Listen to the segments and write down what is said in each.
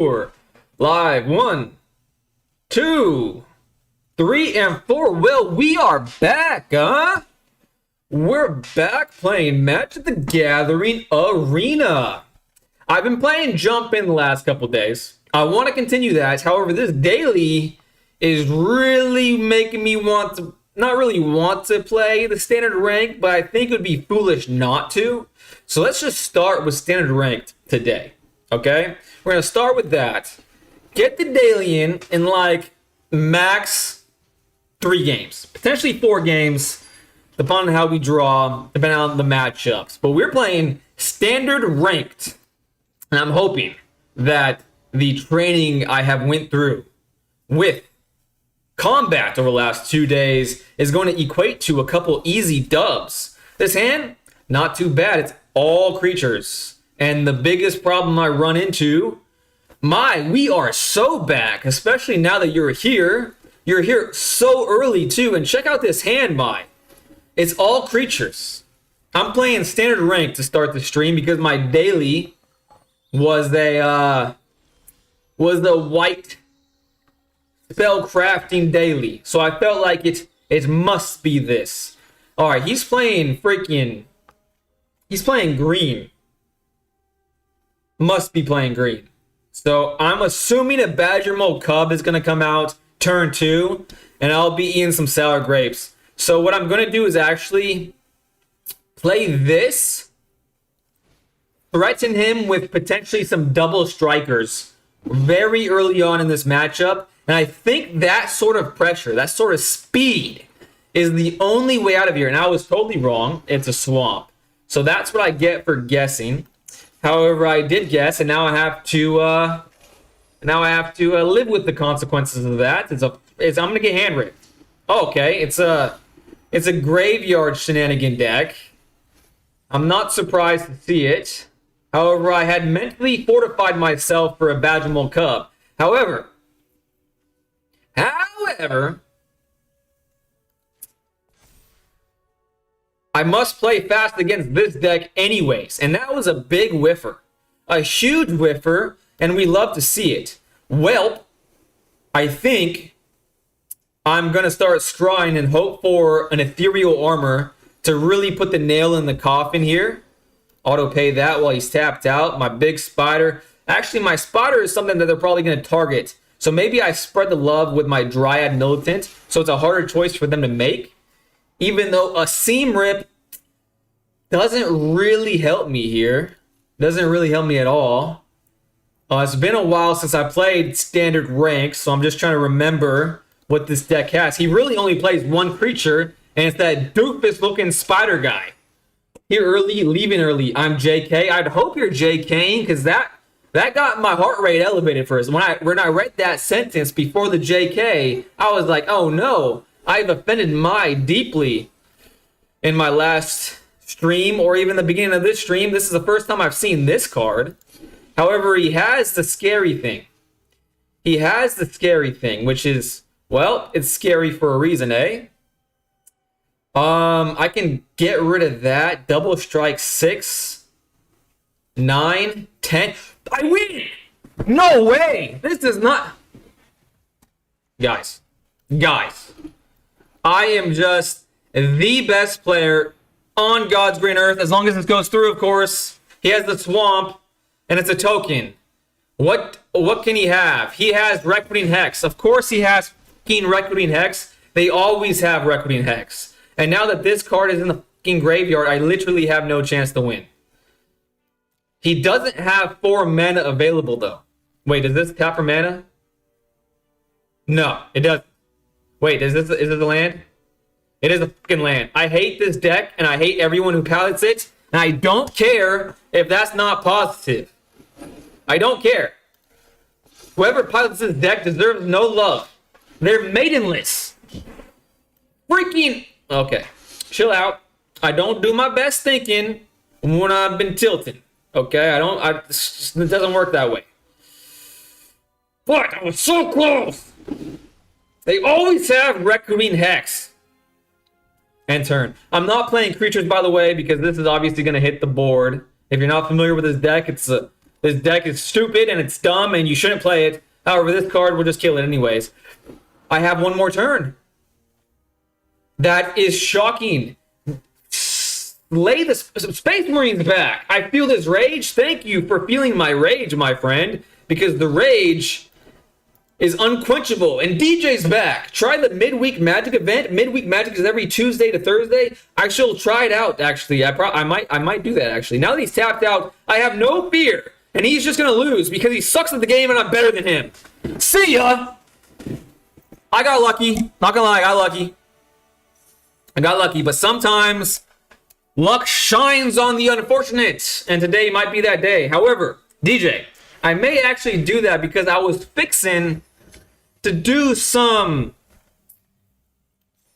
We're live. 1, 2, 3, and 4. Well, we are back, huh? We're back playing Magic the Gathering Arena. I've been playing Jump In the last couple days. I want to continue that. However, this daily is really making me want to, not really want to play the standard rank, but I think it would be foolish not to. So let's just start with standard ranked today. Okay? We're going to start with that. Get the daily in like max 3 games. Potentially 4 games, depending on how we draw, depending on the matchups. But we're playing standard ranked. And I'm hoping that the training I have went through with combat over the last 2 days is going to equate to a couple easy dubs. This hand, not too bad. It's all creatures. And the biggest problem I run into, we are so back, especially now that you're here. You're here so early too. And check out this hand, it's all creatures. I'm playing standard rank to start the stream because my daily was the white spell crafting daily. So I felt like it must be this. All right, he's playing green. Must be playing green. So I'm assuming a Badger Mold Cub is going to come out turn 2, and I'll be eating some sour grapes. So what I'm going to do is actually play this, threaten him with potentially some double strikers very early on in this matchup. And I think that sort of pressure, that sort of speed is the only way out of here. And I was totally wrong. It's a swamp. So that's what I get for guessing. However, I did guess, and now I have to live with the consequences of that. I'm gonna get hand raped. Okay, it's a graveyard shenanigan deck. I'm not surprised to see it. However, I had mentally fortified myself for a Badger Mold Cub. However, I must play fast against this deck anyways. And that was a big whiffer. A huge whiffer, and we love to see it. Well, I think I'm going to start scrying and hope for an ethereal armor to really put the nail in the coffin here. Auto pay that while he's tapped out. My big spider. Actually, my spider is something that they're probably going to target. So maybe I spread the love with my Dryad Militant, so it's a harder choice for them to make. Even though a seam rip doesn't really help me here. Doesn't really help me at all. It's been a while since I played standard rank, so I'm just trying to remember what this deck has. He really only plays 1 creature, and it's that doofus looking spider guy. Here early, leaving early. I'm JK. I'd hope you're JKing, because that got my heart rate elevated first. When I read that sentence before the JK, I was like, oh no. I've offended deeply in my last stream, or even the beginning of this stream. This is the first time I've seen this card. However, he has the scary thing. Which is, well, it's scary for a reason, eh? I can get rid of that. Double strike 6, 9, 10. I win! No way! This does not... Guys. I am just the best player on God's green earth, as long as this goes through, of course. He has the swamp, and it's a token. What can he have? He has Reckoning Hex. Of course he has fucking Reckoning Hex. They always have Reckoning Hex. And now that this card is in the fucking graveyard, I literally have no chance to win. He doesn't have 4 mana available, though. Wait, does this tap for mana? No, it doesn't. Wait, is this a land? It is a fucking land. I hate this deck, and I hate everyone who pilots it, and I don't care if that's not positive. I don't care. Whoever pilots this deck deserves no love. They're maidenless. Freaking... Okay, chill out. I don't do my best thinking when I've been tilting. Okay, it doesn't work that way. Fuck, I was so close! They always have Reckoning Hex. And turn. I'm not playing creatures, by the way, because this is obviously going to hit the board. If you're not familiar with this deck, it's This deck is stupid and it's dumb and you shouldn't play it. However, this card will just kill it anyways. I have one more turn. That is shocking. Lay the Space Marines back. I feel this rage. Thank you for feeling my rage, my friend. Because the rage is unquenchable. And DJ's back. Try the Midweek Magic event. Midweek Magic is every Tuesday to Thursday. I shall try it out, actually. I might do that, actually. Now that he's tapped out, I have no fear. And he's just going to lose because he sucks at the game and I'm better than him. See ya! I got lucky. Not gonna lie, I got lucky. I got lucky, but sometimes luck shines on the unfortunate, and today might be that day. However, DJ, I may actually do that because I was fixing to do some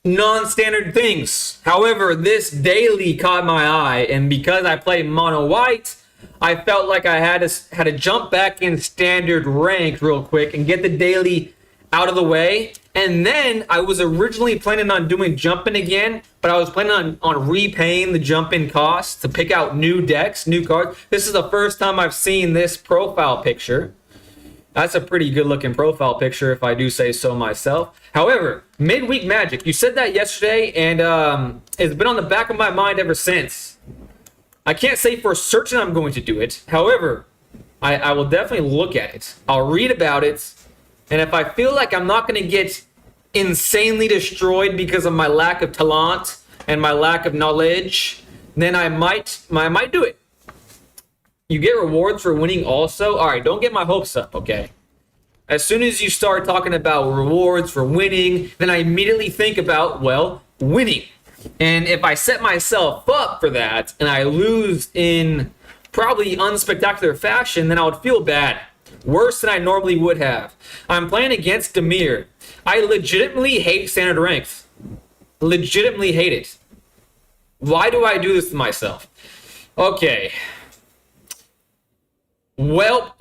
non-standard things. However, this daily caught my eye, and because I play mono white, I felt like I had to jump back in standard rank real quick and get the daily out of the way. And then I was originally planning on doing jumping again, but I was planning on repaying the jump-in costs to pick out new decks, new cards. This is the first time I've seen this profile picture. That's a pretty good-looking profile picture, if I do say so myself. However, Midweek Magic, you said that yesterday, and it's been on the back of my mind ever since. I can't say for certain I'm going to do it. However, I will definitely look at it. I'll read about it. And if I feel like I'm not going to get insanely destroyed because of my lack of talent and my lack of knowledge, then I might do it. You get rewards for winning also. All right, don't get my hopes up, okay? As soon as you start talking about rewards for winning, then I immediately think about, well, winning. And if I set myself up for that and I lose in probably unspectacular fashion, then I would feel bad. Worse than I normally would have. I'm playing against Demir. I legitimately hate standard ranks. Legitimately hate it. Why do I do this to myself? Okay. Well,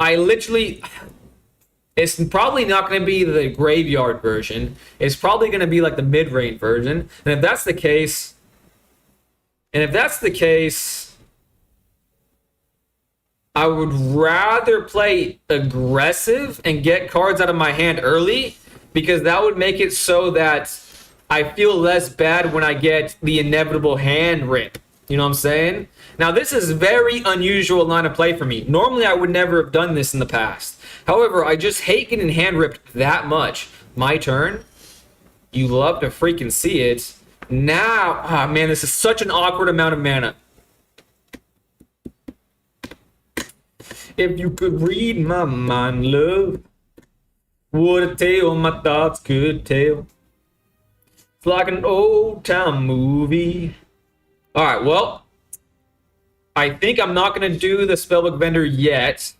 it's probably not going to be the graveyard version. It's probably going to be like the mid-range version. And if that's the case, I would rather play aggressive and get cards out of my hand early, because that would make it so that I feel less bad when I get the inevitable hand rip. You know what I'm saying? Now, this is very unusual line of play for me. Normally, I would never have done this in the past. However, I just hate getting hand ripped that much. My turn. You love to freaking see it. Now, man, this is such an awkward amount of mana. If you could read my mind, love, what a tale my thoughts could tell. It's like an old-time movie. All right, well, I think I'm not going to do the Spellbook Vendor yet.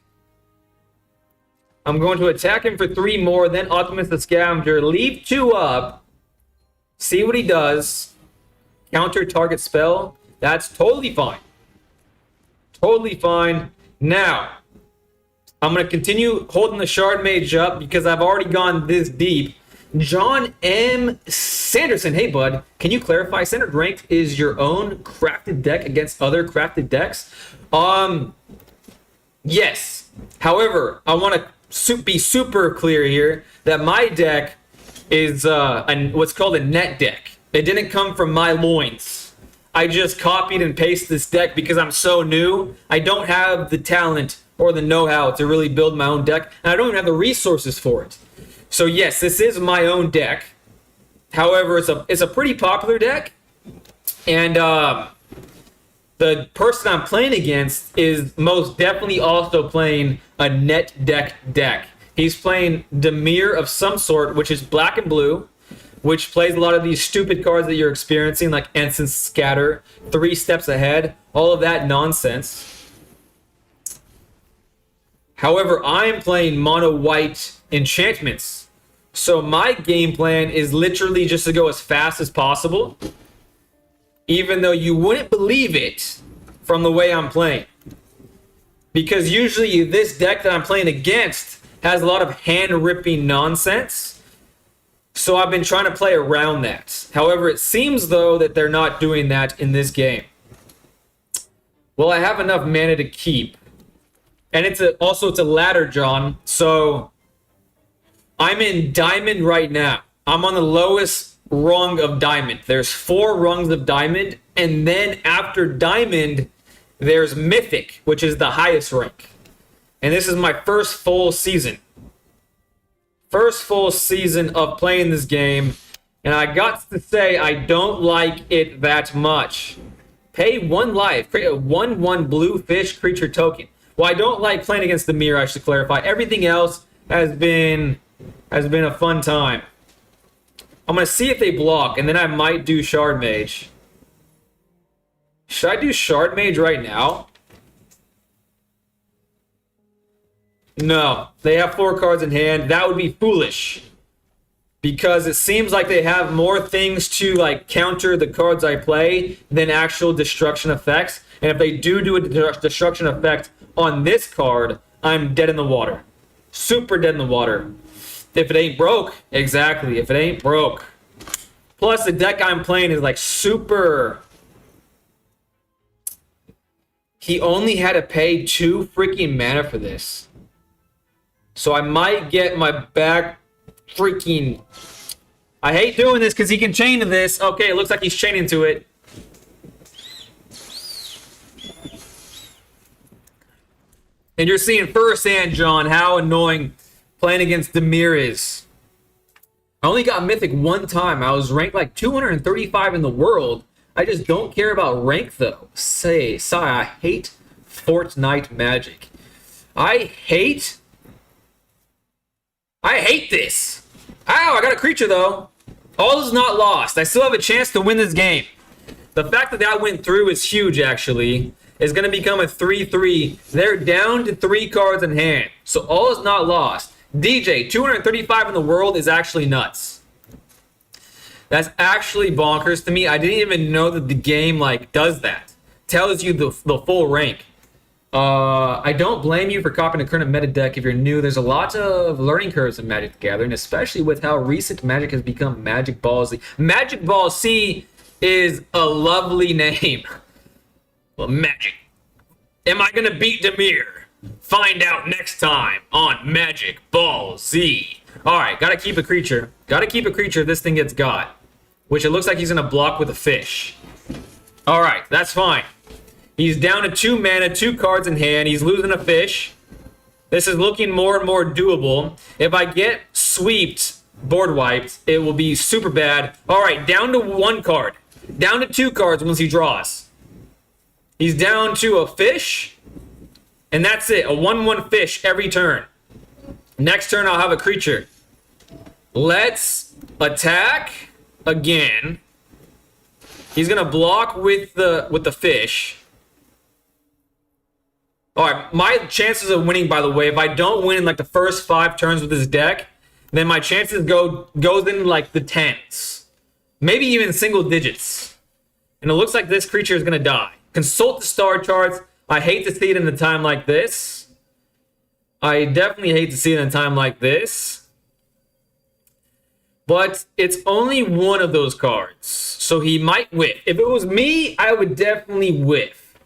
I'm going to attack him for 3 more, then Optimus the Scavenger, leave 2 up, see what he does, counter target spell. That's totally fine. Totally fine. Now, I'm going to continue holding the Shard Mage up because I've already gone this deep. John M. Sanderson. Hey, bud. Can you clarify? Standard Ranked is your own crafted deck against other crafted decks? Yes. However, I want to be super clear here that my deck is what's called a net deck. It didn't come from my loins. I just copied and pasted this deck because I'm so new. I don't have the talent or the know-how to really build my own deck, and I don't even have the resources for it. So yes, this is my own deck. However, it's a pretty popular deck, and the person I'm playing against is most definitely also playing a net deck. He's playing Demir of some sort, which is black and blue, which plays a lot of these stupid cards that you're experiencing, like Essence Scatter, 3 steps ahead, all of that nonsense. However, I'm playing mono white enchantments. So my game plan is literally just to go as fast as possible, even though you wouldn't believe it from the way I'm playing. Because usually this deck that I'm playing against has a lot of hand-ripping nonsense. So I've been trying to play around that. However, it seems, though, that they're not doing that in this game. Well, I have enough mana to keep. And it's a ladder, John. So I'm in diamond right now. I'm on the lowest rung of diamond. There's 4 rungs of diamond, and then after diamond, there's mythic, which is the highest rank. And this is my first full season. First full season of playing this game. And I got to say, I don't like it that much. Pay 1 life. Create a 1/1 blue fish creature token. Well, I don't like playing against the mirror, I should clarify. Everything else has been a fun time. I'm going to see if they block, and then I might do Shard Mage. Should I do Shard Mage right now? No. They have 4 cards in hand. That would be foolish. Because it seems like they have more things to like counter the cards I play than actual destruction effects. And if they do a destruction effect on this card, I'm dead in the water. Super dead in the water. If it ain't broke, exactly. If it ain't broke. Plus, the deck I'm playing is like super. He only had to pay 2 freaking mana for this. So I might get my back freaking. I hate doing this because he can chain to this. Okay, it looks like he's chaining to it. And you're seeing firsthand, John, how annoying playing against Demir is. I only got Mythic 1 time. I was ranked like 235 in the world. I just don't care about rank, though. I hate Fortnite Magic. I hate this. How? I got a creature, though. All is not lost. I still have a chance to win this game. The fact that that went through is huge, actually. It's going to become a 3-3. They're down to 3 cards in hand. So all is not lost. DJ, 235 in the world is actually nuts. That's actually bonkers to me. I didn't even know that the game like does that. Tells you the full rank. I don't blame you for copying the current meta deck if you're new. There's a lot of learning curves in Magic the Gathering, especially with how recent Magic has become Magic Ball Z. Magic Ball Z is a lovely name. Well, Magic. Am I going to beat Demir? Find out next time on Magic Ball Z. Alright, gotta keep a creature. Gotta keep a creature this thing gets got. Which it looks like he's going to block with a fish. Alright, that's fine. He's down to 2 mana, 2 cards in hand. He's losing a fish. This is looking more and more doable. If I get sweeped, board wiped, it will be super bad. Alright, down to 1 card. Down to 2 cards once he draws. He's down to a fish. And that's it. A 1/1 fish every turn. Next turn, I'll have a creature. Let's attack again. He's going to block with the fish. Alright, my chances of winning, by the way, if I don't win in like the first 5 turns with this deck, then my chances goes in like the 10s. Maybe even single digits. And it looks like this creature is going to die. Consult the star charts. I hate to see it in a time like this. I definitely hate to see it in a time like this. But it's only one of those cards. So he might whiff. If it was me, I would definitely whiff.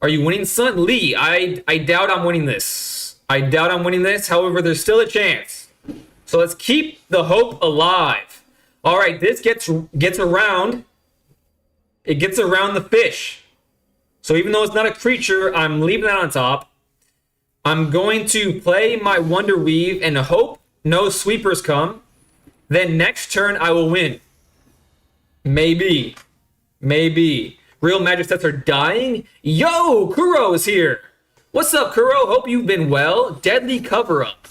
Are you winning, son? Lee, I doubt I'm winning this. I doubt I'm winning this. However, there's still a chance. So let's keep the hope alive. All right, this gets around. It gets around the fish. So even though it's not a creature, I'm leaving that on top. I'm going to play my Wonder Weave and hope no sweepers come. Then next turn, I will win. Maybe. Maybe. Real Magic sets are dying. Yo, Kuro is here. What's up, Kuro? Hope you've been well. Deadly cover-up.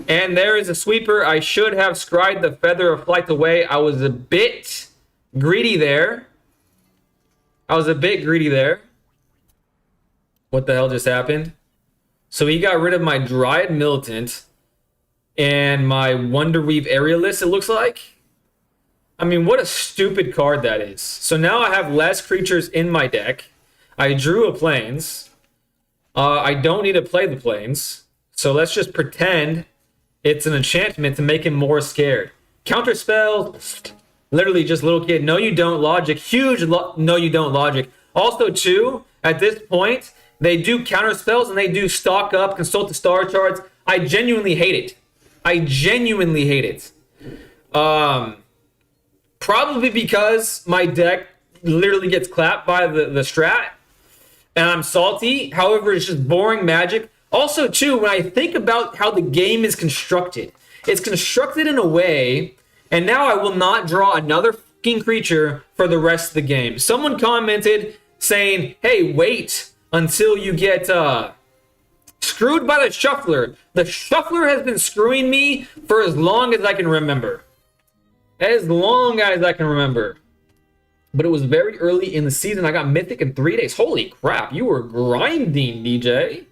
And there is a sweeper. I should have scried the Feather of Flight away. I was a bit greedy there. What the hell just happened? So he got rid of my Dryad Militant and my Wonder Weave Aerialist, it looks like. I mean, what a stupid card that is. So now I have less creatures in my deck. I drew a Plains. I don't need to play the Plains. So let's just pretend it's an enchantment to make him more scared. Counterspell, literally just little kid. No, you don't logic. Huge no, you don't logic. Also, too, at this point, They do counter spells and they do stock up, consult the star charts. I genuinely hate it. I genuinely hate it. Probably because my deck literally gets clapped by the strat and I'm salty. However, it's just boring magic. Also, too, when I think about how the game is constructed, it's constructed in a way, and now I will not draw another fucking creature for the rest of the game. Someone commented saying, hey, wait until you get screwed by the shuffler. The shuffler has been screwing me for as long as I can remember. As long as I can remember. But it was very early in the season. I got Mythic in 3 days. Holy crap, you were grinding, DJ.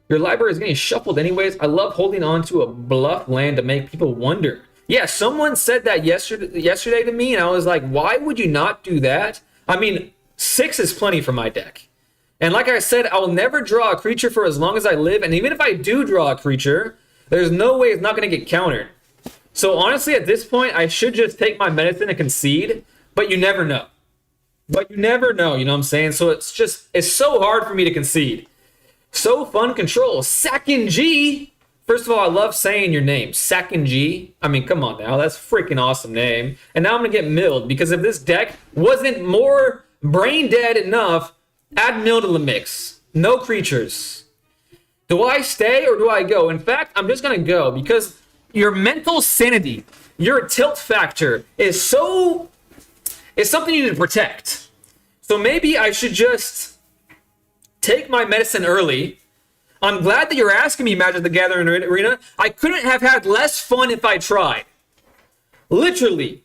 Your library is getting shuffled anyways. I love holding on to a bluff land to make people wonder. Yeah, someone said that yesterday to me, and I was like, why would you not do that? I mean, 6 is plenty for my deck. And like I said, I will never draw a creature for as long as I live. And even if I do draw a creature, there's no way it's not going to get countered. So honestly, at this point, I should just take my medicine and concede. But you never know. But you never know, you know what I'm saying? So it's so hard for me to concede. So fun control. Sakin G. First of all, I love saying your name. Sakin G. I mean, come on now. That's a freaking awesome name. And now I'm going to get milled. Because if this deck wasn't more brain dead enough, add mill to the mix. No creatures. Do I stay or do I go? In fact, I'm just going to go. Because your mental sanity, your tilt factor is something you need to protect. So maybe I should just take my medicine early. I'm glad that you're asking me, Magic the Gathering Arena. I couldn't have had less fun if I tried. Literally.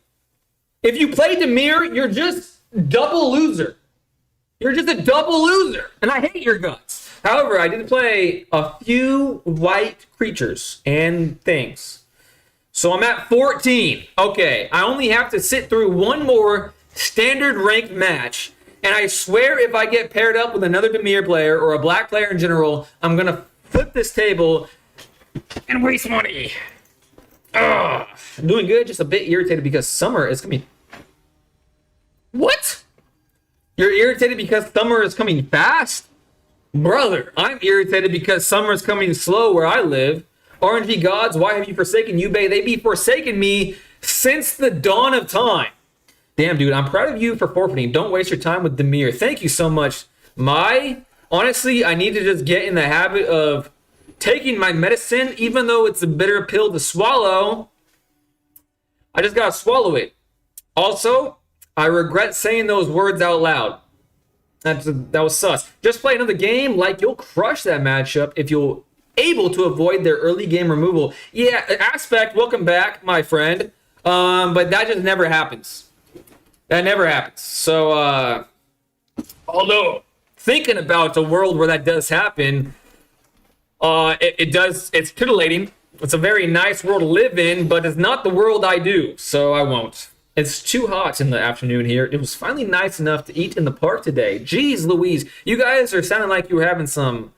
If you play Dimir, you're just double loser. You're just a double loser. And I hate your guts. However, I did play a few white creatures and things. So I'm at 14. Okay, I only have to sit through one more standard ranked match. And I swear if I get paired up with another Dimir player or a black player in general, I'm going to flip this table and waste money. Ugh. I'm doing good, just a bit irritated because summer is coming. What? You're irritated because summer is coming fast? Brother, I'm irritated because summer is coming slow where I live. RNG gods, why have you forsaken you, Bay? They be forsaken me since the dawn of time. Damn, dude, I'm proud of you for forfeiting. Don't waste your time with Dimir. Thank you so much. Honestly, I need to just get in the habit of taking my medicine, even though it's a bitter pill to swallow. I just gotta swallow it. Also, I regret saying those words out loud. That was sus. Just play another game, like you'll crush that matchup if you're able to avoid their early game removal. Yeah, Aspect, welcome back, my friend. But that just never happens. That never happens. So, although thinking about a world where that does happen, it's titillating. It's a very nice world to live in, but it's not the world I do, so I won't. It's too hot in the afternoon here. It was finally nice enough to eat in the park today. Jeez Louise, you guys are sounding like you were having some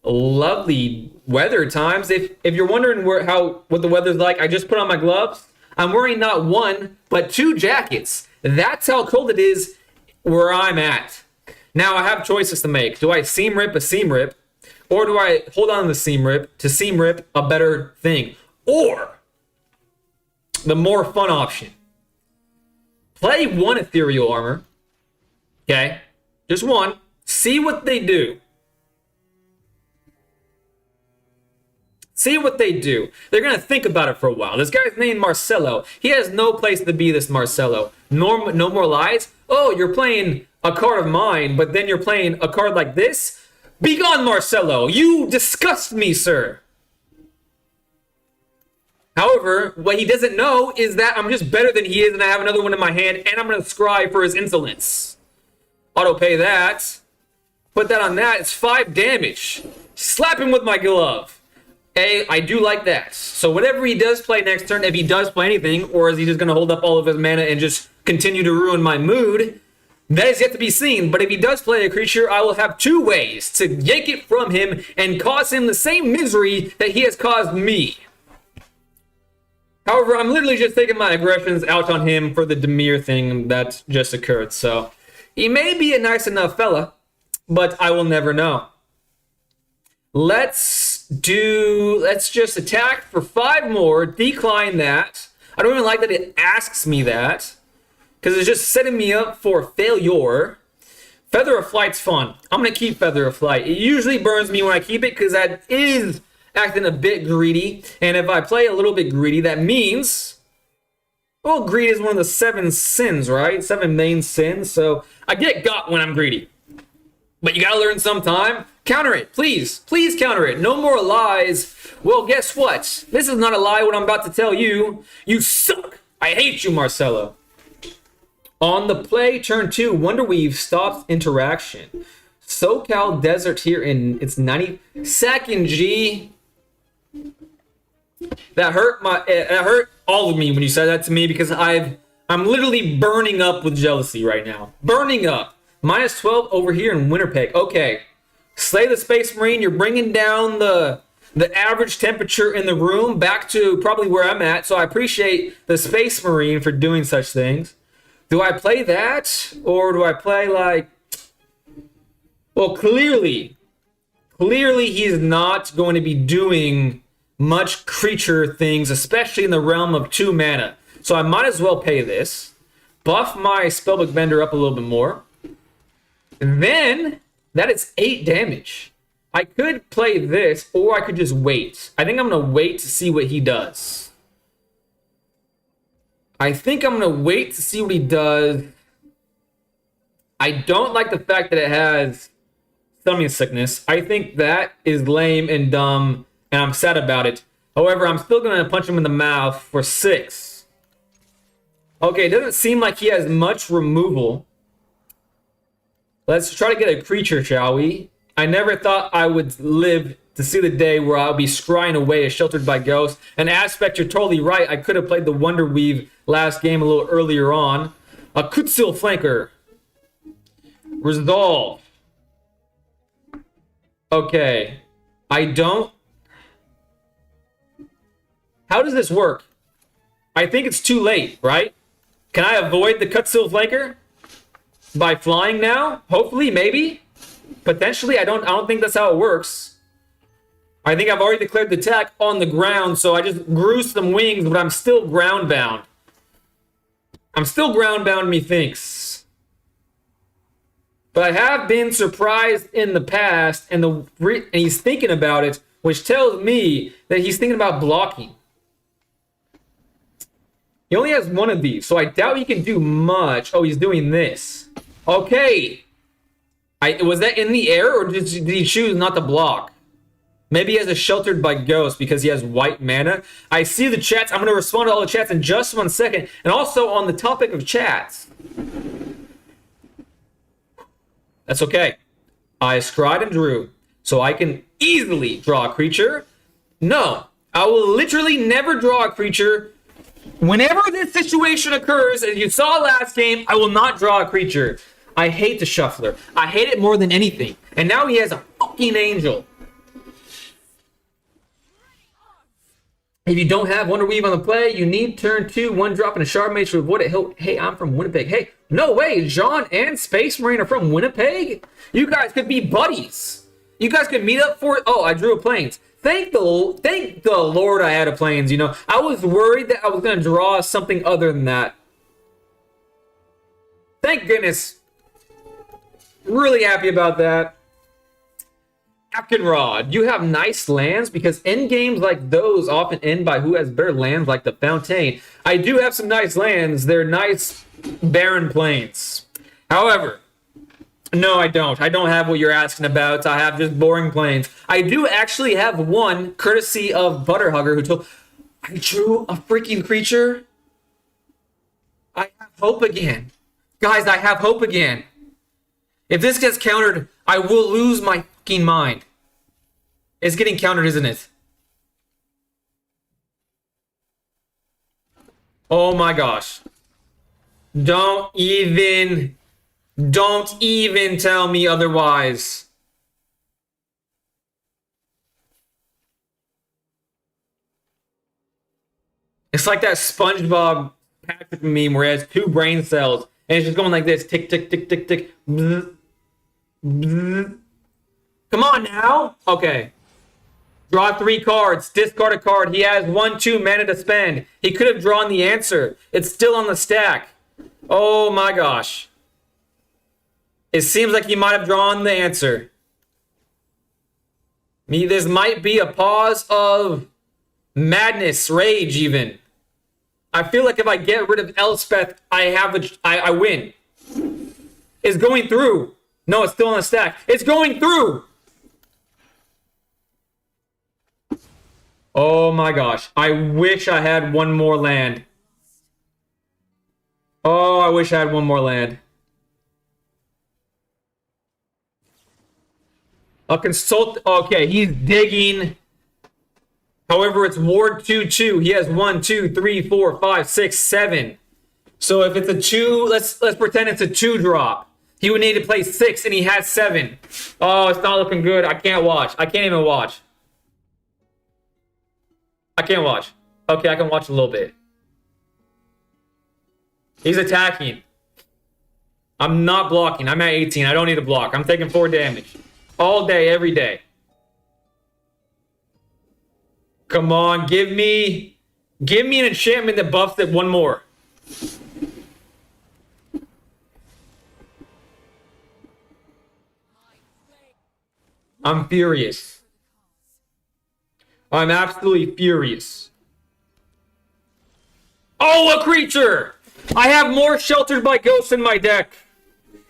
lovely weather times. If you're wondering what the weather's like, I just put on my gloves. I'm wearing not one, but 2 jackets. That's how cold it is where I'm at. Now I have choices to make. Do I seam rip a seam rip? Or do I hold on to the seam rip to seam rip a better thing? Or the more fun option. Play 1 ethereal armor. Okay? Just 1. See what they do. See what they do. They're going to think about it for a while. This guy's named Marcelo. He has no place to be, this Marcelo. No more lies. Oh, you're playing a card of mine, but then you're playing a card like this? Begone, Marcelo. You disgust me, sir. However, what he doesn't know is that I'm just better than he is, and I have another one in my hand, and I'm going to scry for his insolence. Auto pay that. Put that on that. It's 5 damage. Slap him with my glove. Hey, I do like that. So whatever he does play next turn, if he does play anything, or is he just going to hold up all of his mana and just continue to ruin my mood, that is yet to be seen. But if he does play a creature, I will have 2 ways to yank it from him and cause him the same misery that he has caused me. However, I'm literally just taking my aggressions out on him for the Dimir thing that just occurred. So he may be a nice enough fella, but I will never know. Let's just attack for 5 more, decline that. I don't even like that it asks me that, because it's just setting me up for failure. Feather of Flight's fun. I'm going to keep Feather of Flight. It usually burns me when I keep it, because that is acting a bit greedy. And if I play a little bit greedy, that means, well, greed is one of the 7 sins, right? 7 main sins. So I get got when I'm greedy. But you gotta learn sometime. Counter it, please. Please counter it. No more lies. Well, guess what? This is not a lie what I'm about to tell you. You suck. I hate you, Marcelo. On the play, turn 2, Wonderweave stops interaction. SoCal Desert here in its 92nd G. That hurt all of me when you said that to me, because I'm literally burning up with jealousy right now. Burning up. Minus 12 over here in Winnipeg. Okay. Slay the Space Marine. You're bringing down the average temperature in the room back to probably where I'm at. So I appreciate the Space Marine for doing such things. Do I play that? Or do I play like... Well, clearly he's not going to be doing much creature things, especially in the realm of 2 mana. So I might as well pay this. Buff my Spellbook Vendor up a little bit more. Then, that is 8 damage. I could play this, or I could just wait. I think I'm going to wait to see what he does. I don't like the fact that it has stomach sickness. I think that is lame and dumb, and I'm sad about it. However, I'm still going to punch him in the mouth for 6. Okay, it doesn't seem like he has much removal. Let's try to get a creature, shall we? I never thought I would live to see the day where I'll be scrying away as Sheltered by Ghosts. An aspect, you're totally right. I could have played the Wonder Weave last game a little earlier on. A Kutsil Flanker. Resolve. Okay. I don't... How does this work? I think it's too late, right? Can I avoid the Kutsil Flanker? By flying now? Hopefully, maybe? Potentially, I don't think that's how it works. I think I've already declared the attack on the ground, so I just grew some wings, but I'm still ground bound. Methinks. But I have been surprised in the past, and he's thinking about it, which tells me that he's thinking about blocking. He only has 1 of these, so I doubt he can do much. Oh, he's doing this. Okay. Was that in the air, or did he choose not to block? Maybe he has a Sheltered by Ghost because he has white mana. I see the chats. I'm going to respond to all the chats in just 1 second. And also on the topic of chats. That's okay. I scried and drew, so I can easily draw a creature. No, I will literally never draw a creature. Whenever this situation occurs, as you saw last game, I will not draw a creature. I hate the Shuffler. I hate it more than anything. And now he has a fucking Angel. If you don't have Wonder Weave on the play, you need turn 2, 1 drop, and a Shard Mage to avoid it. Hey, I'm from Winnipeg. Hey, no way, John and Space Marine are from Winnipeg? You guys could be buddies. You guys could meet up for it. Oh, I drew a Plains. Thank the Lord I had a Plains, you know. I was worried that I was going to draw something other than that. Thank goodness. Really happy about that. Rod, you have nice lands because end games like those often end by who has better lands, like the Fontaine. I do have some nice lands. They're nice barren plains. However, no, I don't. I don't have what you're asking about. I have just boring plains. I do actually have 1, courtesy of Butterhugger, who told... I drew a freaking creature. I have hope again. Guys, I have hope again. If this gets countered, I will lose my fucking mind. It's getting countered, isn't it? Oh my gosh. Don't even tell me otherwise. It's like that SpongeBob Patrick meme where he has 2 brain cells and it's just going like this. Tick, tick, tick, tick, tick. Bzz, bzz. Come on now. Okay. Draw 3 cards. Discard a card. He has 1/2 mana to spend. He could have drawn the answer. It's still on the stack. Oh my gosh. It seems like he might have drawn the answer. This might be a pause of madness, rage even. I feel like if I get rid of Elspeth, I win. It's going through. No, it's still on the stack. It's going through. Oh my gosh. I wish I had one more land. Oh, I wish I had one more land. A consult. Okay, he's digging. However, it's Ward 2/2. He has 1, 2, 3, 4, 5, 6, 7. So if it's a 2, let's pretend it's a 2 drop. He would need to play 6, and he has 7. Oh, it's not looking good. I can't watch. I can't even watch. I can't watch. Okay, I can watch a little bit. He's attacking. I'm not blocking. I'm at 18. I don't need to block. I'm taking 4 damage. All day, every day. Come on, give me an enchantment that buffs it one more. I'm furious. I'm absolutely furious. Oh, a creature! I have more Sheltered by Ghosts in my deck.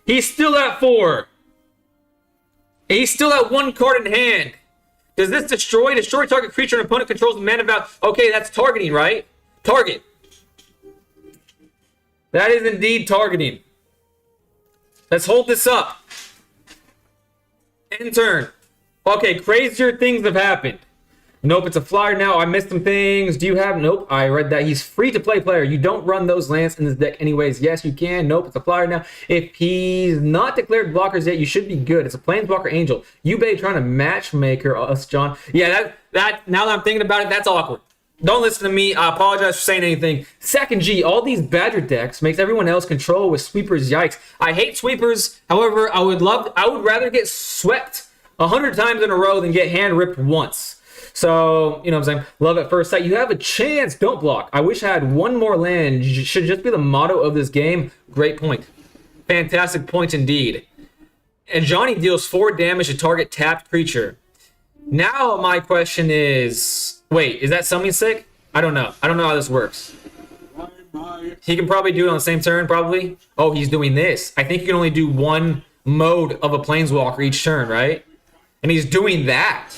He's still at 4. He's still at 1 card in hand. Does this destroy? Destroy target creature and opponent controls the mana value. Okay, that's targeting, right? Target. That is indeed targeting. Let's hold this up. End turn. Okay, crazier things have happened. Nope, it's a flyer now. I missed some things. Do you have? Nope, I read that. He's free to play player. You don't run those lands in this deck anyways. Yes, you can. Nope, it's a flyer now. If he's not declared blockers yet, you should be good. It's a Planeswalker Angel. You bay trying to matchmaker us, John. Yeah, that now that I'm thinking about it, that's awkward. Don't listen to me. I apologize for saying anything. Second G, all these Badger decks makes everyone else control with sweepers. Yikes. I hate sweepers. However, I would rather get swept 100 times in a row than get hand ripped once. So, you know what I'm saying? Love at first sight. You have a chance. Don't block. I wish I had one more land. Should just be the motto of this game. Great point. Fantastic point indeed. And Johnny deals 4 damage to target tapped creature. Now my question is... Wait, is that summoning sick? I don't know. I don't know how this works. He can probably do it on the same turn, probably. Oh, he's doing this. I think you can only do 1 mode of a Planeswalker each turn, right? And he's doing that.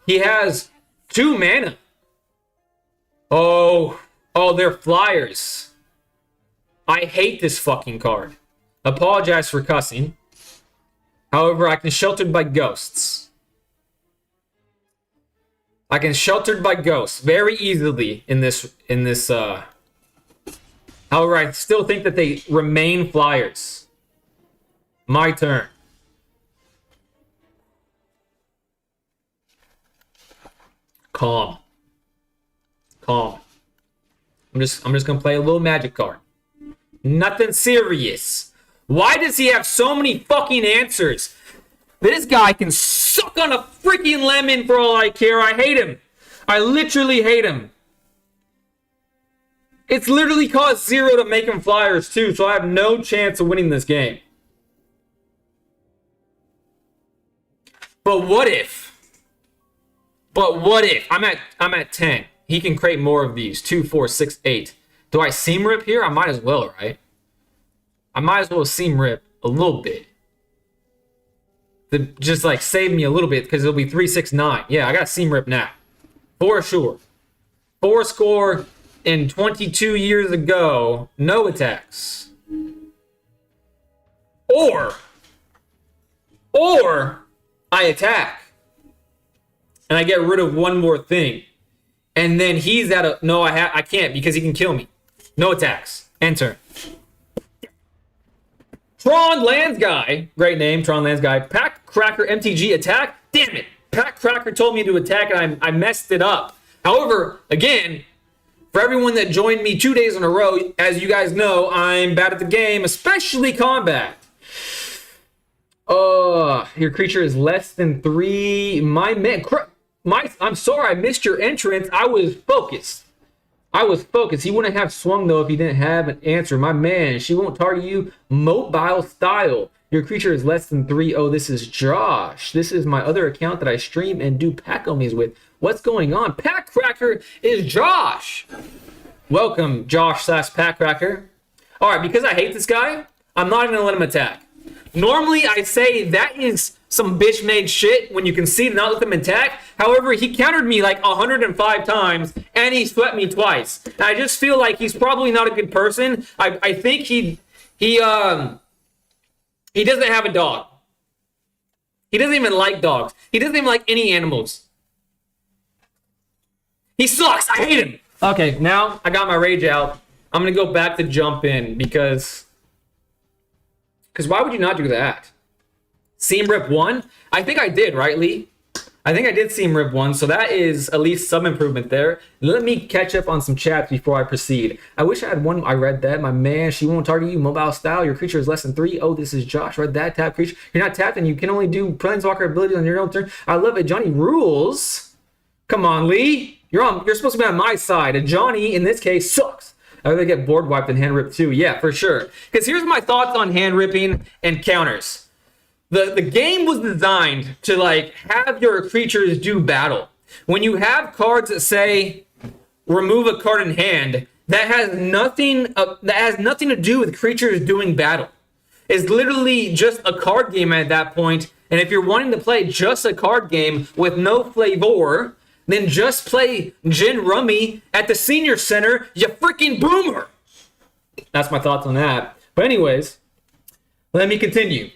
He has 2 mana. Oh, they're flyers. I hate this fucking card. Apologize for cussing. However, I can Sheltered by Ghosts. I can Sheltered by Ghosts very easily in this. However, I still think that they remain flyers. My turn. Calm. I'm just gonna play a little magic card. Nothing serious. Why does he have so many fucking answers? This guy can suck on a freaking lemon for all I care. I hate him. I literally hate him. It's literally cost 0 to make him flyers too, so I have no chance of winning this game. But what if? I'm at 10. He can create more of these. 2, 4, 6, 8. Do I seam rip here? I might as well, right? I might as well seam rip a little bit. To just like save me a little bit because it'll be 3, 6, 9. Yeah, I got seam rip now. For sure. 4 score in 22 years ago. No attacks. Or I attack. And I get rid of one more thing. And then he's at a... No, I can't because he can kill me. No attacks. Enter. Tron Lands Guy. Great name, Tron Lands Guy. Pack Cracker MTG attack. Damn it. Pack Cracker told me to attack and I messed it up. However, again, for everyone that joined me 2 days in a row, as you guys know, I'm bad at the game, especially combat. Your creature is less than 3. My man... I'm sorry I missed your entrance. I was focused. He wouldn't have swung, though, if he didn't have an answer. My man, she won't target you mobile style. Your creature is less than 3. Oh, this is Josh. This is my other account that I stream and do pack omis with. What's going on? Pack Cracker is Josh. Welcome, Josh / Pack Cracker. All right, because I hate this guy, I'm not even going to let him attack. Normally, I say that is some bitch-made shit when you concede and not let them attack. However, he countered me like 105 times, and he swept me twice. And I just feel like he's probably not a good person. I think he doesn't have a dog. He doesn't even like dogs. He doesn't even like any animals. He sucks. I hate him. Okay, now I got my rage out. I'm going to go back to jump in because why would you not do that? Seam rip 1? I think I did, right, Lee? I think I did seam rip 1, so that is at least some improvement there. Let me catch up on some chats before I proceed. I wish I had one. I read that. My man, she won't target you. Mobile style. Your creature is less than 3. Oh, this is Josh. Read that. Tap creature. You're not tapped, and you can only do Planeswalker abilities on your own turn. I love it. Johnny rules. Come on, Lee. You're supposed to be on my side. And Johnny, in this case, sucks. I rather get board wiped than hand ripped too. Yeah, for sure. Because here's my thoughts on hand ripping and counters. The game was designed to like have your creatures do battle. When you have cards that say remove a card in hand, that has nothing to do with creatures doing battle. It's literally just a card game at that point. And if you're wanting to play just a card game with no flavor, then just play Gin Rummy at the Senior Center, you freaking boomer. That's my thoughts on that. But anyways, let me continue.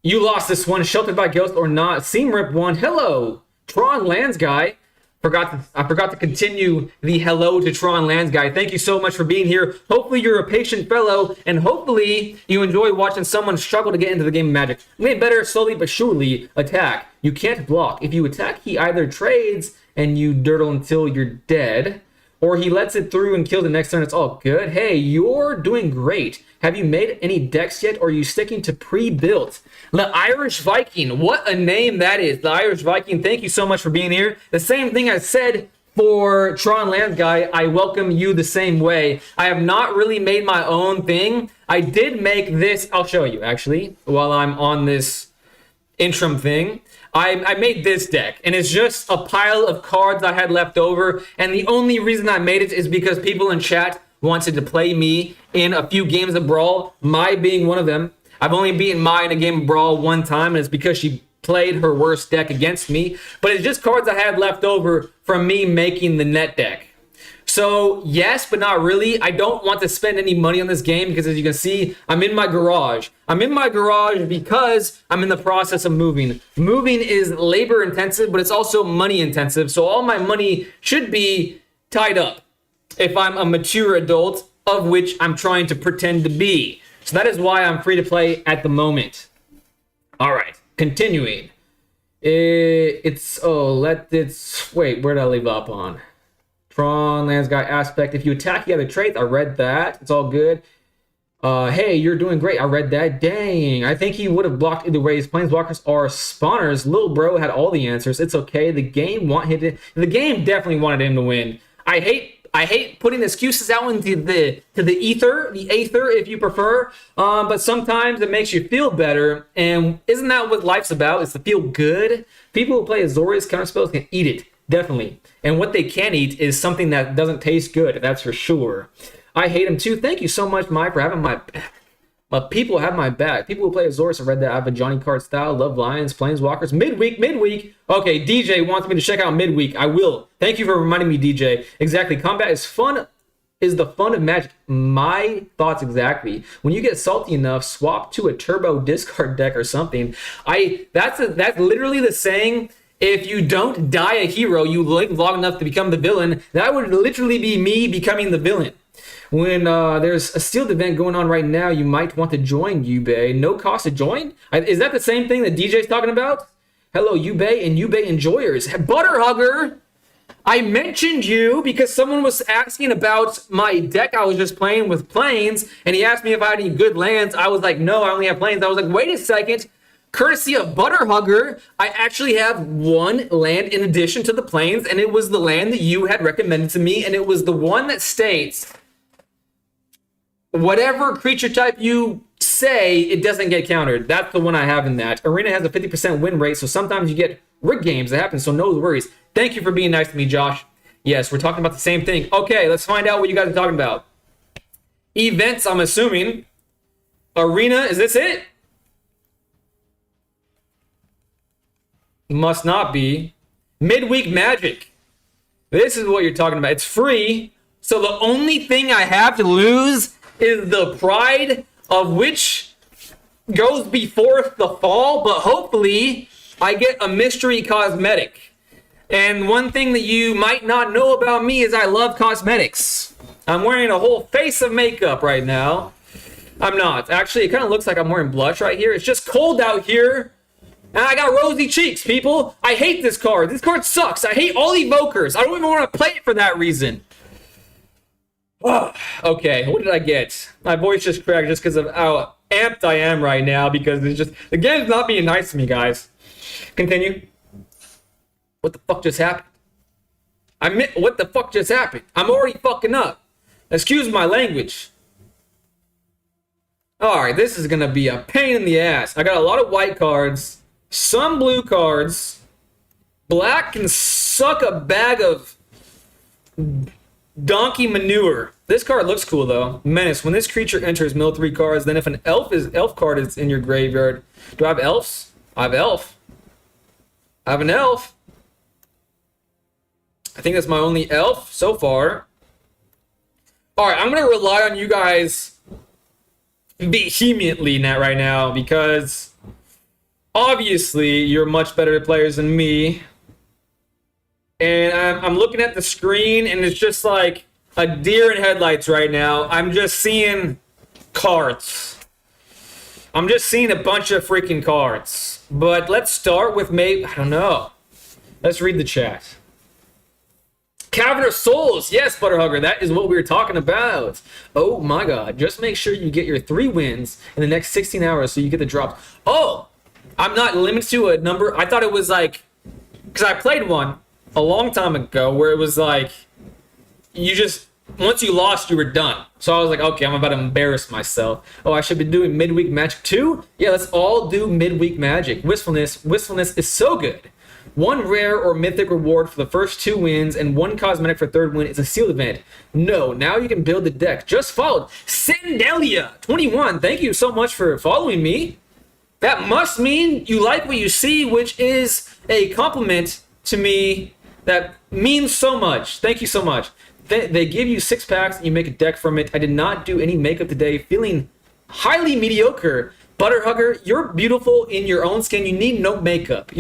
You lost this one, Sheltered by Ghost or not. Seam Rip 1. Hello, Tron Lands Guy. I forgot to continue the hello to Tron Lands Guy. Thank you so much for being here. Hopefully you're a patient fellow, and hopefully you enjoy watching someone struggle to get into the game of Magic. Get better slowly but surely. Attack. You can't block. If you attack, he either trades and you dirtle until you're dead, or he lets it through and kills the next turn. It's all good. Hey, you're doing great. Have you made any decks yet, or are you sticking to pre-built? The Irish Viking. What a name that is. The Irish Viking. Thank you so much for being here. The same thing I said for Tron Land Guy. I welcome you the same way. I have not really made my own thing. I did make this. I'll show you, actually, while I'm on this interim thing. I made this deck, and it's just a pile of cards I had left over, and the only reason I made it is because people in chat wanted to play me in a few games of Brawl, Mai being one of them. I've only beaten Mai in a game of Brawl one time, and it's because she played her worst deck against me, but it's just cards I had left over from me making the net deck. So, yes, but not really. I don't want to spend any money on this game because, as you can see, I'm in my garage. I'm in my garage because I'm in the process of moving. Moving is labor intensive, but it's also money intensive. So all my money should be tied up if I'm a mature adult, of which I'm trying to pretend to be. So that is why I'm free to play at the moment. All right, continuing. Wait, where did I leave up on? Tron, Lands Guy aspect. If you attack the other traits, I read that. It's all good. Hey, you're doing great. I read that. Dang. I think he would have blocked either way. His Planeswalkers are spawners. Lil bro had all the answers. It's okay. The game definitely wanted him to win. I hate putting excuses out into the ether, if you prefer. But sometimes it makes you feel better. And isn't that what life's about? It's to feel good. People who play Azorius counterspells can eat it. Definitely. And what they can eat is something that doesn't taste good. That's for sure. I hate him too. Thank you so much, Mike, for having my back. But people have my back. People who play Azorius have read that. I have a Johnny card style. Love Lions, Planeswalkers. Midweek. Okay, DJ wants me to check out Midweek. I will. Thank you for reminding me, DJ. Exactly. Combat is fun. Is the fun of Magic. My thoughts exactly. When you get salty enough, swap to a turbo discard deck or something. That's literally the saying. If you don't die a hero, you live long enough to become the villain. That would literally be me becoming the villain. When there's a sealed event going on right now, you might want to join Yubei. No cost to join? Is that the same thing that DJ's talking about? Hello, Yubei and Yubei enjoyers. Butterhugger, I mentioned you because someone was asking about my deck I was just playing with Plains, and he asked me if I had any good lands. I was like, no, I only have Plains. I was like, wait a second. courtesy of Butterhugger, I actually have one land in addition to the plains, and it was the land that you had recommended to me, and it was the one that states whatever creature type you say, it doesn't get countered. That's the one I have in that. Arena has a 50% win rate, so sometimes you get rig games. That happens, so no worries. Thank you for being nice to me, Josh. Yes, we're talking about the same thing. Okay, let's find out what you guys are talking about. Events, I'm assuming. Arena, is this it? Must not be. Midweek Magic. This is what you're talking about. It's free, so the only thing I have to lose is the pride of which goes before the fall, but hopefully I get a mystery cosmetic. And one thing that you might not know about me is I love cosmetics. I'm wearing a whole face of makeup right now. I'm not. Actually, it kind of looks like I'm wearing blush right here. It's just cold out here, and I got rosy cheeks, people. I hate this card. This card sucks. I hate all evokers. I don't even want to play it for that reason. Okay, what did I get? My voice just cracked just because of how amped I am right now, because it's just, the game's not being nice to me, guys. Continue. What the fuck just happened? What the fuck just happened? I'm already fucking up. Excuse my language. Alright, this is gonna be a pain in the ass. I got a lot of white cards, some blue cards. Black can suck a bag of donkey manure. This card looks cool though. Menace. When this creature enters, mill 3 cards. Then if an elf card is in your graveyard. Do I have elves? I have elf. I have an elf. I think that's my only elf so far. Alright, I'm gonna rely on you guys vehemently right now, because obviously you're much better players than me. And I'm looking at the screen, and it's just like a deer in headlights right now. I'm just seeing cards. I'm just seeing a bunch of freaking cards. But let's start with I don't know. Let's read the chat. Cavern of Souls. Yes, Butterhugger. That is what we were talking about. Oh my god. Just make sure you get your 3 wins in the next 16 hours so you get the drops. Oh! I'm not limited to a number. I thought it was like... Because I played one a long time ago where it was like, you just, once you lost, you were done. So I was like, okay, I'm about to embarrass myself. Oh, I should be doing midweek magic too? Yeah, let's all do midweek magic. Wistfulness is so good. 1 rare or mythic reward for the first 2 wins, and 1 cosmetic for 3rd win. It's a sealed event. No, now you can build the deck. Just followed. Sandelia 21. Thank you so much for following me. That must mean you like what you see, which is a compliment to me. That means so much. Thank you so much. They give you 6 packs and you make a deck from it. I did not do any makeup today. Feeling highly mediocre. Butterhugger, you're beautiful in your own skin. You need no makeup.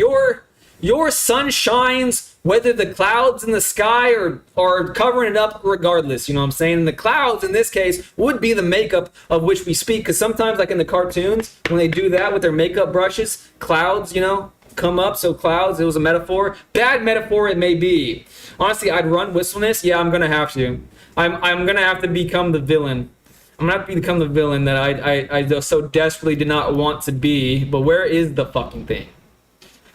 Your sun shines whether the clouds in the sky are covering it up regardless. You know what I'm saying? And the clouds in this case would be the makeup of which we speak. Because sometimes, like in the cartoons, when they do that with their makeup brushes, clouds, you know, come up. So clouds, it was a metaphor. Bad metaphor it may be. Honestly, I'd run Wistfulness. Yeah, I'm gonna have to. I'm gonna have to become the villain. I'm gonna have to become the villain that I so desperately did not want to be. But where is the fucking thing?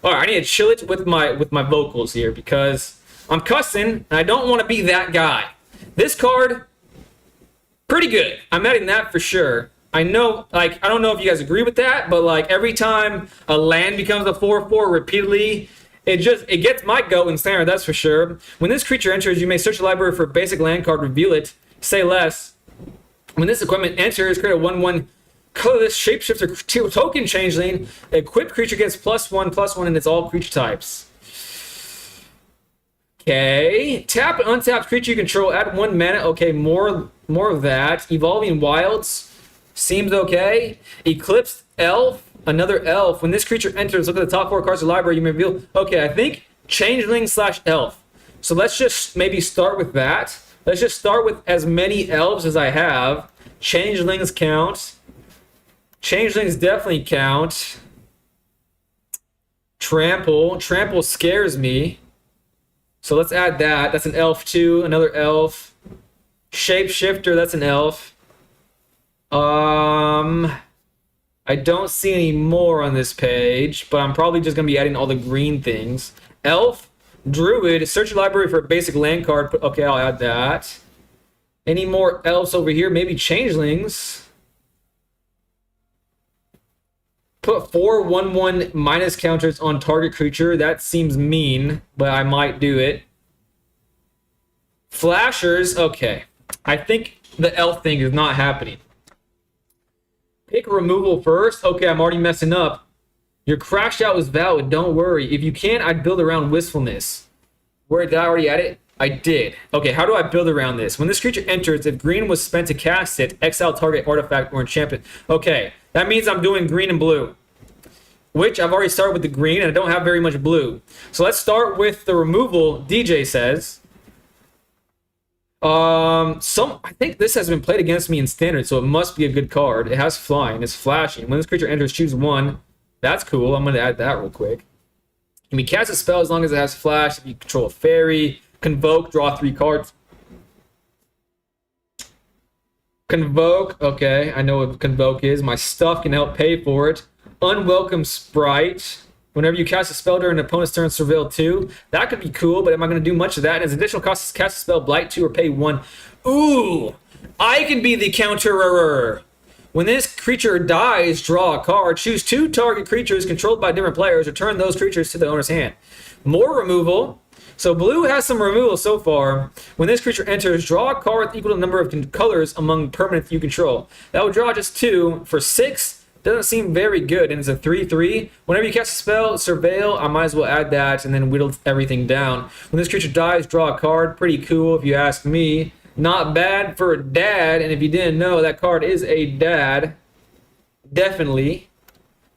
All right, I need to chill it with my vocals here, because I'm cussing and I don't want to be that guy. This card, pretty good. I'm adding that for sure. I know, like, I don't know if you guys agree with that, but like every time a land becomes a 4/4 repeatedly, it gets my goat in standard, that's for sure. When this creature enters, you may search the library for a basic land card, reveal it, say less. When this equipment enters, create a 1/1 colorless shapeshifter token changeling. Equipped creature gets +1/+1, and it's all creature types. Okay. Tap an untapped creature you control. Add 1 mana. Okay, more of that. Evolving Wilds. Seems okay. Eclipsed Elf. Another elf. When this creature enters, look at the top 4 cards of the library. You may reveal. Okay, I think Changeling/Elf. So let's just maybe start with that. Let's just start with as many elves as I have. Changelings count. Changelings definitely count. Trample. Trample scares me. So let's add that. That's an elf too. Another elf. Shapeshifter, that's an elf. I don't see any more on this page, but I'm probably just going to be adding all the green things. Elf, Druid, search your library for a basic land card. Okay, I'll add that. Any more elves over here? Maybe changelings. Put 4/1/1 minus counters on target creature. That seems mean, but I might do it. Flashers, okay. I think the elf thing is not happening. Pick removal first. Okay, I'm already messing up. Your crash out was valid. Don't worry. If you can, I'd build around wistfulness. Where did I already add it? I did. Okay, how do I build around this? When this creature enters, if green was spent to cast it, exile target artifact or enchantment. Okay, that means I'm doing green and blue, which I've already started with the green, and I don't have very much blue. So let's start with the removal, DJ says. I think this has been played against me in standard, so it must be a good card. It has flying, it's flashing. When this creature enters, choose one. That's cool. I'm going to add that real quick. Can be cast a spell as long as it has flash. If you control a fairy, convoke, draw 3 cards. Convoke, okay, I know what convoke is. My stuff can help pay for it. Unwelcome sprite. Whenever you cast a spell during an opponent's turn, surveil 2. That could be cool, but am I going to do much of that? As additional cost, cast a spell, blight 2, or pay 1. Ooh! I can be the counterer. When this creature dies, draw a card. Choose 2 target creatures controlled by different players. Return those creatures to the owner's hand. More removal. So blue has some removal so far. When this creature enters, draw a card with equal to the number of colors among permanents you control. That will draw just 2 for 6. Doesn't seem very good, and it's a 3/3. Whenever you cast a spell, surveil, I might as well add that and then whittle everything down. When this creature dies, draw a card. Pretty cool if you ask me. Not bad for a dad, and if you didn't know, that card is a dad. Definitely.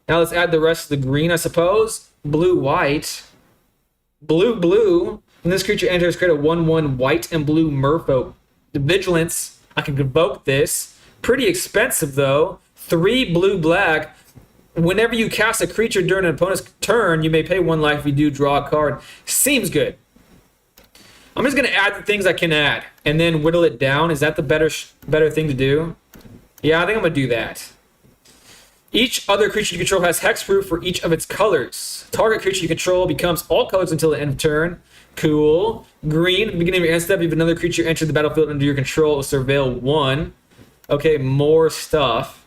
Now let's add the rest of the green, I suppose. Blue-white. Blue-blue. When this creature enters, create a 1/1 white and blue merfolk. The vigilance, I can convoke this. Pretty expensive, though. 3 blue-black. Whenever you cast a creature during an opponent's turn, you may pay 1 life if you do draw a card. Seems good. I'm just going to add the things I can add and then whittle it down. Is that the better thing to do? Yeah, I think I'm going to do that. Each other creature you control has hexproof for each of its colors. Target creature you control becomes all colors until the end of turn. Cool. Green, at the beginning of your end step, if another creature enters the battlefield under your control, it will surveil 1. Okay, more stuff.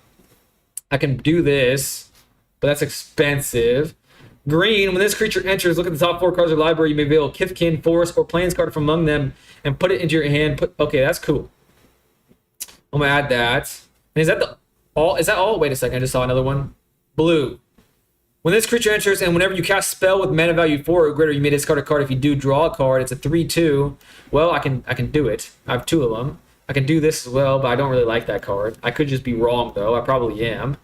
I can do this, but that's expensive. Green, when this creature enters, look at the top 4 cards of the library. You may reveal Kithkin, Forest, or Plains card from among them and put it into your hand. Okay, that's cool. I'm gonna add that. And is that all? Is that all? Wait a second, I just saw another one. Blue. When this creature enters and whenever you cast spell with mana value 4 or greater, you may discard a card. If you do draw a card, it's a 3/2. Well, I can do it. I have 2 of them. I can do this as well, but I don't really like that card. I could just be wrong, though. I probably am.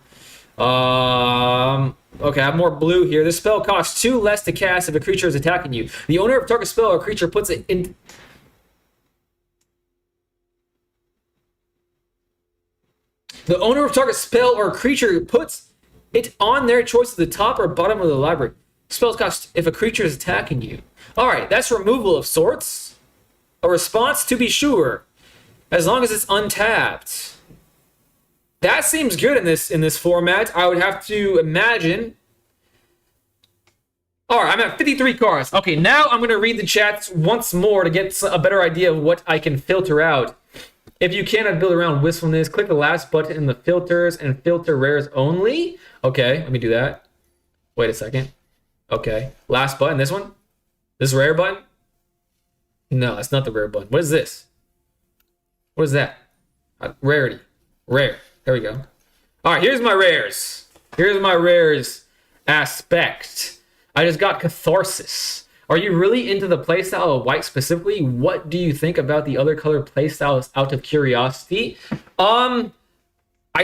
Okay, I have more blue here. This spell costs 2 less to cast if a creature is attacking you. The owner of target spell or creature puts it in... The owner of target spell or creature puts it on their choice at the top or bottom of the library. Spells cost if a creature is attacking you. Alright, that's removal of sorts. A response to be sure. As long as it's untapped. That seems good in this format. I would have to imagine. All right, I'm at 53 cards. Okay, now I'm going to read the chats once more to get a better idea of what I can filter out. If you cannot build around wistfulness, click the last button in the filters and filter rares only. Okay, let me do that. Wait a second. Okay, last button, this one? This rare button? No, that's not the rare button. What is this? What is that? Rarity. Rare. There we go. All right, here's my rares. Here's my rares aspect. I just got Catharsis. Are you really into the playstyle of white specifically? What do you think about the other color playstyles out of curiosity? I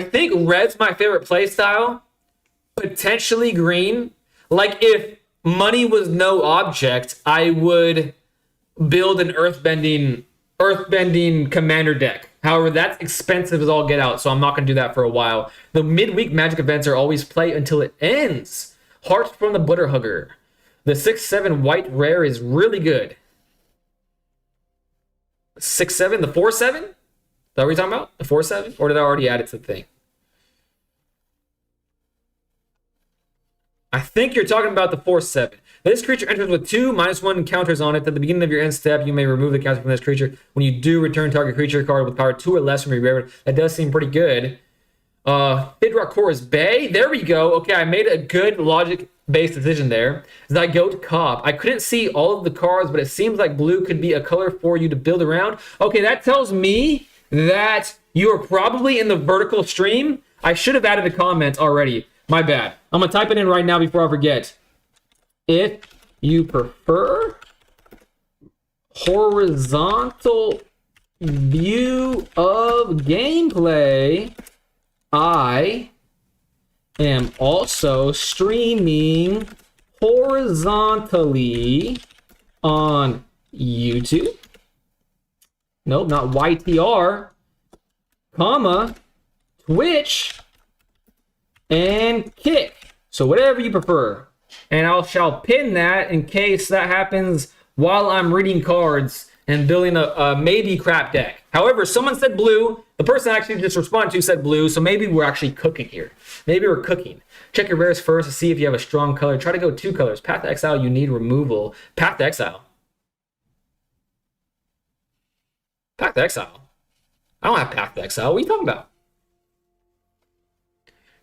think red's my favorite playstyle. Potentially green. Like if money was no object, I would build an earthbending commander deck. However, that's expensive as all get out, so I'm not going to do that for a while. The midweek Magic events are always play until it ends. Heart from the Butterhugger. The 6/7 white rare is really good. 6/7, the 4/7? Is that what you're talking about? The 4/7? Or did I already add it to the thing? I think you're talking about the 4/7. This creature enters with 2 -1 counters on it. At the beginning of your end step, you may remove the counter from this creature. When you do, return target creature card with power 2 or less from your graveyard. That does seem pretty good. Bidrock Chorus Bay. There we go. Okay, I made a good logic-based decision there. Zygote Cobb. I couldn't see all of the cards, but it seems like blue could be a color for you to build around. Okay, that tells me that you are probably in the vertical stream. I should have added a comment already. My bad. I'm going to type it in right now before I forget. If you prefer horizontal view of gameplay, I am also streaming horizontally on YouTube. Nope, not YTR, comma, Twitch, and Kick. So whatever you prefer. And I shall pin that in case that happens while I'm reading cards and building a maybe crap deck. However, someone said blue. The person I actually just responded to said blue, so maybe we're actually cooking here. Maybe we're cooking. Check your rares first to see if you have a strong color. Try to go 2 colors. Path to Exile, you need removal. Path to Exile. Path to Exile? I don't have Path to Exile. What are you talking about?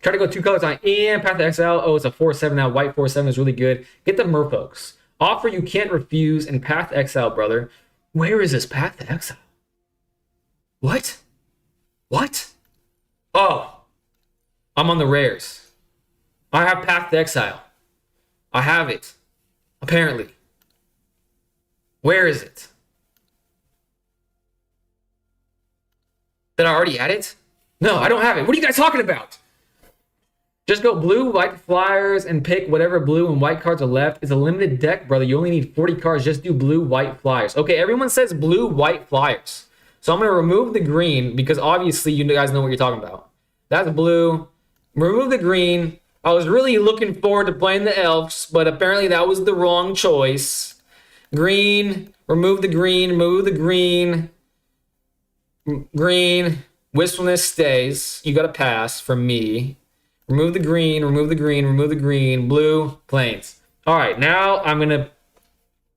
Try to go 2 colors on and Path to Exile. Oh, it's a 4/7 now. White 4/7 is really good. Get the Merfolks. Offer you can't refuse and Path to Exile, brother. Where is this Path to Exile? What? What? Oh, I'm on the rares. I have Path to Exile. I have it. Apparently. Where is it? Did I already add it? No, I don't have it. What are you guys talking about? Just go blue, white flyers, and pick whatever blue and white cards are left. It's a limited deck, brother. You only need 40 cards. Just do blue, white flyers. Okay, everyone says blue, white flyers. So I'm going to remove the green because obviously you guys know what you're talking about. That's blue. Remove the green. I was really looking forward to playing the elves, but apparently that was the wrong choice. Green. Remove the green. Remove the green. Green. Wistfulness stays. You got to pass from me. Remove the green, remove the green, remove the green. Blue, plains. All right, now I'm going to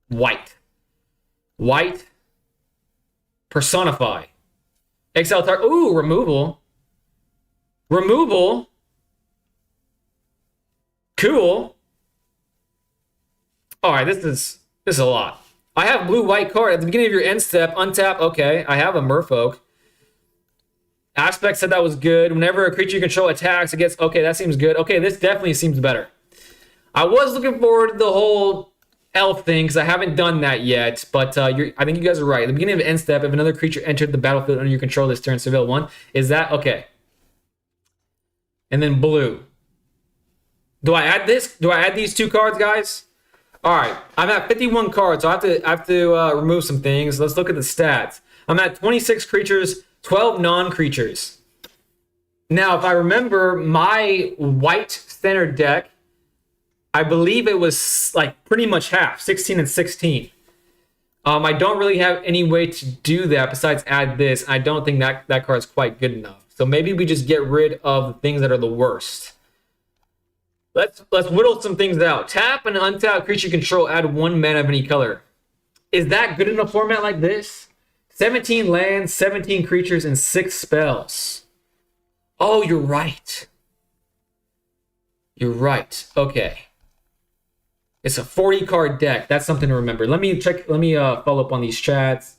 white. White. Personify. Exile target. Ooh, removal. Removal. Cool. All right, this is a lot. I have blue, white card. At the beginning of your end step, untap. Okay, I have a Merfolk. Aspect said that was good. Whenever a creature you control attacks, it gets... Okay, that seems good. Okay, this definitely seems better. I was looking forward to the whole elf thing because I haven't done that yet. But I think you guys are right. At the beginning of end step, if another creature entered the battlefield under your control this turn, Seville 1. Is that... Okay. And then blue. Do I add this? Do I add these 2 cards, guys? All right. I'm at 51 cards, so I have to remove some things. Let's look at the stats. I'm at 26 creatures... 12 non-creatures. Now, if I remember my white standard deck, I believe it was like pretty much half, 16 and 16. I don't really have any way to do that besides add this. I don't think that card is quite good enough. So maybe we just get rid of the things that are the worst. Let's whittle some things out. Tap and untap creature control, add 1 mana of any color. Is that good in a format like this? 17 lands, 17 creatures, and 6 spells. Oh, you're right. You're right. Okay. It's a 40-card deck. That's something to remember. Let me follow up on these chats.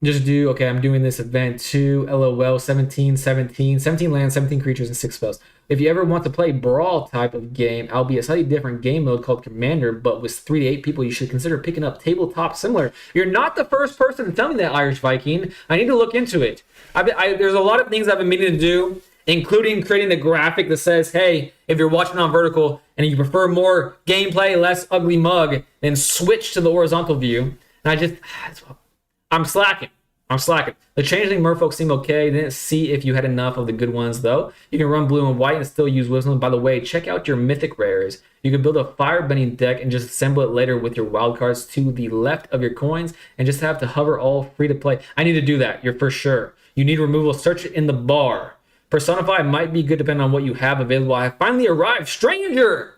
Just do, okay, I'm doing this event 2, LOL, 17 lands, 17 creatures, and 6 spells. If you ever want to play Brawl type of game, I'll be a slightly different game mode called Commander, but with 3 to 8 people, you should consider picking up Tabletop Similar. You're not the first person to tell me that, Irish Viking. I need to look into it. There's a lot of things I've been meaning to do, including creating the graphic that says, hey, if you're watching on vertical and you prefer more gameplay, less ugly mug, then switch to the horizontal view. And I'm slacking. The changeling merfolk seem okay. Didn't see if you had enough of the good ones, though. You can run blue and white and still use wisdom. By the way, check out your mythic rares. You can build a firebending deck and just assemble it later with your wild cards to the left of your coins and just have to hover all free to play. I need to do that. You're for sure. You need removal. Search it in the bar. Personify might be good depending on what you have available. I have finally arrived. Stranger!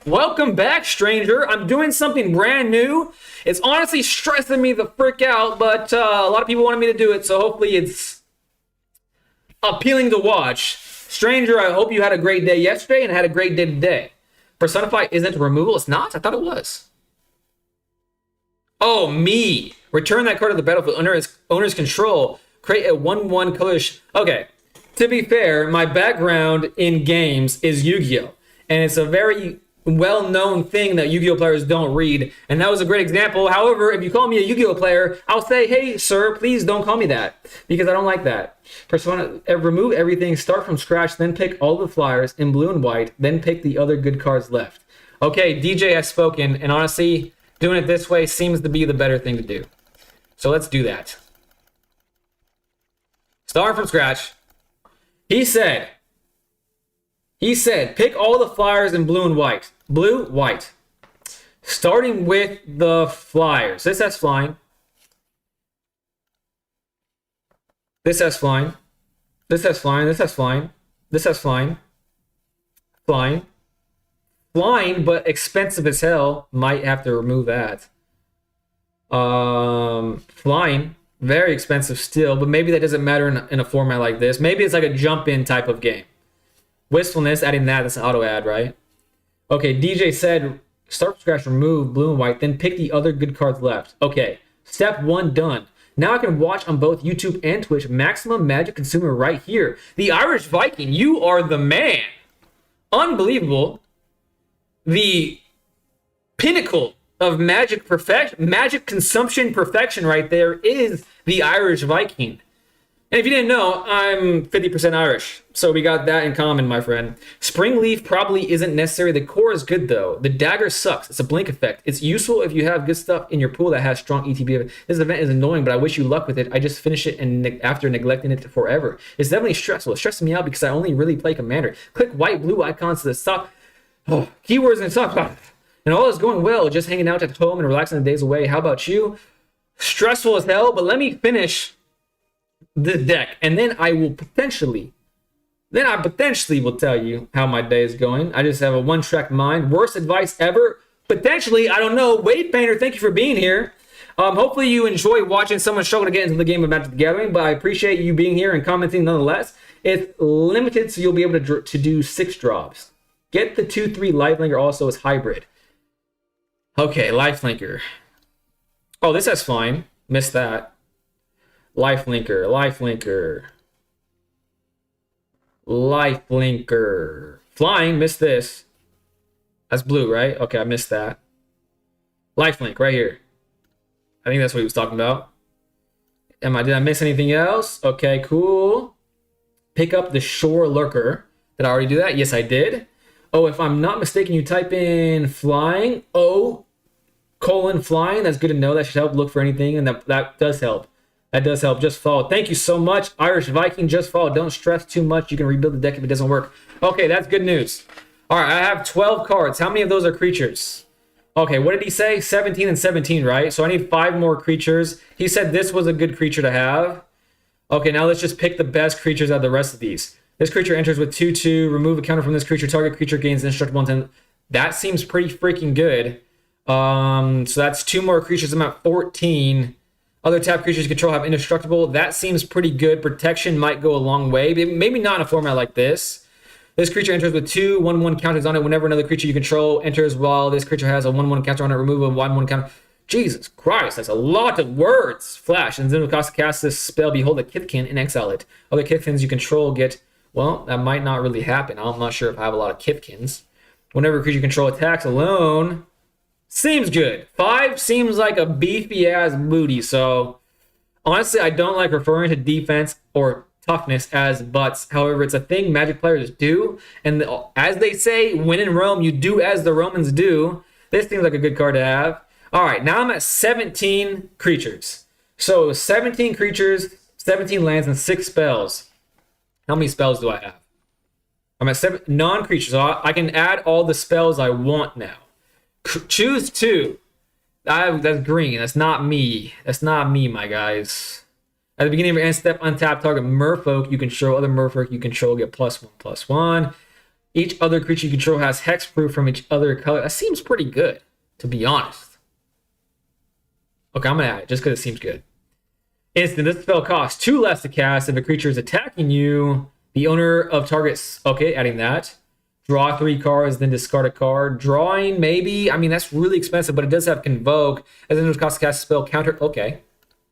Welcome back, stranger. I'm doing something brand new. It's honestly stressing me the frick out, but a lot of people wanted me to do it, so hopefully it's appealing to watch. Stranger, I hope you had a great day yesterday and had a great day today. Personify isn't removal. It's not? I thought it was. Oh, me. Return that card to the battlefield under its owner's control. Create a 1/1 colors. Okay. To be fair, my background in games is Yu-Gi-Oh! And it's a very well-known thing that Yu-Gi-Oh! Players don't read. And that was a great example. However, if you call me a Yu-Gi-Oh! Player, I'll say, hey, sir, please don't call me that. Because I don't like that. Persona, remove everything, start from scratch, then pick all the flyers in blue and white, then pick the other good cards left. Okay, DJ has spoken, and honestly, doing it this way seems to be the better thing to do. So let's do that. Start from scratch. He said, pick all the flyers in blue and white. Blue, white. Starting with the flyers. This has flying. This has flying. This has flying. This has flying. This has flying. Flying. Flying, but expensive as hell. Might have to remove that. Flying. Very expensive still, but maybe that doesn't matter in a format like this. Maybe it's like a jump-in type of game. Wistfulness, adding that's an auto-add, right? Okay, DJ said, start from scratch, remove blue and white, then pick the other good cards left. Okay, step 1 done. Now I can watch on both YouTube and Twitch, maximum Magic consumer right here. The Irish Viking, you are the man. Unbelievable. The pinnacle of magic consumption perfection right there is the Irish Viking. And if you didn't know, I'm 50% Irish. So we got that in common, my friend. Spring Leaf probably isn't necessary. The core is good, though. The dagger sucks. It's a blink effect. It's useful if you have good stuff in your pool that has strong ETB. This event is annoying, but I wish you luck with it. I just finished it and after neglecting it forever. It's definitely stressful. It stresses me out because I only really play Commander. Click white, blue icons to the top. Oh, keywords and stuff. And all is going well. Just hanging out at home and relaxing the days away. How about you? Stressful as hell, but let me finish the deck, and then I potentially will tell you how my day is going. I just have a one-track mind. Worst advice ever? Potentially, I don't know. Wave Painter, thank you for being here. Hopefully you enjoy watching someone struggle to get into the game of Magic the Gathering, but I appreciate you being here and commenting nonetheless. It's limited, so you'll be able to do 6 drops. Get the 2/3 Lifelinker also as hybrid. Okay, Lifelinker. Oh, this has flying. Missed that. Lifelinker. Flying, missed this. That's blue, right? Okay, I missed that. Lifelink, right here. I think that's what he was talking about. Did I miss anything else? Okay, cool. Pick up the Shore Lurker. Did I already do that? Yes, I did. Oh, if I'm not mistaken, you type in flying. Flying. That's good to know. That should help look for anything, and that does help. That does help. Just follow. Thank you so much, Irish Viking. Just follow. Don't stress too much. You can rebuild the deck if it doesn't work. Okay, that's good news. All right, I have 12 cards. How many of those are creatures? Okay, what did he say? 17 and 17, right? So I need 5 more creatures. He said this was a good creature to have. Okay, now let's just pick the best creatures out of the rest of these. This creature enters with 2/2. Remove a counter from this creature. Target creature gains indestructible intent. That seems pretty freaking good. So that's 2 more creatures. I'm at 14. Other tap creatures you control have indestructible. That seems pretty good. Protection might go a long way. Maybe not in a format like this. This creature enters with 2 1/1 counters on it. Whenever another creature you control enters while this creature has a 1/1 counter on it, remove a 1/1 counter. Jesus Christ, that's a lot of words. Flash. And then it will cost to cast this spell. Behold a Kithkin and exile it. Other Kithkins you control get... Well, that might not really happen. I'm not sure if I have a lot of Kithkins. Whenever a creature you control attacks alone... Seems good. 5 seems like a beefy-ass booty, so... Honestly, I don't like referring to defense or toughness as butts. However, it's a thing Magic players do. And as they say, when in Rome, you do as the Romans do. This seems like a good card to have. All right, now I'm at 17 creatures. So 17 creatures, 17 lands, and 6 spells. How many spells do I have? I'm at 7 non-creatures. So I can add all the spells I want now. Choose 2. That's green. That's not me. That's not me, my guys. At the beginning of your end step, untap target merfolk you control. Other merfolk you control get +1/+1. Each other creature you control has hexproof from each other color. That seems pretty good, to be honest. Okay, I'm gonna add it just because it seems good. Instant. This spell costs 2 less to cast if a creature is attacking you. The owner of targets. Okay, adding that. Draw 3 cards, then discard a card. Drawing, maybe. I mean, that's really expensive, but it does have Convoke. As it costs to cast a spell counter. Okay,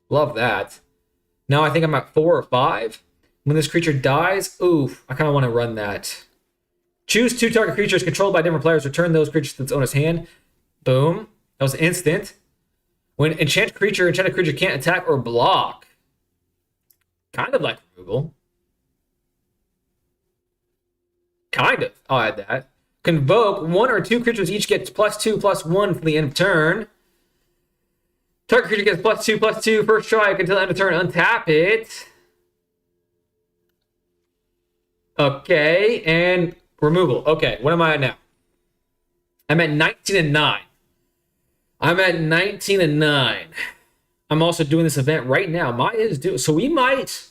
love that. Now I think I'm at 4 or 5. When this creature dies, oof, I kind of want to run that. Choose 2 target creatures controlled by different players. Return those creatures to its owner's hand. Boom. That was instant. When enchanted creature can't attack or block. Kind of like removal. Kind of. I'll add that. Convoke. 1 or 2 creatures each gets +2/+1 from the end of turn. Target creature gets +2/+2 first strike until the end of turn. Untap it. Okay, and removal. Okay, what am I at now? I'm at 19-9. I'm at 19-9. I'm also doing this event right now. Mai is due, so we might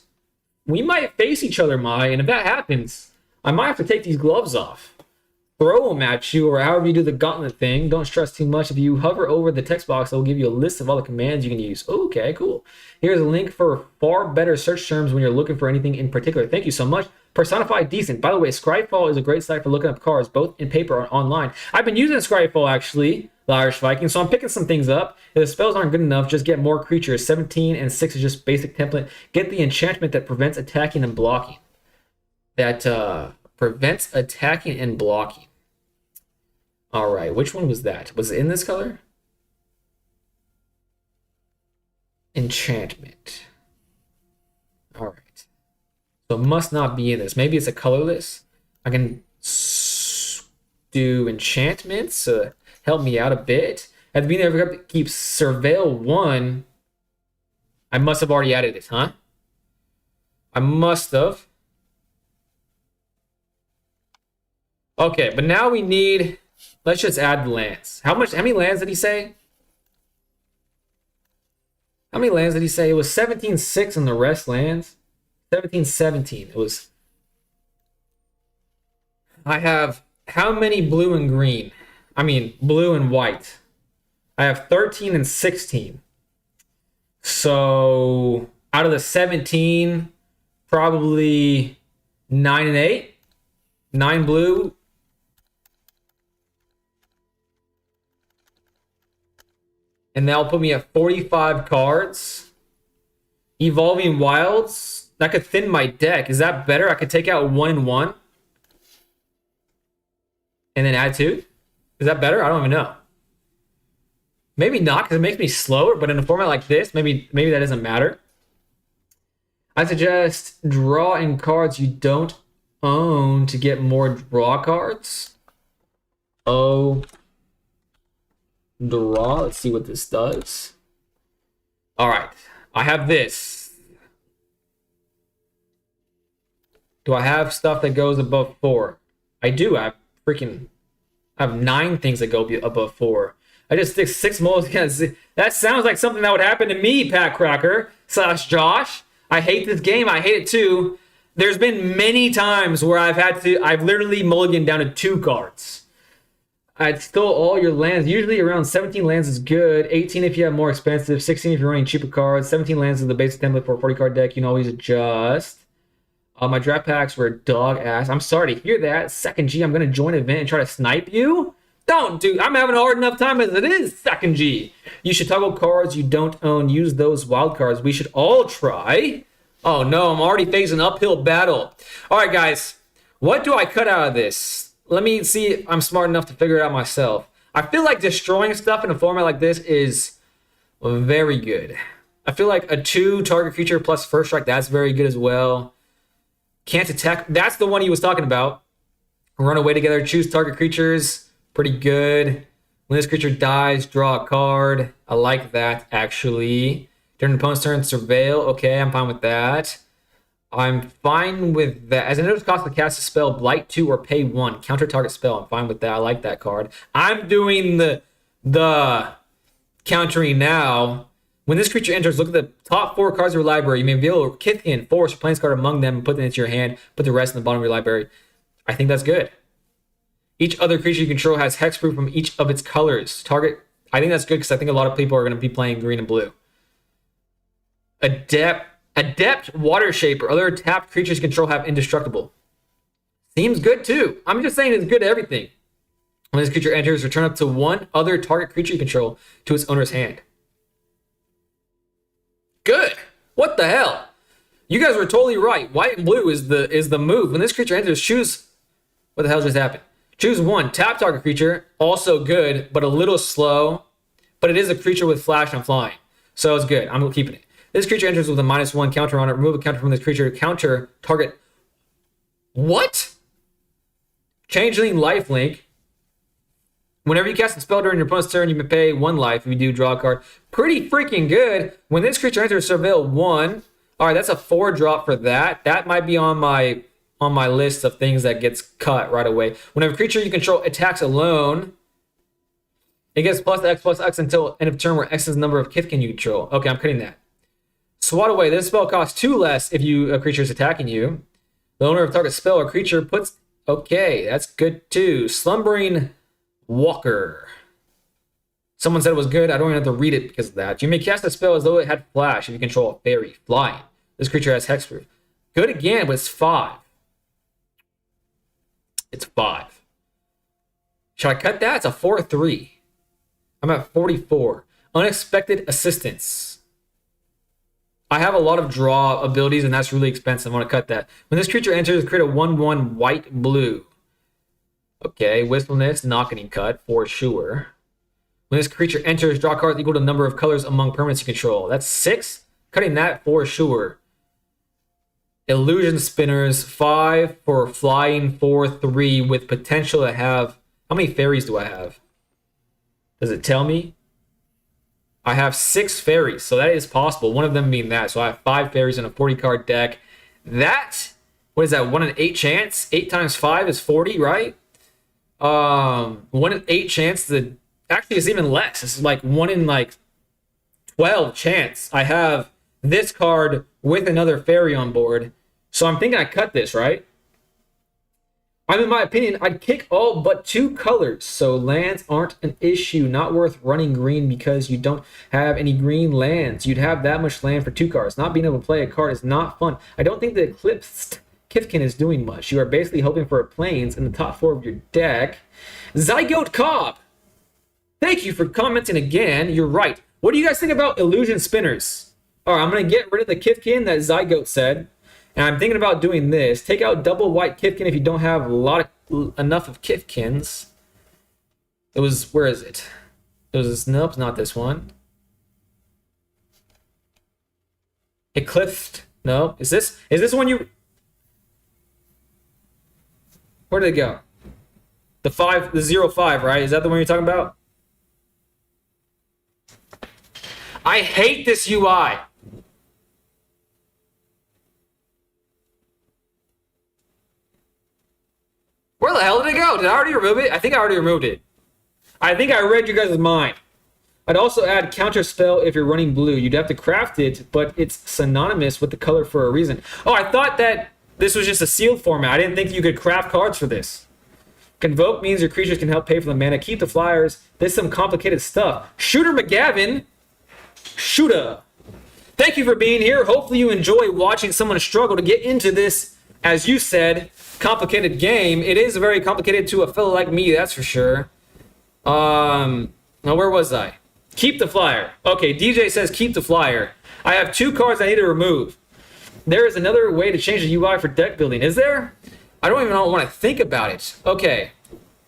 face each other, Mai, and if that happens, I might have to take these gloves off. Throw them at you, or however you do the gauntlet thing. Don't stress too much. If you hover over the text box, it will give you a list of all the commands you can use. Okay, cool. Here's a link for far better search terms when you're looking for anything in particular. Thank you so much. Personified Decent. By the way, Scryfall is a great site for looking up cards, both in paper or online. I've been using Scryfall, actually, the Irish Viking, so I'm picking some things up. If the spells aren't good enough, just get more creatures. 17 and 6 is just basic template. Get the enchantment that prevents attacking and blocking. Prevents attacking and blocking. All right, which one was that? Was it in this color? Enchantment. All right. So it must not be in this. Maybe it's a colorless. I can do enchantments to help me out a bit. At the beginning of every cup, keep Surveil 1. I must have already added it, huh? I must have. Okay, but now we need... Let's just add the lands. How many lands did he say? How many lands did he say? It was 17-6 and the rest lands. 17-17. It was... I have how many blue and green? I mean, blue and white. I have 13 and 16. So, out of the 17, probably 9 and 8. 9 blue. And that'll put me at 45 cards. Evolving Wilds. That could thin my deck. Is that better? I could take out 1 and 1. And then add 2. Is that better? I don't even know. Maybe not, because it makes me slower. But in a format like this, maybe that doesn't matter. I suggest draw in cards you don't own to get more draw cards. Oh... Draw. Let's see what this does. All right. I have this. Do I have stuff that goes above 4? I do. I have 9 things that go above 4. I just stick 6 mulligans. That sounds like something that would happen to me, Pat Cracker / Josh. I hate this game. I hate it too. There's been many times where I've literally mulliganed down to 2 cards. I'd stole all your lands. Usually around 17 lands is good. 18 if you have more expensive. 16 if you're running cheaper cards. 17 lands is the basic template for a 40 card deck. You can always adjust. My draft packs were dog ass. I'm sorry to hear that. Second G, I'm going to join an event and try to snipe you? Don't, dude. I'm having a hard enough time as it is, Second G. You should toggle cards you don't own. Use those wild cards. We should all try. Oh no, I'm already facing an uphill battle. All right, guys. What do I cut out of this? Let me see if I'm smart enough to figure it out myself. I feel like destroying stuff in a format like this is very good. I feel like a 2 target creature plus first strike, that's very good as well. Can't attack. That's the one he was talking about. Run away together, choose target creatures. Pretty good. When this creature dies, draw a card. I like that, actually. During the opponent's turn, surveil. Okay, I'm fine with that. I'm fine with that. As a notice cost to cast a spell, blight 2 or pay 1. Counter target spell. I'm fine with that. I like that card. I'm doing the countering now. When this creature enters, look at the top 4 cards of your library. You may reveal a Kithian, force, or planescard among them and put them into your hand. Put the rest in the bottom of your library. I think that's good. Each other creature you control has hexproof from each of its colors. Target. I think that's good because I think a lot of people are going to be playing green and blue. Adept Water Shaper. Other tapped creatures you control have indestructible. Seems good too. I'm just saying it's good to everything. When this creature enters, return up to one other target creature you control to its owner's hand. Good. What the hell? You guys were totally right. White and blue is the move. When this creature enters, choose. What the hell just happened? Choose one. Tap target creature. Also good, but a little slow. But it is a creature with flash and flying. So it's good. I'm keeping it. This creature enters with a -1 counter on it. Remove a counter from this creature. Counter target. What? Changeling lifelink. Whenever you cast a spell during your opponent's turn, you may pay 1 life. If you do, draw a card. Pretty freaking good. When this creature enters, surveil 1. All right, that's a 4-drop for that. That might be on my list of things that gets cut right away. Whenever a creature you control attacks alone, it gets +X until end of turn, where X is the number of Kithkin you control. Okay, I'm cutting that. Swat away. This spell costs 2 less if a creature is attacking you. The owner of target spell or creature puts. Okay, that's good too. Slumbering Walker. Someone said it was good. I don't even have to read it because of that. You may cast a spell as though it had flash if you control a fairy flying. This creature has hexproof. Good again, but it's 5. It's 5. Should I cut that? It's a 4/3. I'm at 44. Unexpected assistance. I have a lot of draw abilities, and that's really expensive. I want to cut that. When this creature enters, create a 1/1 white-blue. Okay, Wistfulness, not getting cut for sure. When this creature enters, draw cards equal to the number of colors among permanents you control. That's 6. Cutting that for sure. Illusion Spinners, 5 for flying, 4/3 with potential to have. How many fairies do I have? Does it tell me? I have 6 fairies, so that is possible. One of them being that. So I have 5 fairies in a 40-card deck. That, what is that? 1 in 8 chance? 8 times 5 is 40, right? 1 in 8 chance. Actually, it's even less. It's like 1 in 12 chance. I have this card with another fairy on board. So I'm thinking I cut this, right? In my opinion, I'd kick all but 2 colors, so lands aren't an issue. Not worth running green because you don't have any green lands. You'd have that much land for 2 cards. Not being able to play a card is not fun. I don't think the Eclipsed Kithkin is doing much. You are basically hoping for a plains in the top 4 of your deck. Zygote Cobb! Thank you for commenting again. You're right. What do you guys think about Illusion Spinners? All right, I'm going to get rid of the Kithkin that Zygote said. And I'm thinking about doing this. Take out double white Kithkin if you don't have enough of Kithkins. It was, where is it? It was, nope, not this one. Eclipsed, no. Is this one you... Where did it go? The 0/5, right? Is that the one you're talking about? I hate this UI. Where the hell did it go? Did I already remove it? I think I already removed it. I think I read you guys' mind. I'd also add counter spell if you're running blue. You'd have to craft it, but it's synonymous with the color for a reason. Oh, I thought that this was just a sealed format. I didn't think you could craft cards for this. Convoke means your creatures can help pay for the mana. Keep the flyers. There's some complicated stuff. Shooter McGavin. Shooter. Thank you for being here. Hopefully you enjoy watching someone struggle to get into this, as you said, complicated game. It is very complicated to a fellow like me, that's for sure. Now where was I? Keep the flyer. Okay, DJ says keep the flyer. I have 2 cards I need to remove. There is another way to change the UI for deck building. Is there? I don't even want to think about it. Okay.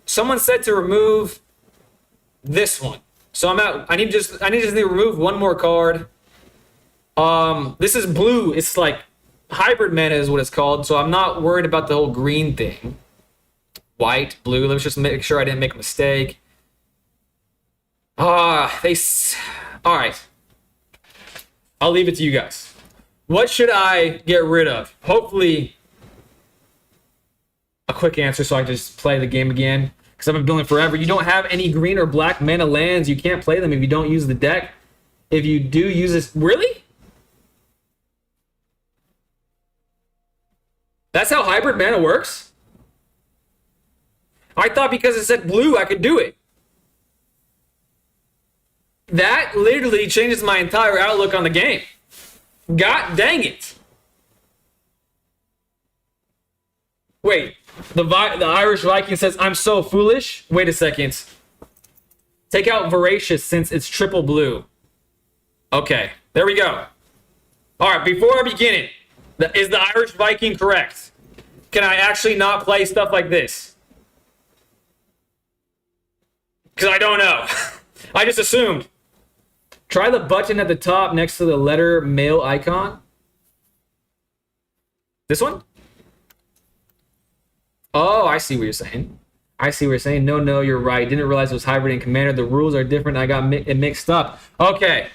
Someone said to remove this one. So I'm out. I need to just remove 1 more card. This is blue. It's like hybrid mana is what it's called, so I'm not worried about the whole green thing. White, blue. Let's just make sure I didn't make a mistake. All right. I'll leave it to you guys. What should I get rid of? Hopefully a quick answer so I can just play the game again, because I've been building forever. You don't have any green or black mana lands. You can't play them if you don't use the deck. If you do use this... Really? That's how hybrid mana works? I thought because it said blue, I could do it. That literally changes my entire outlook on the game. God dang it. Wait, the Irish Viking says, I'm so foolish. Wait a second. Take out voracious since it's triple blue. Okay, there we go. All right, before I begin it, is the Irish Viking correct? Can I actually not play stuff like this? Because I don't know. I just assumed. Try the button at the top next to the letter mail icon. This one? Oh, I see what you're saying. I see what you're saying. No, you're right. Didn't realize it was hybrid and commander. The rules are different. I got it mixed up. Okay.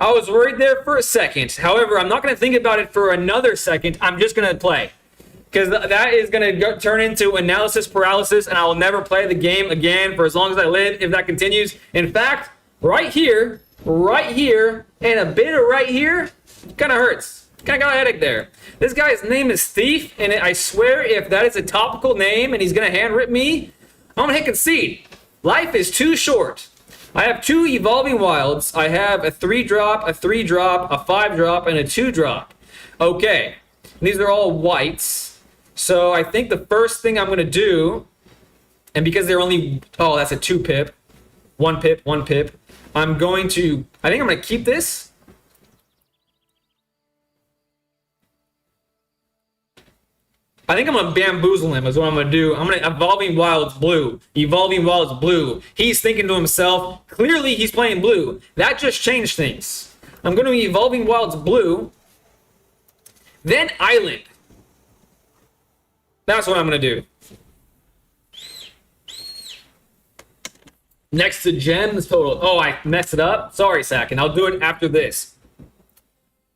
I was worried there for a second. However, I'm not going to think about it for another second. I'm just going to play. Because that is going to turn into analysis paralysis, and I will never play the game again for as long as I live if that continues. In fact, right here, and a bit of right here, kind of hurts. Kind of got a headache there. This guy's name is Thief, and I swear if that is a topical name and he's going to hand rip me, I'm going to hit concede. Life is too short. I have 2 Evolving Wilds. I have a 3-drop, a 3-drop, a 5-drop, and a 2-drop. Okay. These are all whites. So I think the first thing I'm going to do, and because they're only... Oh, that's a 2-pip. 1 pip, 1 pip. I think I'm going to keep this. I think I'm going to bamboozle him is what I'm going to do. I'm going to Evolving Wilds blue. Evolving Wilds blue. He's thinking to himself, clearly he's playing blue. That just changed things. I'm going to Evolving Wilds blue. Then Island. That's what I'm going to do. Next to gems total. Oh, I messed it up. Sorry, Sakin. I'll do it after this.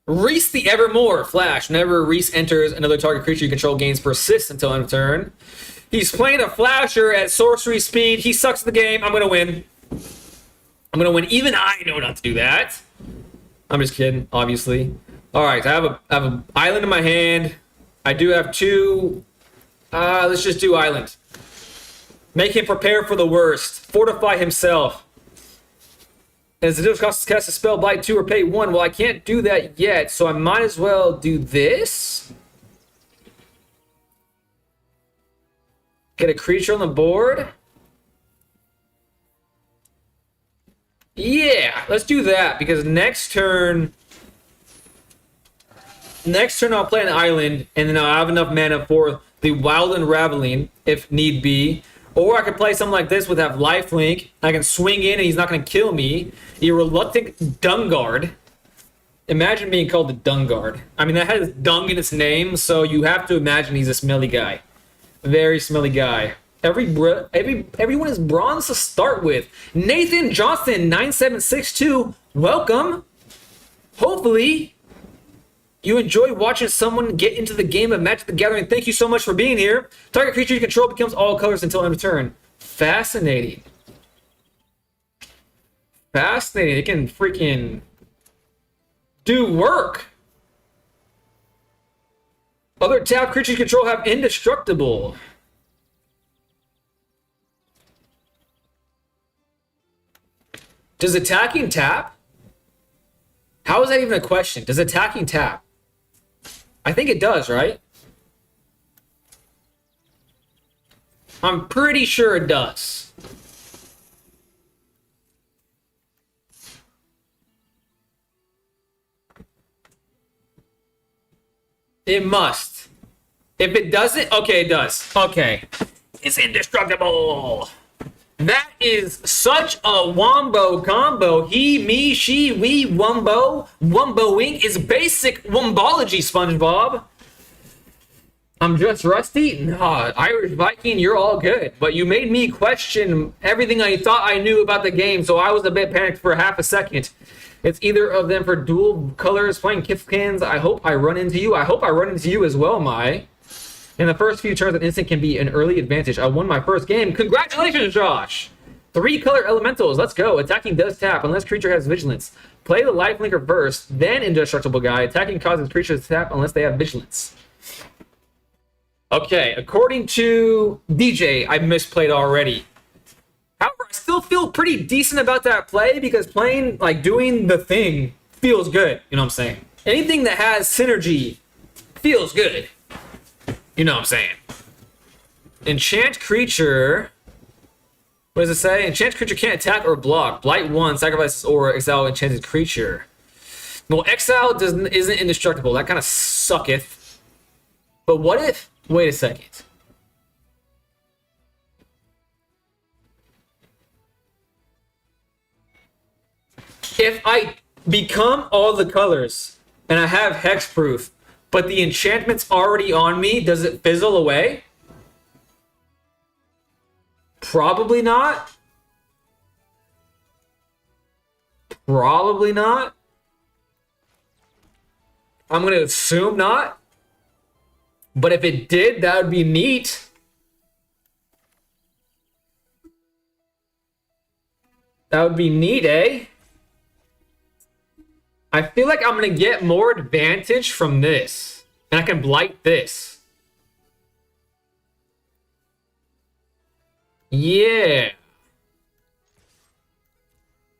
Reese the Evermore. Flash. Whenever Reese enters, another target creature you control gains persist until end of turn. He's playing a flasher at sorcery speed. He sucks at the game. I'm going to win. I'm going to win. Even I know not to do that. I'm just kidding, obviously. All right. I have an island in my hand. I do have 2. Let's just do island. Make him prepare for the worst. Fortify himself. As the deal costs to cast a spell, blight 2 or pay 1. Well, I can't do that yet, so I might as well do this. Get a creature on the board. Yeah, let's do that, because next turn I'll play an island, and then I'll have enough mana for the Wild Unraveling, if need be. Or I could play something like this with have lifelink. I can swing in and he's not going to kill me. A Reluctant Dungard. Imagine being called the Dungard. I mean, that has dung in its name, so you have to imagine he's a smelly guy. Very smelly guy. Everyone is bronze to start with. Nathan Johnson, 9762. Welcome. Hopefully, you enjoy watching someone get into the game of Magic the Gathering. Thank you so much for being here. Target creature you control becomes all colors until end of turn. Fascinating. Fascinating. It can freaking do work. Other tap creatures you control have indestructible. Does attacking tap? How is that even a question? Does attacking tap? I think it does, right? I'm pretty sure it does. It must. If it doesn't, okay, it does. Okay. It's indestructible. That is such a wombo combo. He, me, she, we, wombo. Womboing is basic wombology, SpongeBob. I'm just rusty? Nah, Irish Viking, you're all good. But you made me question everything I thought I knew about the game, so I was a bit panicked for half a second. It's either of them for dual colors, playing Kifkins. I hope I run into you. I hope I run into you as well, Mai. In the first few turns, an instant can be an early advantage. I won my first game. Congratulations, Josh! 3 color elementals. Let's go. Attacking does tap unless creature has vigilance. Play the lifelinker first, then indestructible guy. Attacking causes creatures to tap unless they have vigilance. Okay, according to DJ, I misplayed already. However, I still feel pretty decent about that play because playing, like, doing the thing feels good. You know what I'm saying? Anything that has synergy feels good. You know what I'm saying? Enchant creature. What does it say? Enchant creature can't attack or block. Blight 1, sacrifices or exile enchanted creature. Well, exile isn't indestructible. That kind of sucketh. But what if... Wait a second. If I become all the colors and I have hexproof, but the enchantment's already on me, does it fizzle away? Probably not. Probably not. I'm going to assume not. But if it did, that would be neat. That would be neat, eh? I feel like I'm going to get more advantage from this. And I can blight this. Yeah.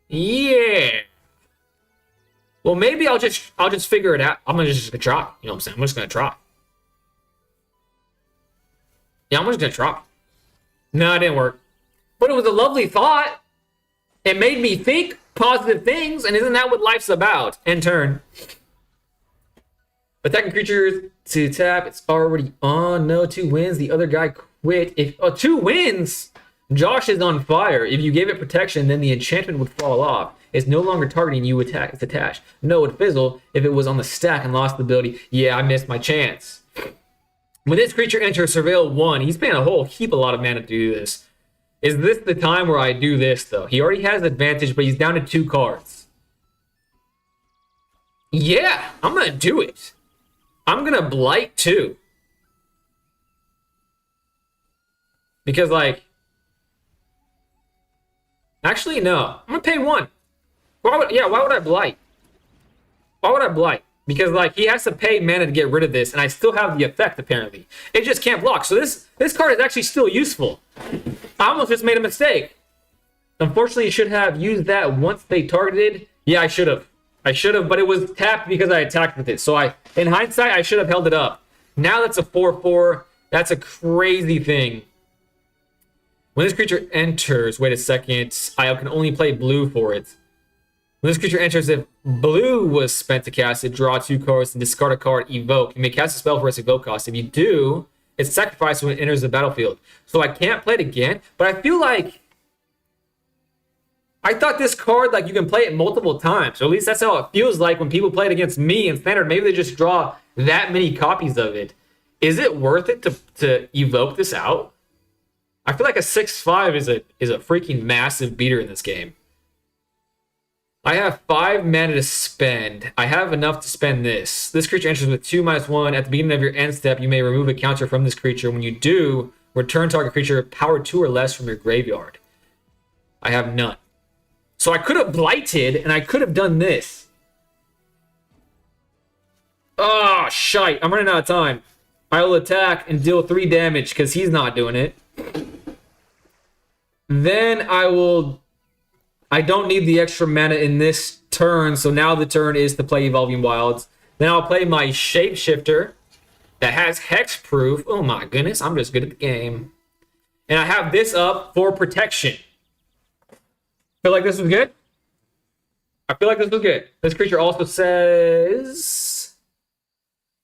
Yeah. Well, maybe I'll just figure it out. I'm just gonna try. You know what I'm saying? I'm just gonna try. Yeah, I'm just gonna try. No, it didn't work. But it was a lovely thought. It made me think positive things, and isn't that what life's about? End turn. Attacking creatures to tap. It's already on. No, 2 wins. The other guy quit. If 2 wins, Josh is on fire. If you gave it protection, then the enchantment would fall off. It's no longer targeting you. Attack. It's attached. No, it'd fizzle if it was on the stack and lost the ability. Yeah, I missed my chance. When this creature enters Surveil 1, he's paying a whole heap a lot of mana to do this. Is this the time where I do this, though? He already has advantage, but he's down to 2 cards. Yeah, I'm going to do it. I'm going to blight 2. Because, like... Actually, no. I'm going to pay 1. Why would I blight? Why would I blight? Because, like, he has to pay mana to get rid of this, and I still have the effect, apparently. It just can't block. So this card is actually still useful. I almost just made a mistake. Unfortunately, you should have used that once they targeted. Yeah, I should have. But it was tapped because I attacked with it. So in hindsight, I should have held it up. Now that's a 4/4. That's a crazy thing. When this creature enters, wait a second, I can only play blue for it. When this creature enters, if blue was spent to cast it, draw 2 cards and discard a card, evoke. You may cast a spell for its evoke cost. If you do, it's sacrificed when it enters the battlefield. So I can't play it again, but I feel like... I thought this card, like, you can play it multiple times. Or at least that's how it feels like when people play it against me in Standard. Maybe they just draw that many copies of it. Is it worth it to evoke this out? I feel like a 6/5 is a freaking massive beater in this game. I have 5 mana to spend. I have enough to spend this. This creature enters with 2/1. At the beginning of your end step, you may remove a counter from this creature. When you do, return target creature power 2 or less from your graveyard. I have none. So I could have blighted, and I could have done this. Oh, shite. I'm running out of time. I will attack and deal 3 damage because he's not doing it. Then I don't need the extra mana in this turn, so now the turn is to play Evolving Wilds. Then I'll play my Shapeshifter that has Hexproof. Oh my goodness, I'm just good at the game. And I have this up for protection. Feel like this was good? I feel like this was good. This creature also says...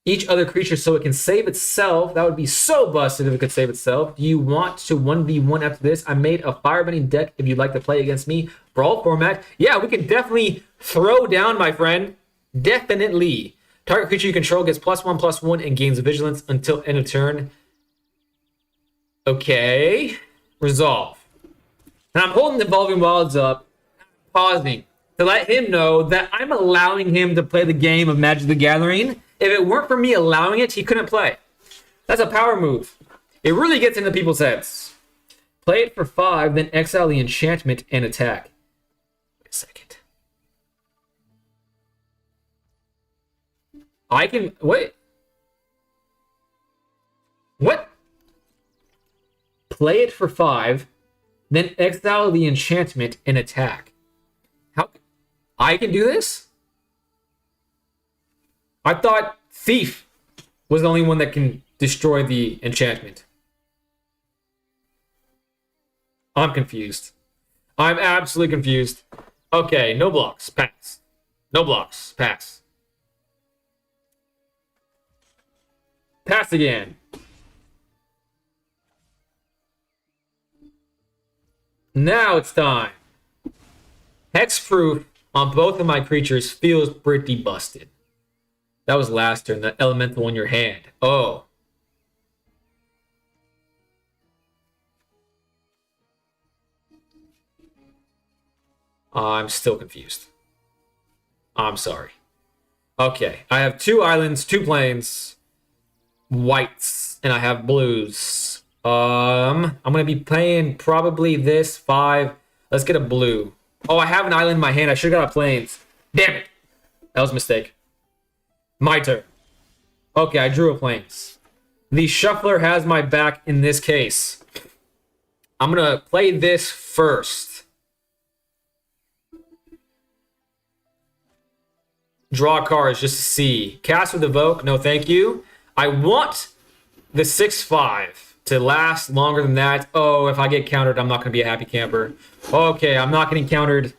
each other creature so it can save itself. That would be so busted if it could save itself. Do you want to 1v1 after this? I made a firebending deck if you'd like to play against me. Brawl format. Yeah, we can definitely throw down, my friend. Definitely. Target creature you control gets +1/+1 and gains vigilance until end of turn. Okay. Resolve. And I'm holding the Evolving Wilds up, pausing, to let him know that I'm allowing him to play the game of Magic the Gathering. If it weren't for me allowing it, he couldn't play. That's a power move. It really gets into people's heads. Play it for 5, then exile the enchantment and attack. Wait a second. I can... Wait. What? play it for 5, then exile the enchantment and attack. How? I can do this? I thought Thief was the only one that can destroy the enchantment. I'm confused. I'm absolutely confused. Okay, no blocks. Pass. No blocks. Pass. Pass again. Now it's time. Hexproof on both of my creatures feels pretty busted. That was last turn, the elemental in your hand. Oh. I'm still confused. I'm sorry. Okay, I have 2 islands, 2 plains, whites, and I have blues. I'm gonna be playing probably this 5. Let's get a blue. Oh, I have an island in my hand. I should have got a plains. Damn it. That was a mistake. My turn. Okay, I drew a plains. The shuffler has my back in this case. I'm gonna play this first. Draw cards just to see. Cast with Evoke, no thank you. I want the 6/5 to last longer than that. Oh, if I get countered, I'm not going to be a happy camper. Okay, I'm not getting countered.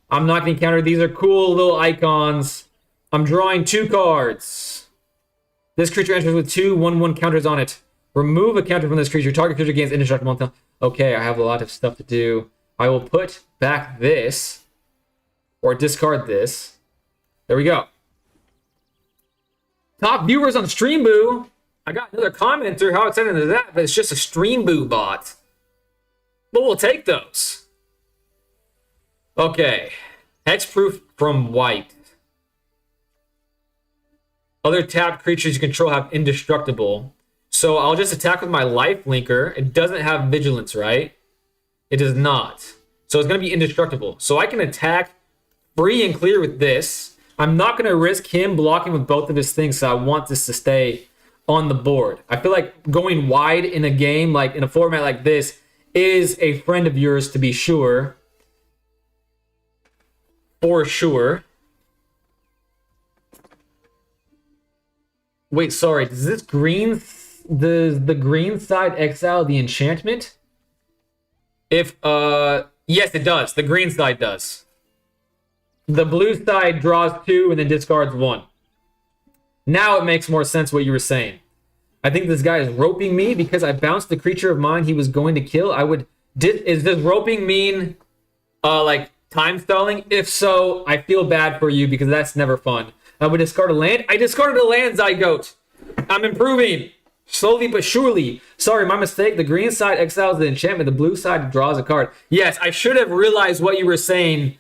I'm not getting countered. These are cool little icons. I'm drawing 2 cards. This creature enters with 2 1/1 counters on it. Remove a counter from this creature. Target creature gains indestructible. Okay, I have a lot of stuff to do. I will put back this. Or discard this. There we go. Top viewers on Stream Boo. I got another commenter. How exciting is that? But it's just a Stream Boo bot. But we'll take those. Okay. Hexproof from white. Other tapped creatures you control have indestructible. So I'll just attack with my life linker. It doesn't have vigilance, right? It does not. So it's going to be indestructible. So I can attack free and clear with this. I'm not going to risk him blocking with both of his things, so I want this to stay on the board. I feel like going wide in a game, like in a format like this, is a friend of yours to be sure. For sure. Wait, sorry. Does this green... Does the green side exile the enchantment? If, yes, it does. The green side does. The blue side draws 2 and then discards 1. Now it makes more sense what you were saying. I think this guy is roping me because I bounced the creature of mine he was going to kill. I would... Does this roping mean, like, time stalling? If so, I feel bad for you because that's never fun. I would discard a land. I discarded a land, Zygote. I'm improving. Slowly but surely. Sorry, my mistake. The green side exiles the enchantment. The blue side draws a card. Yes, I should have realized what you were saying.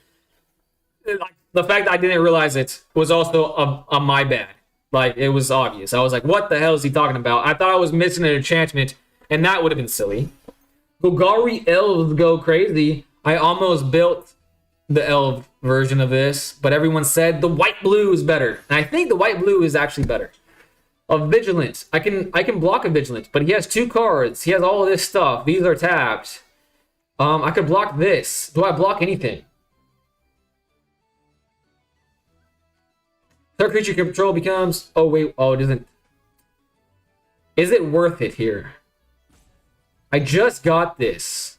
Like, the fact that I didn't realize it was also a my bad. Like, it was obvious. I was like, what the hell is he talking about? I thought I was missing an enchantment, and that would have been silly. Golgari elves go crazy. I almost built the elf version of this, but everyone said the white-blue is better. And I think the white-blue is actually better. A Vigilance. I can block a Vigilance, but he has 2 cards. He has all of this stuff. These are tapped. I could block this. Do I block anything? Third creature control becomes... Oh, wait. Oh, it doesn't... Is it worth it here? I just got this.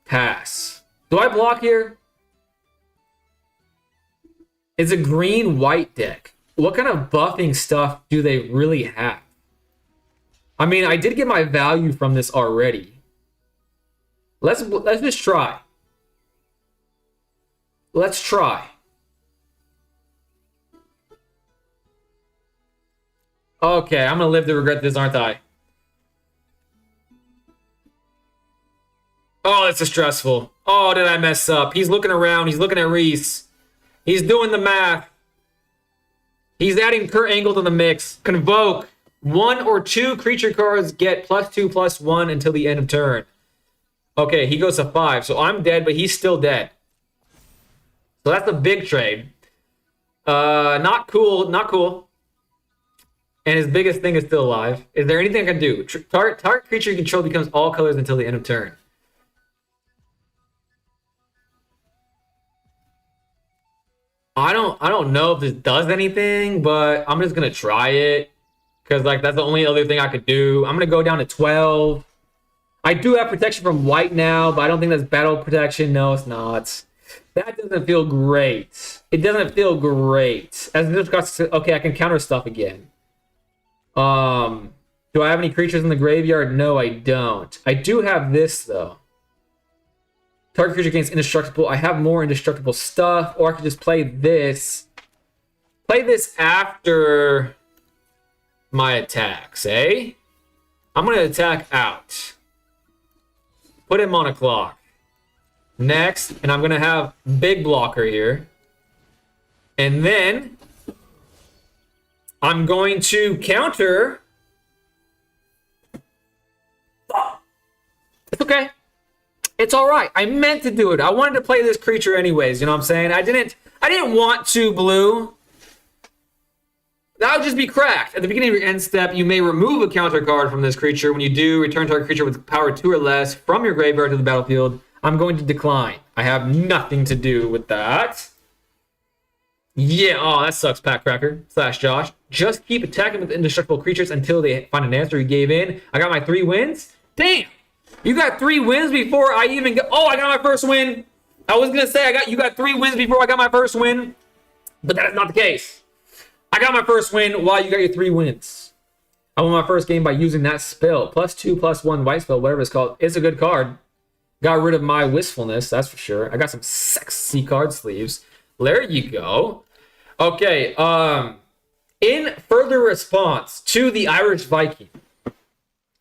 Pass. Do I block here? It's a green-white deck. What kind of buffing stuff do they really have? I mean, I did get my value from this already. Let's just try. Let's try. Okay, I'm gonna live to regret this, aren't I? Oh, this is stressful. Oh, did I mess up? He's looking around. He's looking at Reese. He's doing the math. He's adding Kurt Angle to the mix. Convoke. 1 or 2 creature cards get +2/+1 until the end of turn. Okay, he goes to 5. So I'm dead, but he's still dead. So that's a big trade. Not cool. Not cool. And his biggest thing is still alive. Is there anything I can do? Target creature you control becomes all colors until the end of turn. I don't know if this does anything, but I'm just gonna try it. Because like that's the only other thing I could do. I'm gonna go down to 12. I do have protection from white now, but I don't think that's battle protection. No, it's not. That doesn't feel great. It doesn't feel great. Okay, I can counter stuff again. Do I have any creatures in the graveyard? No, I don't. I do have this though. Target creature gains indestructible. I have more indestructible stuff, or I could just play this. Play this after my attacks, eh? I'm gonna attack out. Put him on a clock. Next, and I'm gonna have big blocker here. And then I'm going to counter. It's okay. It's all right. I meant to do it. I wanted to play this creature anyways. You know what I'm saying? I didn't want to, blue. That would just be cracked. At the beginning of your end step, you may remove a counter card from this creature. When you do, return target creature with power 2 or less from your graveyard to the battlefield. I'm going to decline. I have nothing to do with that. Yeah, oh, that sucks, Pat Cracker / Josh. Just keep attacking with indestructible creatures until they find an answer. You gave in. I got my 3 wins. Damn! You got 3 wins before I even got... Oh, I got my first win. I was going to say you got 3 wins before I got my first win. But that is not the case. I got my first win while you got your 3 wins. I won my first game by using that spell. +2/+1 white spell, whatever it's called. It's a good card. Got rid of my wistfulness, that's for sure. I got some sexy card sleeves. There you go. Okay, in further response to the Irish Viking,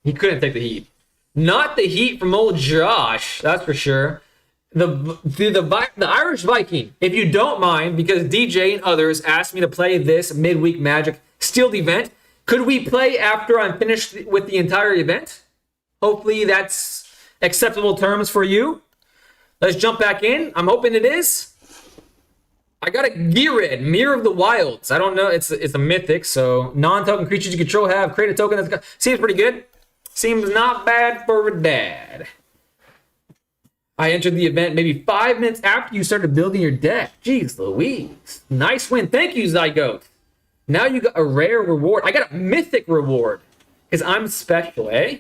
he couldn't take the heat. Not the heat from old Josh, that's for sure. The Irish Viking, if you don't mind, because DJ and others asked me to play this midweek Magic Steeled event, could we play after I'm finished with the entire event? Hopefully that's acceptable terms for you. Let's jump back in. I'm hoping it is. I got a Geared, Mirror of the Wilds. I don't know. It's a mythic, so non-token creatures you control have. Create a token that's seems pretty good. Seems not bad for a dad. I entered the event maybe 5 minutes after you started building your deck. Jeez Louise. Nice win. Thank you, Zygote. Now you got a rare reward. I got a mythic reward. Because I'm special, eh?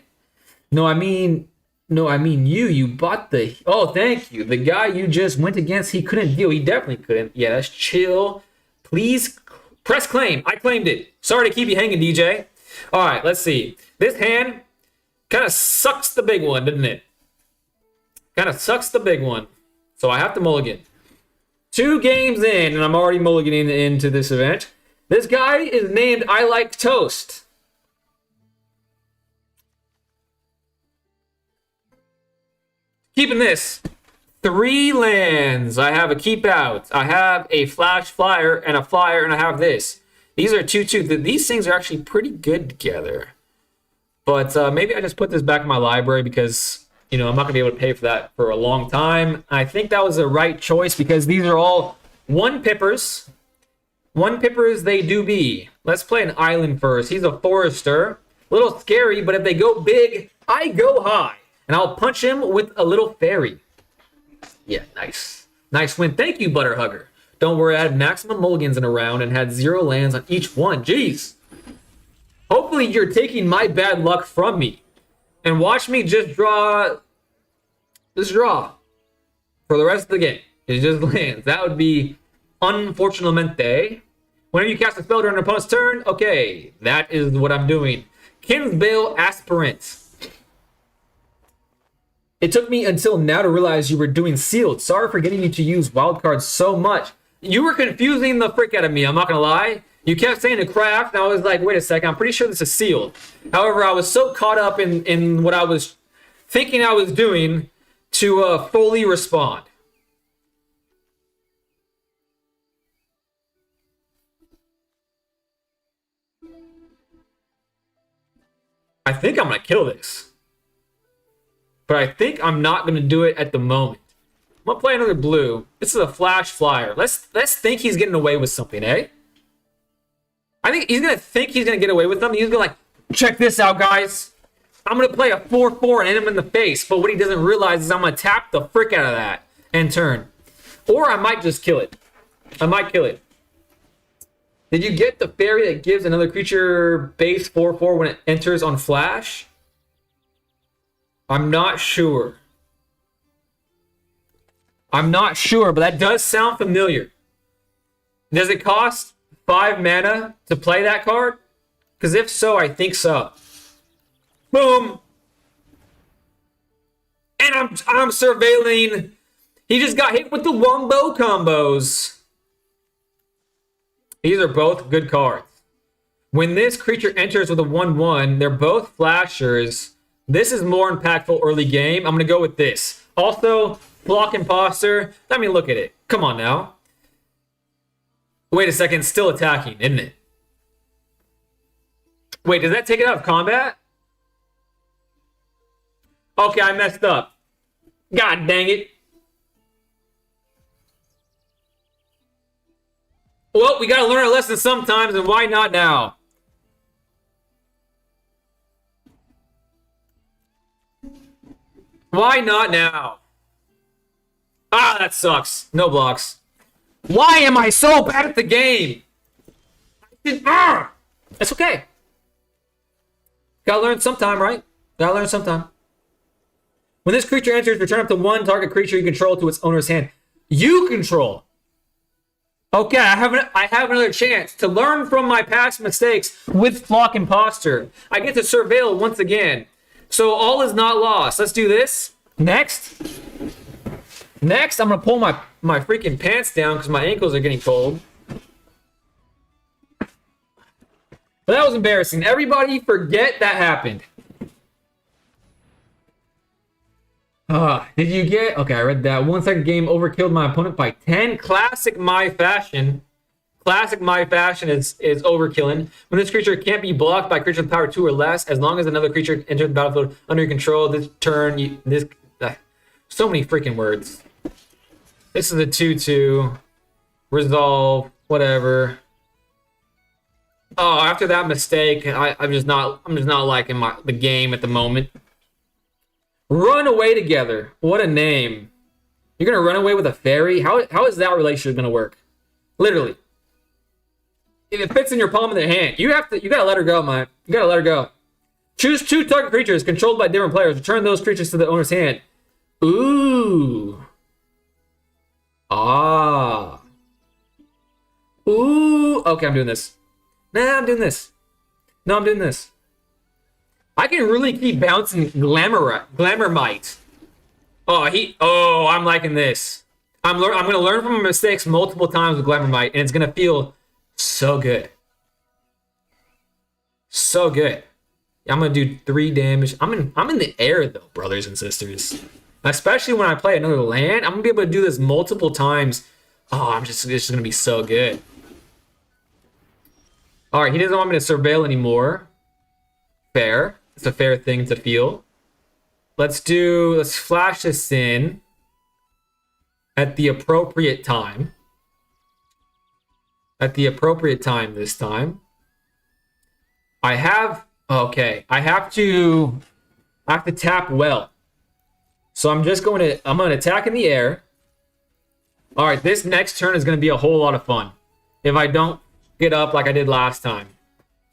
No, I mean you. You bought the... Oh, thank you. The guy you just went against, he couldn't deal. He definitely couldn't. Yeah, that's chill. Please press claim. I claimed it. Sorry to keep you hanging, DJ. All right, let's see. This hand kind of sucks the big one, doesn't it? Kind of sucks the big one. So I have to mulligan. 2 games in, and I'm already mulliganing into this event. This guy is named I Like Toast. Keeping this. 3 lands. I have a keep out. I have a flash flyer and a flyer, and I have this. These are 2/2. These things are actually pretty good together. But maybe I just put this back in my library because, you know, I'm not going to be able to pay for that for a long time. I think that was the right choice because these are all 1-pippers. 1-pippers they do be. Let's play an island first. He's a forester. A little scary, but if they go big, I go high. And I'll punch him with a little fairy. Yeah, nice. Nice win. Thank you, Butterhugger. Don't worry, I had maximum mulligans in a round and had 0 lands on each one. Jeez. Hopefully you're taking my bad luck from me. And watch me just draw. Just draw. For the rest of the game. It just lands. That would be unfortunatamente. Whenever you cast a spell during an opponent's turn, okay, that is what I'm doing. Kinsbale Aspirant. It took me until now to realize you were doing sealed. Sorry for getting you to use wildcards so much. You were confusing the frick out of me, I'm not gonna lie. You kept saying a craft, and I was like, wait a second, I'm pretty sure this is sealed. However, I was so caught up in what I was thinking I was doing to fully respond. I think I'm gonna kill this. But I think I'm not gonna do it at the moment. I'm gonna play another blue. This is a flash flyer. Let's think he's getting away with something, eh? I think he's gonna get away with them. He's gonna like, check this out, guys. I'm gonna play a 4/4 and hit him in the face. But what he doesn't realize is I'm gonna tap the frick out of that and turn. Or I might just kill it. I might kill it. Did you get the fairy that gives another creature base 4/4 when it enters on flash? I'm not sure. I'm not sure, but that does sound familiar. Does it cost 5 mana to play that card? Because if so, I think so. Boom. And I'm surveilling. He just got hit with the wombo combos. These are both good cards. When this creature enters with a 1/1, they're both flashers. This is more impactful early game. I'm going to go with this. Also, Block Imposter. I mean, look at it. Come on now. Wait a second. Still attacking, isn't it? Wait, does that take it out of combat? Okay, I messed up. God dang it. Well, we got to learn a lesson sometimes, and why not now? Why not now? Ah, that sucks. No blocks. Why am I so bad at the game? That's okay. Gotta learn sometime, right? Gotta learn sometime. When this creature enters, return up to 1 target creature you control to its owner's hand. You control. Okay, I have another chance to learn from my past mistakes with Flock Imposter. I get to surveil once again. So all is not lost. Let's do this. Next, I'm going to pull my freaking pants down because my ankles are getting cold. But that was embarrassing. Everybody forget that happened. Did you get... Okay, I read that. 1 second game overkilled my opponent by 10. Classic my fashion. Classic my fashion is overkilling. When this creature can't be blocked by creature with power 2 or less, as long as another creature enters the battlefield under your control, this turn, so many freaking words. This is a 2/2. Resolve, whatever. Oh, after that mistake, I'm just not liking the game at the moment. Run away together. What a name. You're gonna run away with a fairy? How is that relationship gonna work? Literally. If it fits in your palm of the hand, you gotta let her go, man. You gotta let her go. Choose 2 target creatures controlled by different players. Return those creatures to the owner's hand. Ooh. Ah. Ooh. Okay, I'm doing this. Nah, I'm doing this. No, I'm doing this. I can really keep bouncing Glamourmite. Oh, I'm liking this. I'm going to learn from my mistakes multiple times with Glamourmite, and it's going to feel so good. So good. I'm going to do 3 damage. I'm in the air, though, brothers and sisters. Especially when I play another land, I'm going to be able to do this multiple times. Oh, it's just going to be so good. All right, he doesn't want me to surveil anymore. Fair. It's a fair thing to feel. Let's flash this in at the appropriate time. At the appropriate time this time. I have to tap well. So I'm going to attack in the air. All right, this next turn is going to be a whole lot of fun. If I don't get up like I did last time.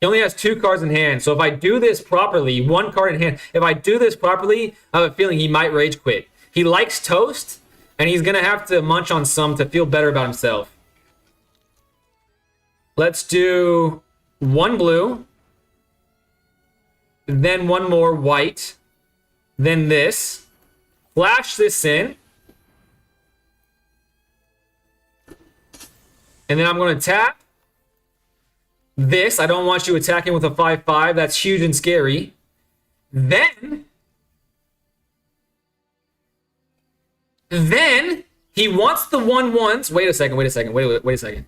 He only has 2 cards in hand, so if I do this properly, 1 card in hand, if I do this properly, I have a feeling he might rage quit. He likes toast, and he's going to have to munch on some to feel better about himself. Let's do 1 blue, then 1 more white, then this. Flash this in. And then I'm going to tap. This, I don't want you attacking with a 5/5. That's huge and scary. Then he wants the 1/1s. Wait a second.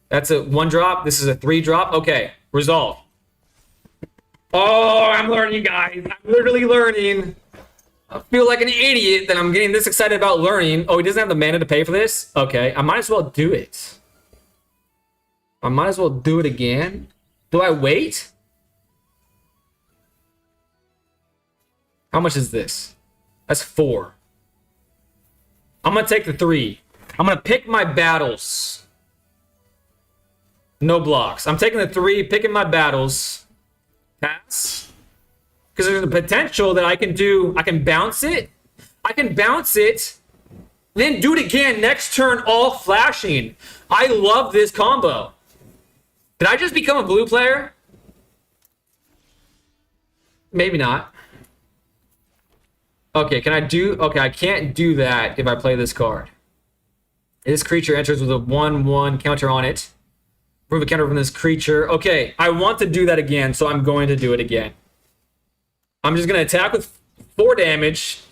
That's a 1 drop. This is a 3 drop. Okay, resolve. Oh, I'm learning, guys. I'm literally learning. I feel like an idiot that I'm getting this excited about learning. Oh, he doesn't have the mana to pay for this? Okay, I might as well do it. I might as well do it again. Do I wait? How much is this? That's 4. I'm gonna take the 3. I'm gonna pick my battles. No blocks. I'm taking the 3, picking my battles. Pass. Because there's a potential that I can bounce it. I can bounce it, then do it again next turn, all flashing. I love this combo. Did I just become a blue player? Maybe not. Okay, okay, I can't do that if I play this card. This creature enters with a 1/1 counter on it. Remove a counter from this creature. Okay, I want to do that again, so I'm going to do it again. I'm just going to attack with 4 damage.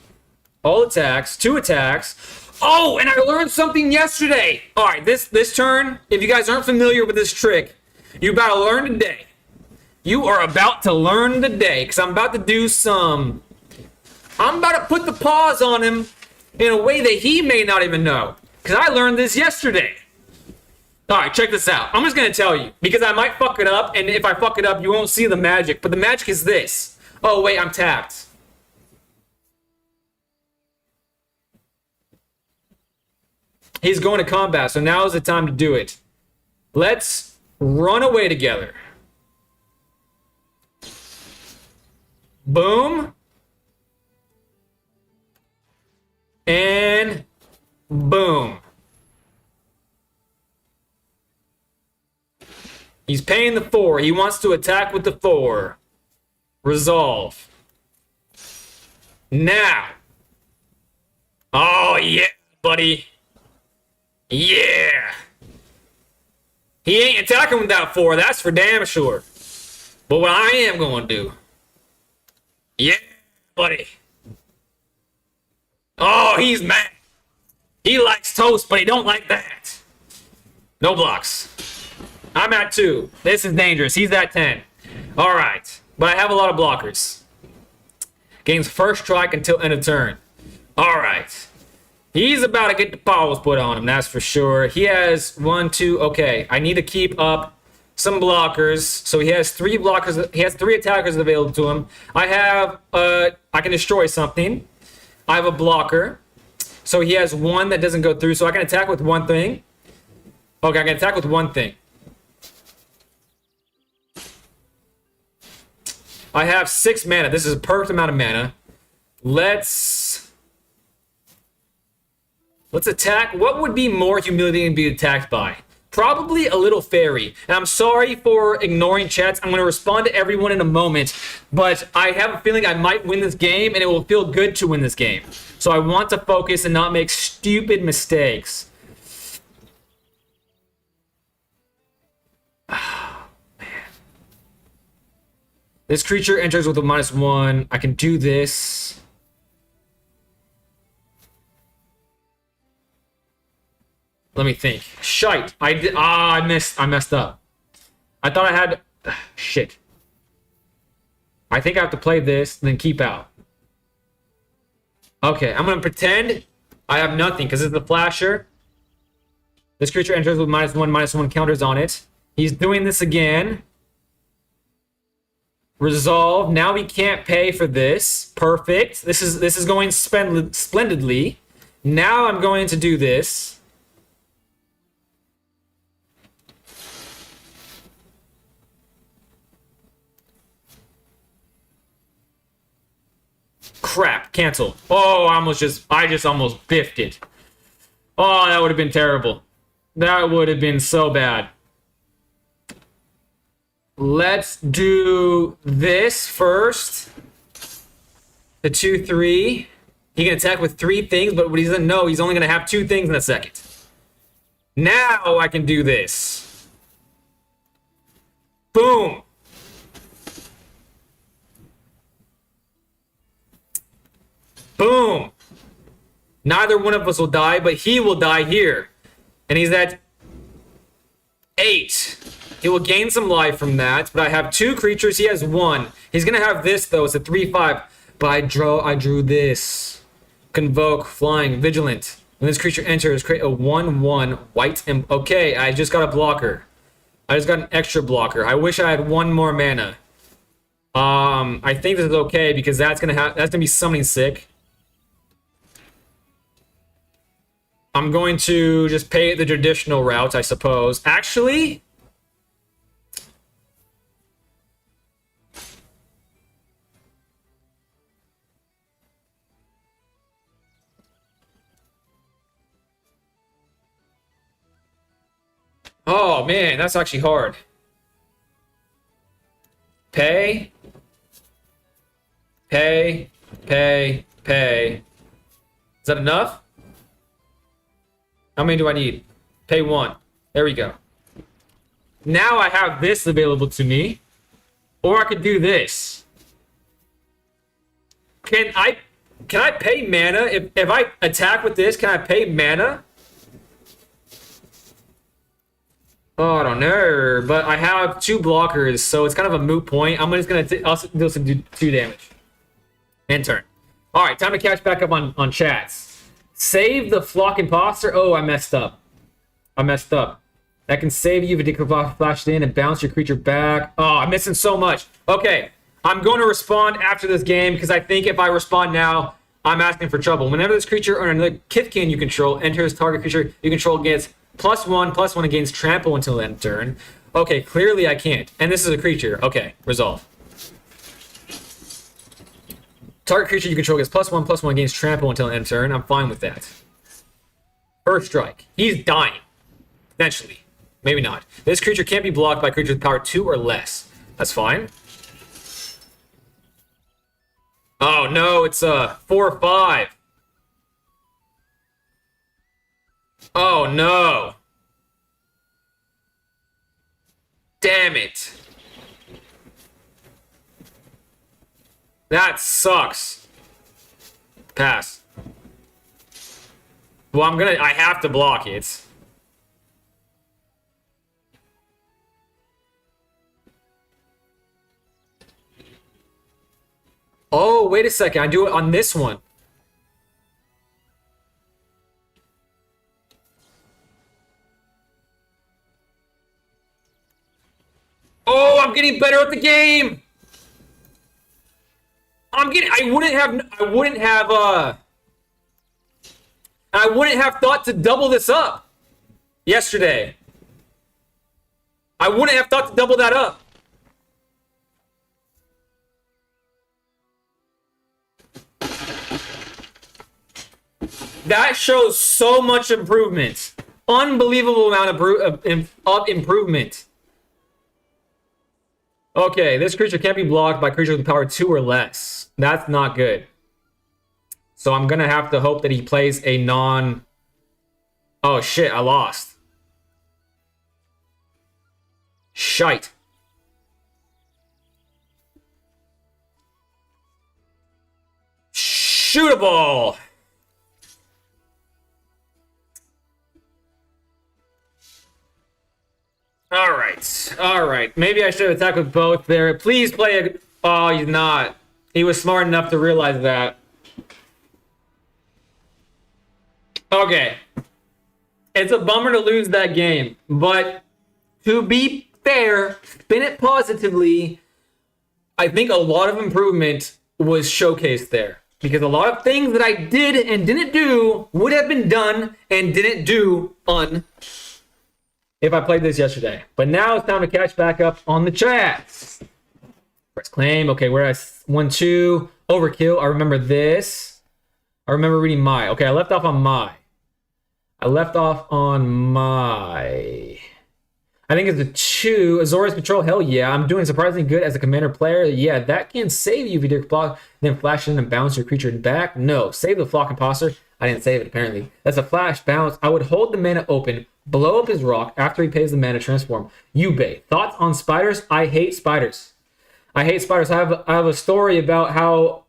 All attacks, 2 attacks. Oh, and I learned something yesterday. All right, this turn, if you guys aren't familiar with this trick, you about to learn today. You are about to learn today, because I'm about to do some... I'm about to put the paws on him in a way that he may not even know. Because I learned this yesterday. All right, check this out. I'm just going to tell you, because I might fuck it up, and if I fuck it up, you won't see the magic. But the magic is this. Oh, wait, I'm tapped. He's going to combat, so now is the time to do it. Let's run away together. Boom. And boom. He's paying the 4. He wants to attack with the 4. Resolve. Now. Oh, yeah, buddy. Yeah. He ain't attacking with that 4. That's for damn sure. But what I am going to do. Yeah, buddy. Oh, he's mad. He likes toast, but he don't like that. No blocks. I'm at 2. This is dangerous. He's at 10. All right. But I have a lot of blockers. Gains first strike until end of turn. All right. He's about to get the paws put on him, that's for sure. He has 1, 2. Okay, I need to keep up some blockers. So he has 3 blockers. He has 3 attackers available to him. I have, I can destroy something. I have a blocker. So he has 1 that doesn't go through. So I can attack with 1 thing. Okay, I can attack with 1 thing. I have 6 mana. This is a perfect amount of mana. Let's attack. What would be more humiliating to be attacked by? Probably a little fairy. And I'm sorry for ignoring chats. I'm going to respond to everyone in a moment. But I have a feeling I might win this game, and it will feel good to win this game. So I want to focus and not make stupid mistakes. Oh, man. This creature enters with a -1. I can do this. Let me think. Shite. I messed up. I thought I had... Shit. I think I have to play this, then keep out. Okay, I'm going to pretend I have nothing, because it's the flasher. This creature enters with -1/-1 counters on it. He's doing this again. Resolve. Now he can't pay for this. Perfect. This is going splendidly. Now I'm going to do this. Crap, cancel. Oh, I just almost biffed it. Oh, that would have been terrible. That would have been so bad. Let's do this first. The 2/3. He can attack with 3 things, but what he doesn't know, he's only going to have 2 things in a second. Now I can do this. Boom. Boom. Neither one of us will die, but he will die here. And he's at 8. He will gain some life from that, but I have 2 creatures. He has 1. He's going to have this, though. It's a 3/5. But I drew this. Convoke, flying, vigilant. When this creature enters, create a 1/1 white. Okay, I just got a blocker. I just got an extra blocker. I wish I had one more mana. I think this is okay because that's gonna be something sick. I'm going to just pay it the traditional route, I suppose. Actually, oh man, that's actually hard. Pay. Pay. Pay. Pay. Is that enough? How many do I need? Pay 1. There we go. Now I have this available to me. Or I could do this. Can I pay mana? If I attack with this, can I pay mana? Oh, I don't know. But I have 2 blockers, so it's kind of a moot point. I'm just going to also do some 2 damage. End turn. Alright, time to catch back up on chats. Save the Flock Imposter. Oh, I messed up. That can save you if you flash in and bounce your creature back. Oh, I'm missing so much. Okay, I'm going to respond after this game because I think if I respond now, I'm asking for trouble. Whenever this creature or another Kithkin you control enters target creature you control gets +1/+1 against trample until end turn. Okay, clearly I can't. And this is a creature. Okay, resolve. Target creature you control gets +1/+1 against trample until end turn. I'm fine with that. First strike. He's dying. Eventually. Maybe not. This creature can't be blocked by creatures with power 2 or less. That's fine. Oh no, it's 4/5. Oh no. Damn it. That sucks. Pass. Well, I have to block it. Oh, wait a second. I do it on this one. Oh, I'm getting better at the game. I wouldn't have thought to double this up yesterday. I wouldn't have thought to double that up. That shows so much improvement. Unbelievable amount of improvement. Okay, this creature can't be blocked by creatures with power 2 or less. That's not good. So I'm gonna have to hope that he plays a non... Oh shit, I lost. Shite. Shootable! Alright. Maybe I should attack with both there. Please play a... Oh, he's not. He was smart enough to realize that. Okay. It's a bummer to lose that game, but to be fair, spin it positively, I think a lot of improvement was showcased there. Because a lot of things that I did and didn't do would have been done and didn't do if I played this yesterday. But now it's time to catch back up on the chats. Press claim. Okay, we're at 1-2. Overkill. I remember this. I remember reading my. Okay, I left off on my. I think it's a 2. Azorius Patrol. Hell yeah. I'm doing surprisingly good as a commander player. Yeah, that can save you if you do block, then flash in and bounce your creature back. No, save the Flock Imposter. I didn't save it, apparently. That's a flash bounce. I would hold the mana open, blow up his rock after he pays the mana transform. Yubei. Thoughts on spiders? I hate spiders. I have a story about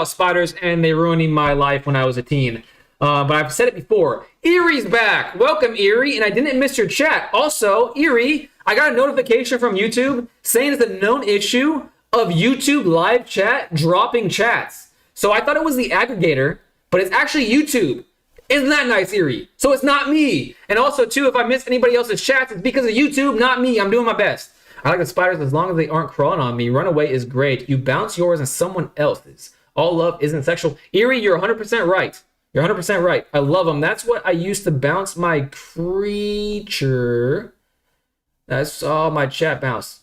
spiders and they ruining my life when I was a teen. But I've said it before. Erie's back. Welcome, Erie. And I didn't miss your chat. Also, Erie, I got a notification from YouTube saying it's a known issue of YouTube live chat dropping chats. So I thought it was the aggregator, but it's actually YouTube. Isn't that nice, Erie? So it's not me. And also, too, if I miss anybody else's chats, it's because of YouTube, not me. I'm doing my best. I like the spiders as long as they aren't crawling on me. Runaway is great. You bounce yours and someone else's. All love isn't sexual. Erie, you're 100% right. You're 100% right. I love them. That's what I used to bounce my creature. That's all my chat bounce.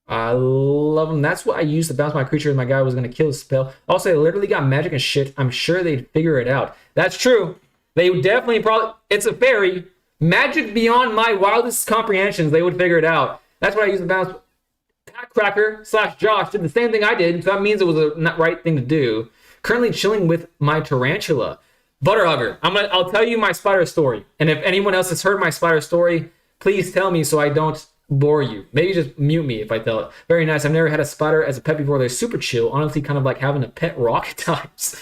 I love them. That's what I used to bounce my creature. My guy was going to kill the spell. Also, they literally got magic and shit. I'm sure they'd figure it out. That's true. They would definitely probably... It's a fairy. Magic beyond my wildest comprehensions. They would figure it out. That's what I used to bounce. Pat Cracker / Josh did the same thing I did. So that means it was the right thing to do. Currently chilling with my tarantula. Butterhugger. I'll tell you my spider story. And if anyone else has heard my spider story, please tell me so I don't bore you. Maybe just mute me if I tell it. Very nice. I've never had a spider as a pet before. They're super chill. Honestly, kind of like having a pet rock at times.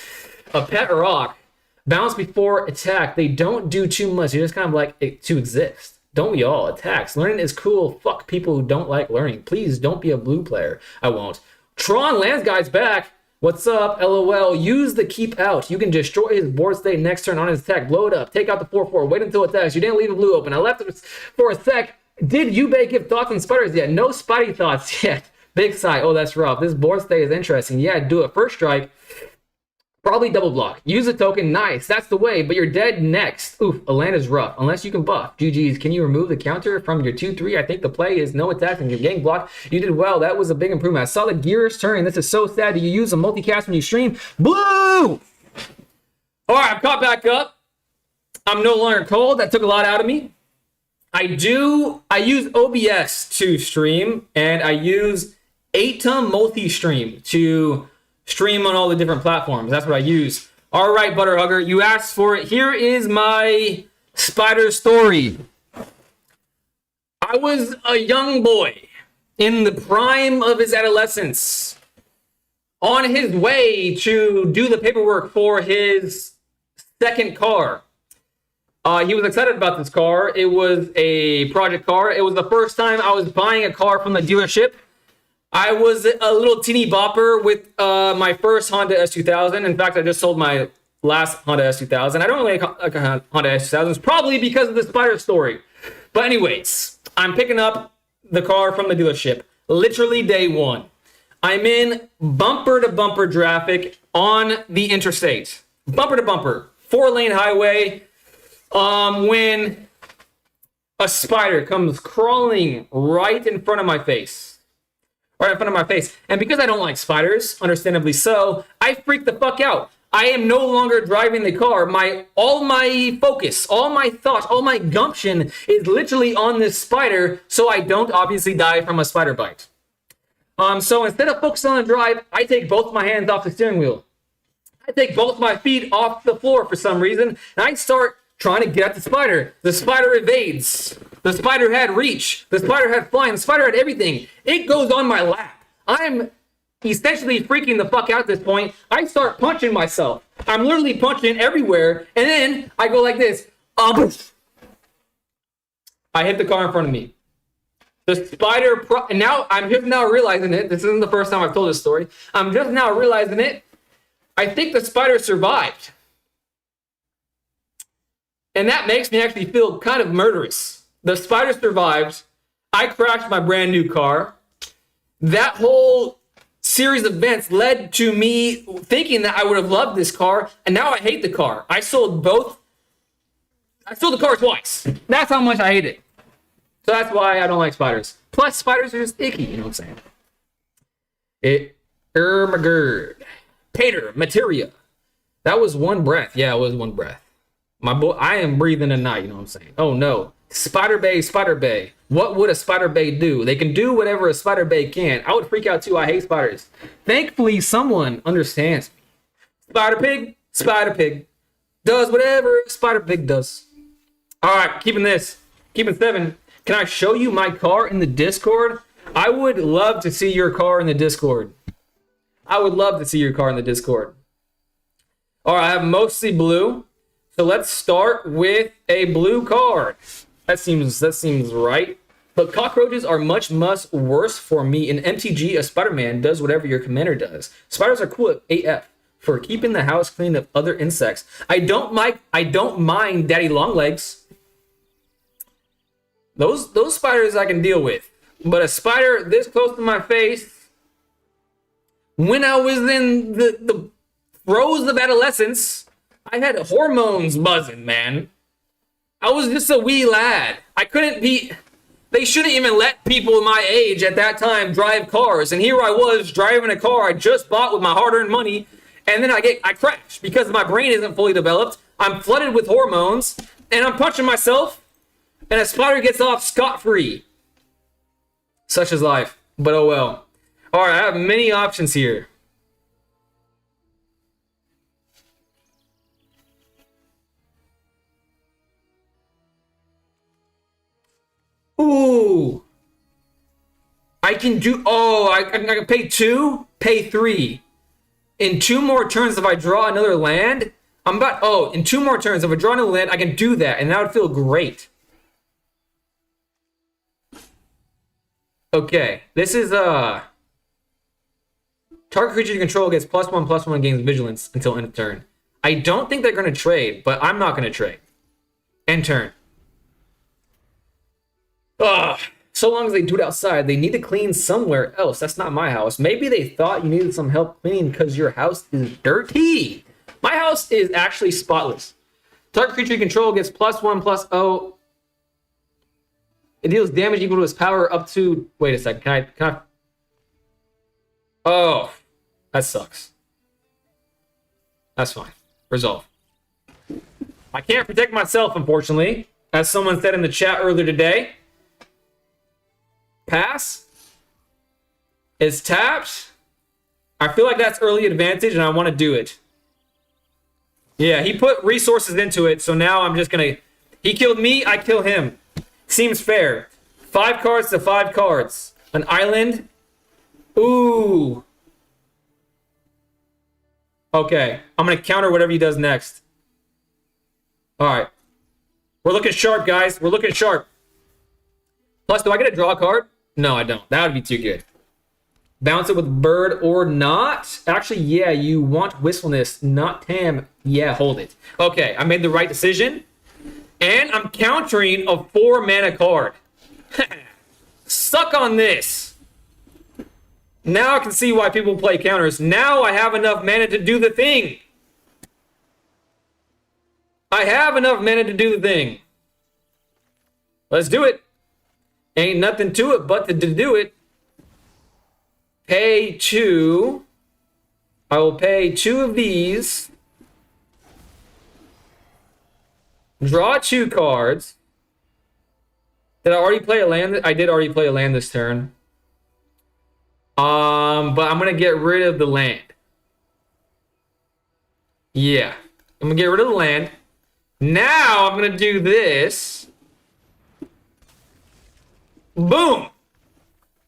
A pet rock. Bounce before attack. They don't do too much. They just kind of like to exist. Don't we all? Attacks. Learning is cool. Fuck people who don't like learning. Please don't be a blue player. I won't. Tron Lands Guy's back. What's up? LOL. Use the keep out. You can destroy his board state next turn on his attack. Blow it up. Take out the 4/4. Wait until it attacks. You didn't leave the blue open. I left it for a sec. Did Yubei give thoughts on spiders yet? No spidey thoughts yet. Big sigh. Oh, that's rough. This board state is interesting. Yeah, do it. First strike. Probably double block. Use a token. Nice. That's the way, but you're dead next. Oof, a land is rough. Unless you can buff. GG's. Can you remove the counter from your 2/3? I think the play is no attack and you're getting blocked. You did well. That was a big improvement. I saw the gears turn. This is so sad. Do you use a multicast when you stream? Blue! All right, I'm caught back up. I'm no longer cold. That took a lot out of me. I use OBS to stream, and I use Atom Multi-Stream to stream on all the different platforms. That's what I use. All right, Butterhugger, you asked for it. Here is my spider story. I was a young boy in the prime of his adolescence, on his way to do the paperwork for his second car. He was excited about this car. It was a project car. It was the first time I was buying a car from the dealership. I was a little teeny bopper with my first Honda S2000. In fact, I just sold my last Honda S2000. I don't really like a Honda S2000. It's probably because of the spider story. But anyways, I'm picking up the car from the dealership. Literally day one. I'm in bumper-to-bumper traffic on the interstate. Bumper-to-bumper. 4-lane highway. When a spider comes crawling right in front of my face. Right in front of my face. And because I don't like spiders, understandably so, I freak the fuck out. I am no longer driving the car. All my focus, all my thought, all my gumption is literally on this spider, so I don't obviously die from a spider bite. So instead of focusing on the drive, I take both my hands off the steering wheel. I take both my feet off the floor for some reason, and I start trying to get at the spider. The spider evades. The spider had reach. The spider had flying. The spider had everything. It goes on my lap. I'm essentially freaking the fuck out at this point. I start punching myself. I'm literally punching everywhere. And then I go like this. I hit the car in front of me. The spider, and now I'm just now realizing it. This isn't the first time I've told this story. I'm just now realizing it. I think the spider survived. And that makes me actually feel kind of murderous. The spider survived. I crashed my brand new car. That whole series of events led to me thinking that I would have loved this car, and now I hate the car. I sold the car twice. That's how much I hate it. So that's why I don't like spiders. Plus, spiders are just icky, you know what I'm saying? Ermagerd. Pater, materia. That was one breath. Yeah, it was one breath. My boy, I am breathing at night, you know what I'm saying? Oh no. Spider Bay, Spider Bay. What would a Spider Bay do? They can do whatever a Spider Bay can. I would freak out too. I hate spiders. Thankfully, someone understands me. Spider Pig does whatever Spider Pig does. All right, keeping 7. Can I show you my car in the Discord? I would love to see your car in the Discord. I would love to see your car in the Discord. All right, I have mostly blue. So let's start with a blue card. That seems right. But cockroaches are much worse for me. In MTG, a Spider-Man does whatever your commander does. Spiders are cool at AF. for keeping the house clean of other insects. I don't mind daddy long legs. Those spiders I can deal with. But a spider this close to my face, when I was in the throes of adolescence, I had hormones buzzing, man. I was just a wee lad. I couldn't be... They shouldn't even let people my age at that time drive cars. And here I was driving a car I just bought with my hard-earned money. And then I crash because my brain isn't fully developed. I'm flooded with hormones. And I'm punching myself. And a spider gets off scot-free. Such is life. But oh well. Alright, I have many options here. Ooh. I can do... Oh, I can pay 2, pay 3. In 2 more turns, if I draw another land... in 2 more turns, if I draw another land, I can do that. And that would feel great. Okay. This is... Target creature you control gets +1/+1 gains vigilance until end of turn. I don't think they're going to trade, but I'm not going to trade. End turn. Ugh. So long as they do it outside, they need to clean somewhere else. That's not my house. Maybe they thought you needed some help cleaning because your house is dirty. My house is actually spotless. Target creature you control gets +1/+0. It deals damage equal to its power up to... Wait a second. Can I... Oh, that sucks. That's fine. Resolve. I can't protect myself, unfortunately. As someone said in the chat earlier today. Pass. It's tapped. I feel like that's early advantage, and I want to do it. Yeah, he put resources into it, so now I'm just going to... He killed me, I kill him. Seems fair. 5 cards to 5 cards. An island... Ooh. Okay. I'm going to counter whatever he does next. Alright. We're looking sharp, guys. We're looking sharp. Plus, do I get to draw a card? No, I don't. That would be too good. Bounce it with bird or not? Actually, yeah, you want wistfulness, not tam. Yeah, hold it. Okay, I made the right decision. And I'm countering a 4-mana card. Suck on this. Now I can see why people play counters. Now I have enough mana to do the thing. I have enough mana to do the thing. Let's do it. Ain't nothing to it but to do it. Pay 2. I will pay 2 of these. Draw 2 cards. Did I already play a land? I did already play a land this turn. But I'm gonna get rid of the land. Yeah. I'm gonna get rid of the land. Now I'm gonna do this. Boom!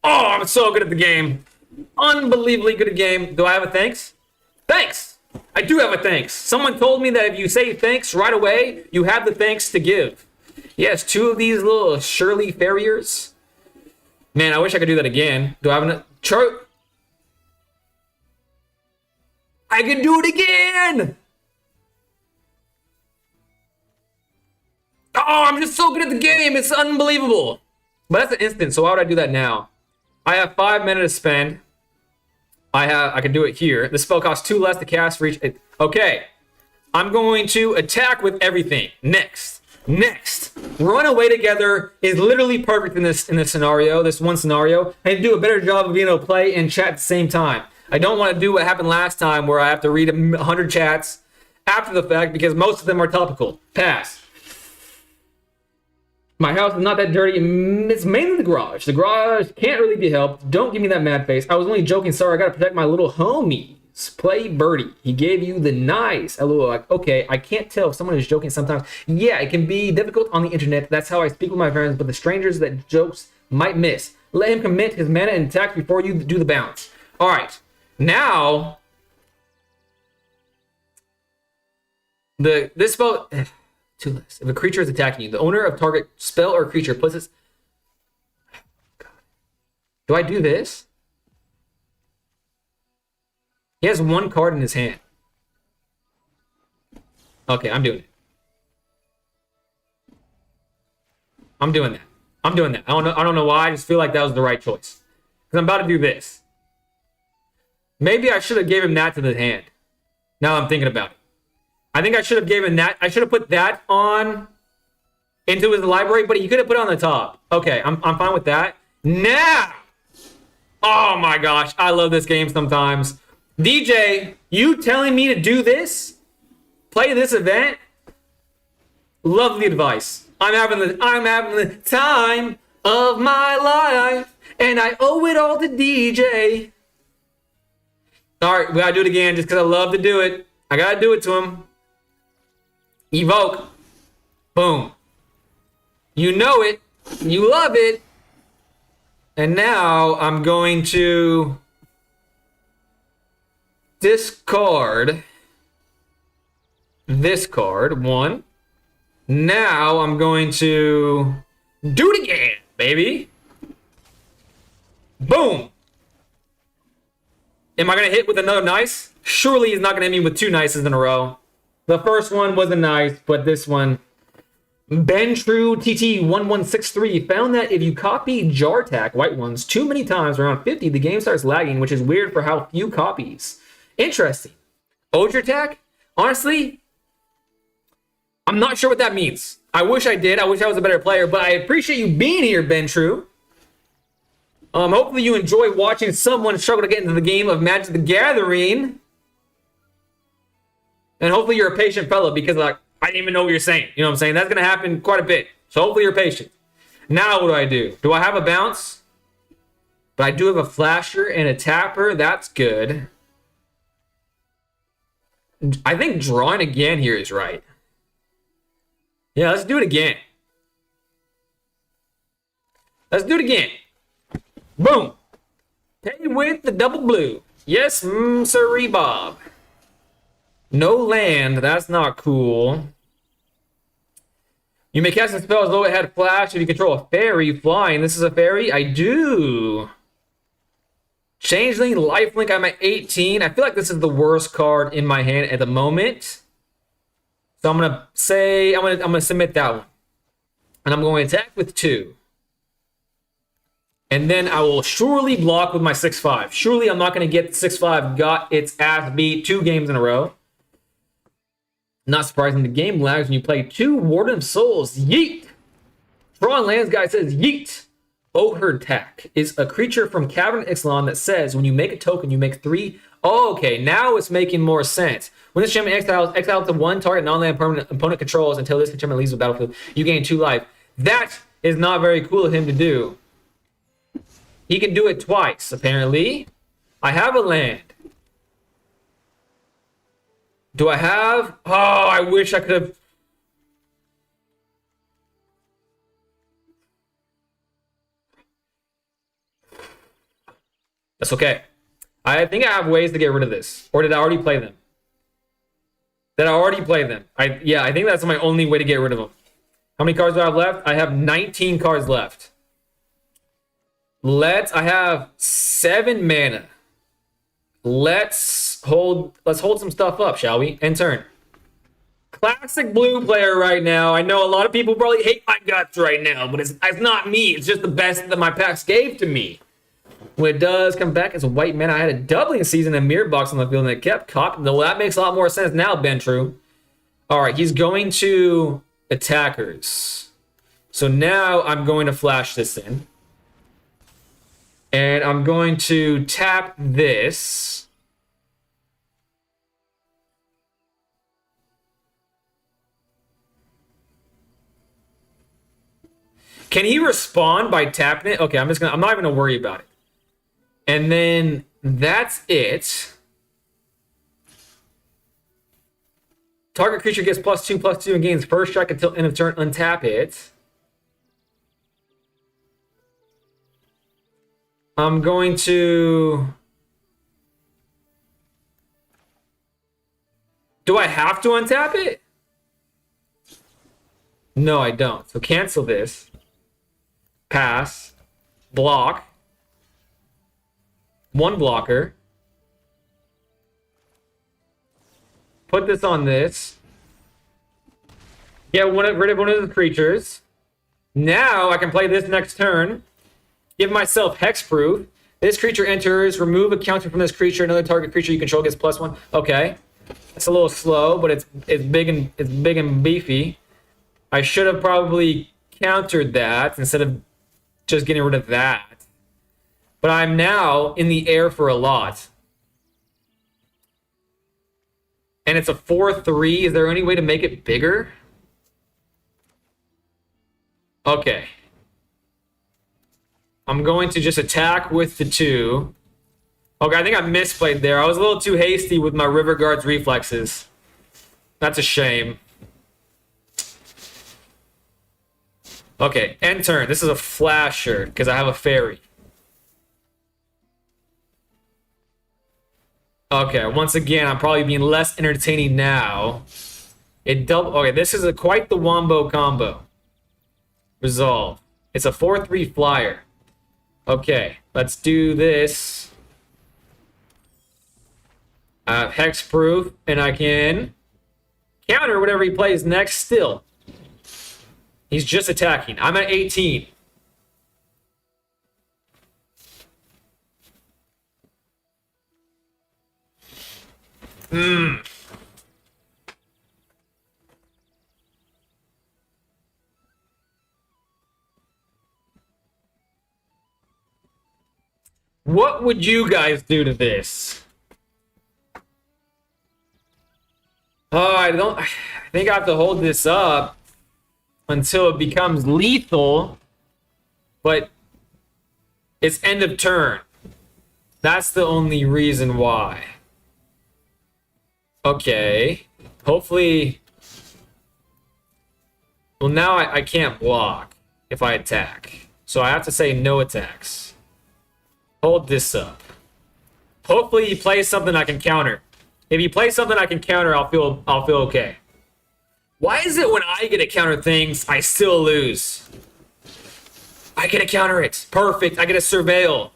Oh, I'm so good at the game. Unbelievably good at the game. Do I have a thanks? Thanks! I do have a thanks. Someone told me that if you say thanks right away, you have the thanks to give. Yes, 2 of these little Shirley Farriers. Man, I wish I could do that again. Do I have enough? Chart? I can do it again! Oh, I'm just so good at the game. It's unbelievable. But that's an instant, so why would I do that now? I have 5 mana to spend. I can do it here. The spell costs 2 less to cast for each. Okay. I'm going to attack with everything. Next. Run away together is literally perfect in this scenario, this one scenario. I need to do a better job of being able to play and chat at the same time. I don't want to do what happened last time where I have to read 100 chats after the fact because most of them are topical. Pass. My house is not that dirty. It's mainly the garage. The garage can't really be helped. Don't give me that mad face. I was only joking. Sorry, I gotta protect my little homies. Play Birdie. He gave you the nice. LOL. Like, okay, I can't tell if someone is joking sometimes. Yeah, it can be difficult on the internet. That's how I speak with my friends, but the strangers that jokes might miss. Let him commit his mana and attack before you do the bounce. Alright. Now, this spell... 2 less. If a creature is attacking you, the owner of target spell or creature puts its... God. Do I do this? He has 1 card in his hand. Okay, I'm doing it. I'm doing that. I'm doing that. I don't know why. I just feel like that was the right choice. Because I'm about to do this. Maybe I should have gave him that to the hand. Now I'm thinking about it. I think I should have given that. I should have put that on into his library, but he could have put it on the top. Okay, I'm fine with that. Now! Oh my gosh, I love this game sometimes. DJ, you telling me to do this? Play this event? Lovely advice. I'm having the time of my life, and I owe it all to DJ. All right, we gotta do it again just because I love to do it. I gotta do it to him. Evoke. Boom. You know it. You love it. And now I'm going to discard this card. One. Now I'm going to do it again, baby. Boom. Am I going to hit with another nice? Surely he's not going to hit me with two nices in a row. The first one was a nice, but this one... Ben True TT1163 found that if you copy Jartak, white ones, too many times, around 50, the game starts lagging, which is weird for how few copies. Interesting. Ojartak? Honestly, I'm not sure what that means. I wish I did. I wish I was a better player, but I appreciate you being here, Ben True. Hopefully you enjoy watching someone struggle to get into the game of Magic the Gathering. And hopefully you're a patient fellow because I didn't even know what you're saying. You know what I'm saying? That's going to happen quite a bit. So hopefully you're patient. Now what do? Do I have a bounce? But I do have a flasher and a tapper. That's good. I think drawing again here is right. Yeah, let's do it again. Let's do it again. Boom. Pay with the double blue. Yes, sirree, Bob. No land. That's not cool. You may cast a spell as though it had flash if you control a fairy flying. This is a fairy? I do. Changeling, lifelink. I'm at 18. I feel like this is the worst card in my hand at the moment. So I'm gonna say I'm gonna submit that one. And I'm going to attack with 2. And then I will surely block with my 6/5. Surely I'm not gonna get 6/5 got its ass beat 2 games in a row. Not surprising, the game lags when you play 2 Warden of Souls. Yeet! Drawing Lands guy says yeet. Ojartak is a creature from Cavern Ixalan that says when you make a token, you make 3. Oh, okay, now it's making more sense. When this champion exiles to 1 target non-land permanent opponent controls until this champion leaves the battlefield, you gain 2 life. That is not very cool of him to do. He can do it twice, apparently. I have a land. Do I have... Oh, I wish I could have... That's okay. I think I have ways to get rid of this. Or did I already play them? Did I already play them? Yeah, I think that's my only way to get rid of them. How many cards do I have left? I have 19 cards left. I have 7 mana. Let's hold some stuff up, shall we? End turn. Classic blue player right now. I know a lot of people probably hate my guts right now, but it's not me. It's just the best that my packs gave to me. When it does come back as a white man, I had a doubling season and mirror box on the field, and it kept copying. Well, that makes a lot more sense now, Ben True. All right, he's going to attackers. So now I'm going to flash this in. And I'm going to tap this. Can he respond by tapping it? Okay, I'm not even gonna worry about it. And then that's it. Target creature gets +2/+2 and gains first strike until end of turn. Untap it. I'm going to... Do I have to untap it? No, I don't. So cancel this. Pass. Block. 1 blocker. Put this on this. Get rid of one of the creatures. Now I can play this next turn. Give myself hexproof. This creature enters. Remove a counter from this creature. Another target creature you control gets +1. Okay, it's a little slow, but it's big and beefy. I should have probably countered that instead of just getting rid of that. But I'm now in the air for a lot. And it's a 4/3. Is there any way to make it bigger? Okay. I'm going to just attack with the 2. Okay, I think I misplayed there. I was a little too hasty with my River Guard's reflexes. That's a shame. Okay, end turn. This is a flasher because I have a fairy. Okay, once again, I'm probably being less entertaining now. Okay, this is quite the wombo combo. Resolve. It's a 4/3 flyer. Okay, let's do this. I have hexproof, and I can counter whatever he plays next still. He's just attacking. I'm at 18. What would you guys do to this? Oh, I think I have to hold this up until it becomes lethal, but it's end of turn. That's the only reason why. Okay. Hopefully. Well, now I can't block if I attack. So I have to say no attacks. Hold this up. Hopefully he plays something I can counter. If he plays something I can counter, I'll feel okay. Why is it when I get to counter things, I still lose? I get to counter it. Perfect. I get to surveil.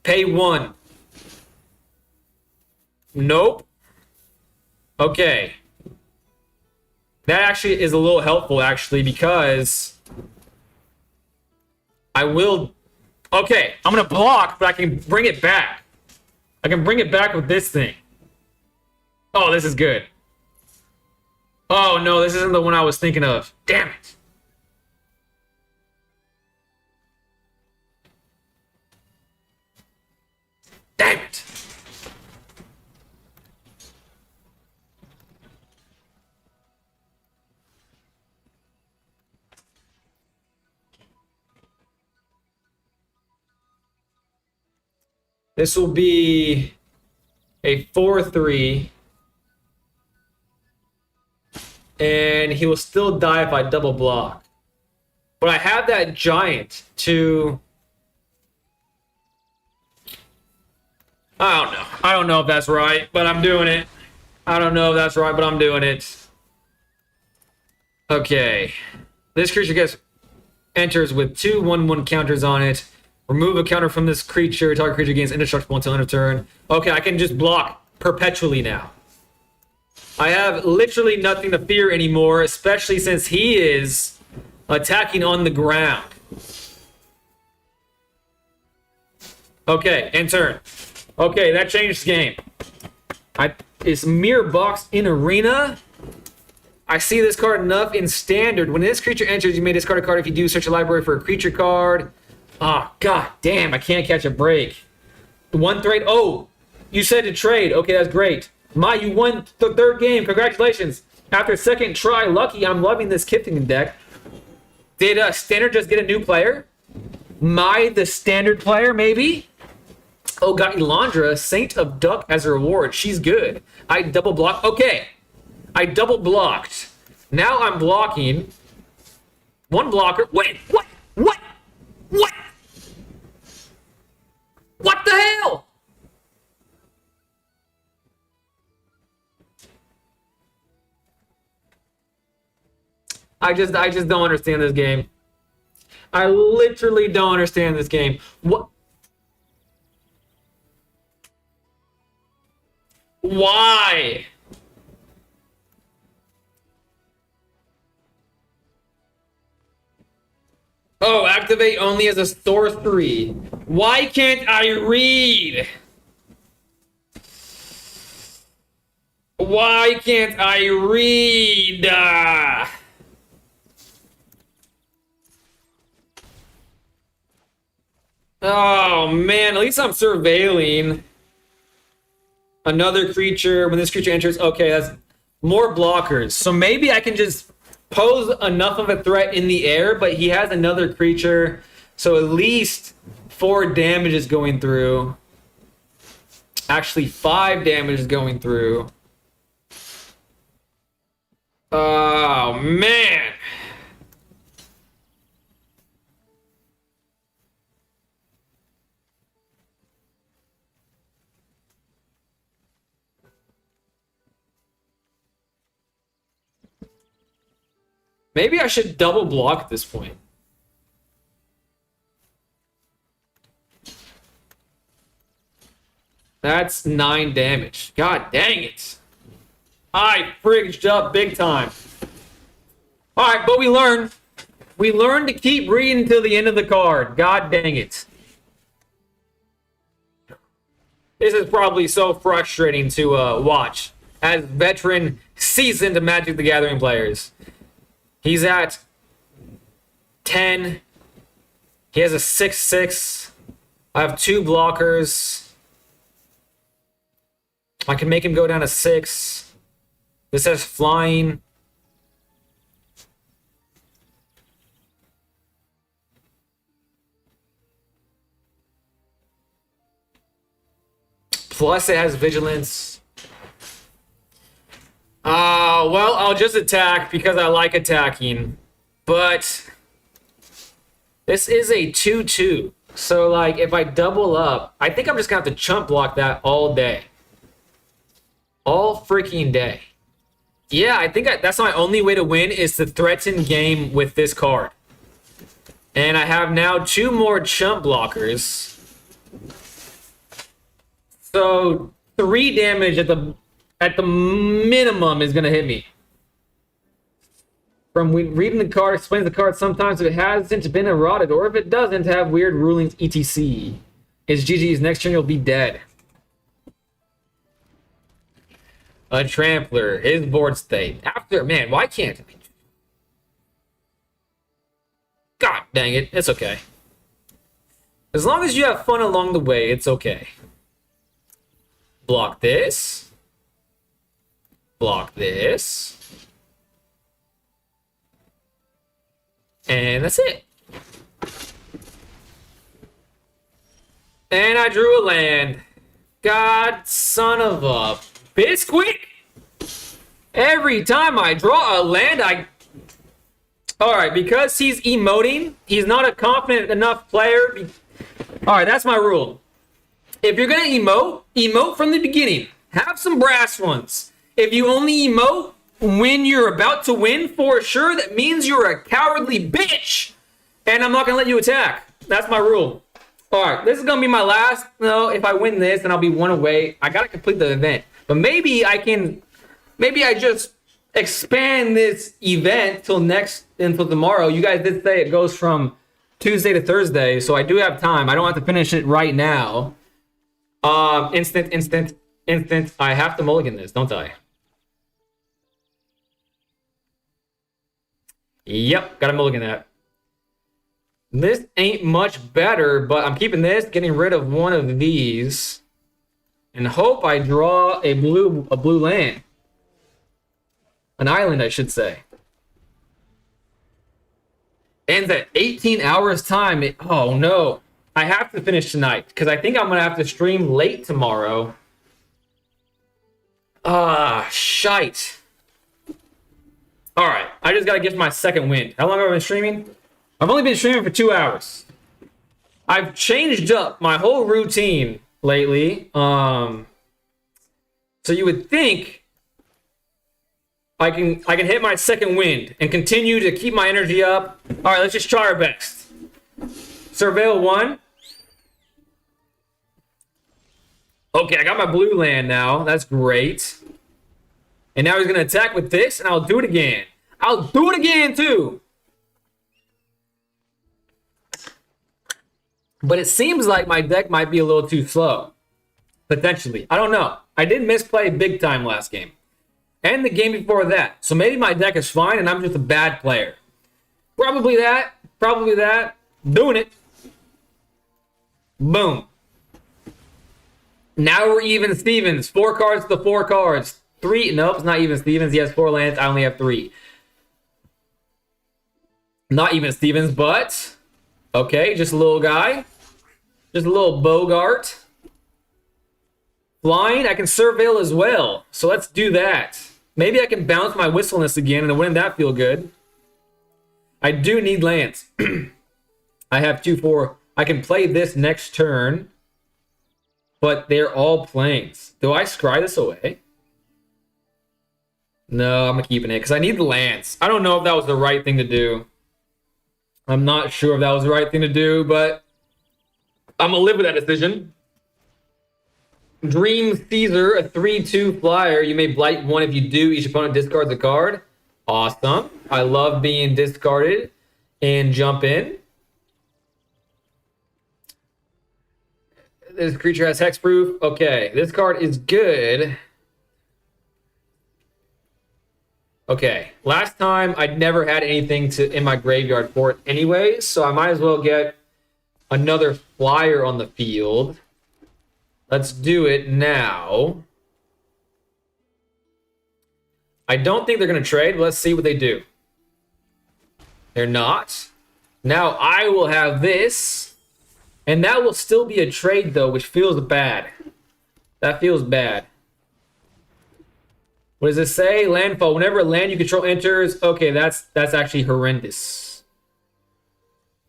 Pay 1. Nope. Okay. That actually is a little helpful, actually, because I will... Okay, I'm going to block, but I can bring it back. I can bring it back with this thing. Oh, this is good. Oh, no, this isn't the one I was thinking of. Damn it. Damn it. This will be a 4/3. And he will still die if I double block. But I have that giant to... I don't know. I don't know if that's right, but I'm doing it. I don't know if that's right, but I'm doing it. Okay. This creature enters with 2 1/1 counters on it. Remove a counter from this creature. Target creature gains indestructible until end of turn. Okay, I can just block perpetually now. I have literally nothing to fear anymore, especially since he is attacking on the ground. Okay, end turn. Okay, that changed the game. It's Mirror Box in Arena. I see this card enough in Standard. When this creature enters, you may discard a card if you do search a library for a creature card. Ah, god damn, I can't catch a break. 1 trade. Oh, you said to trade. Okay, that's great. You won the 3rd game. Congratulations. After 2nd try, lucky. I'm loving this Kithing deck. Did Standard just get a new player? The Standard player, maybe? Oh, got Elandra, Saint of Duck as a reward. She's good. I double block. Okay. I double blocked. Now I'm blocking. 1 blocker. Wait, what? What? What? What the hell? I just don't understand this game. I literally don't understand this game. What? Why? Activate only as a sorcery. Why can't I read? Why can't I read? Oh man, at least I'm surveilling another creature. When this creature enters, okay, that's more blockers. So maybe I can just pose enough of a threat in the air, but he has another creature. So at least 4 damage is going through. Actually, 5 damage is going through. Oh, man. Maybe I should double block at this point. That's 9 damage. God dang it. I frigged up big time. Alright, but we learned. We learned to keep reading till the end of the card. God dang it. This is probably so frustrating to watch as veteran, seasoned Magic the Gathering players. He's at 10. He has a 6/6. I have 2 blockers. I can make him go down to 6. This has flying. Plus it has vigilance. Well, I'll just attack because I like attacking. But this is a 2/2. So, like, if I double up, I think I'm just going to have to chump block that all day. All freaking day. Yeah, I think that's my only way to win is to threaten game with this card. And I have now 2 more chump blockers. So 3 damage at the minimum is gonna hit me. From reading the card, explains the card sometimes if it hasn't been eroded, or if it doesn't have weird rulings, etc. It's GG's, next turn you'll be dead. A Trampler, his board state. After, man, why can't I? God dang it, it's okay. As long as you have fun along the way, it's okay. Block this. Block this. And that's it. And I drew a land. God son of a biscuit. Every time I draw a land, Alright, because he's emoting, he's not a confident enough player. Alright, that's my rule. If you're gonna emote from the beginning. Have some brass ones. If you only emote when you're about to win, for sure, that means you're a cowardly bitch. And I'm not gonna let you attack. That's my rule. Alright, this is gonna be my last. No, if I win this, then I'll be 1 away. I gotta complete the event. But maybe I just expand this event until tomorrow. You guys did say it goes from Tuesday to Thursday, so I do have time. I don't have to finish it right now. Instant. I have to mulligan this, don't I? Yep, gotta mulligan that. This ain't much better, but I'm keeping this, getting rid of one of these, and hope I draw a blue land. An island, I should say. Ends at 18 hours time. Oh no. I have to finish tonight because I think I'm going to have to stream late tomorrow. Shite. Alright, I just got to get my second win. How long have I been streaming? I've only been streaming for 2 hours. I've changed up my whole routine lately. So you would think I can hit my second wind and continue to keep my energy up. All right, let's just try our best. Surveil 1. Okay, I got my blue land now. That's great. And now he's going to attack with this, and I'll do it again. I'll do it again, too. But it seems like my deck might be a little too slow. Potentially. I don't know. I did misplay big time last game. And the game before that. So maybe my deck is fine and I'm just a bad player. Probably that. Probably that. Doing it. Boom. Now we're even Stevens. 4 cards to 4 cards. 3. Nope, it's not even Stevens. He has 4 lands. I only have 3. Not even Stevens, but... Okay, just a little guy. Just a little Bogart. Flying, I can Surveil as well. So let's do that. Maybe I can bounce my Whistleness again, and wouldn't that feel good? I do need lands. I have 2-4. I can play this next turn. But they're all planes. Do I scry this away? No, I'm keeping it because I need the lands. I don't know if that was the right thing to do. I'm not sure if that was the right thing to do, but I'm going to live with that decision. Dream Caesar, a 3/2 flyer. You may blight 1 if you do. Each opponent discards a card. Awesome. I love being discarded and jump in. This creature has hexproof. Okay, this card is good. Okay, last time I never had anything in my graveyard for it anyways, so I might as well get another flyer on the field. Let's do it now. I don't think they're going to trade. Let's see what they do. They're not. Now I will have this. And that will still be a trade, though, which feels bad. That feels bad. What does it say? Landfall. Whenever a land you control enters... Okay, that's actually horrendous.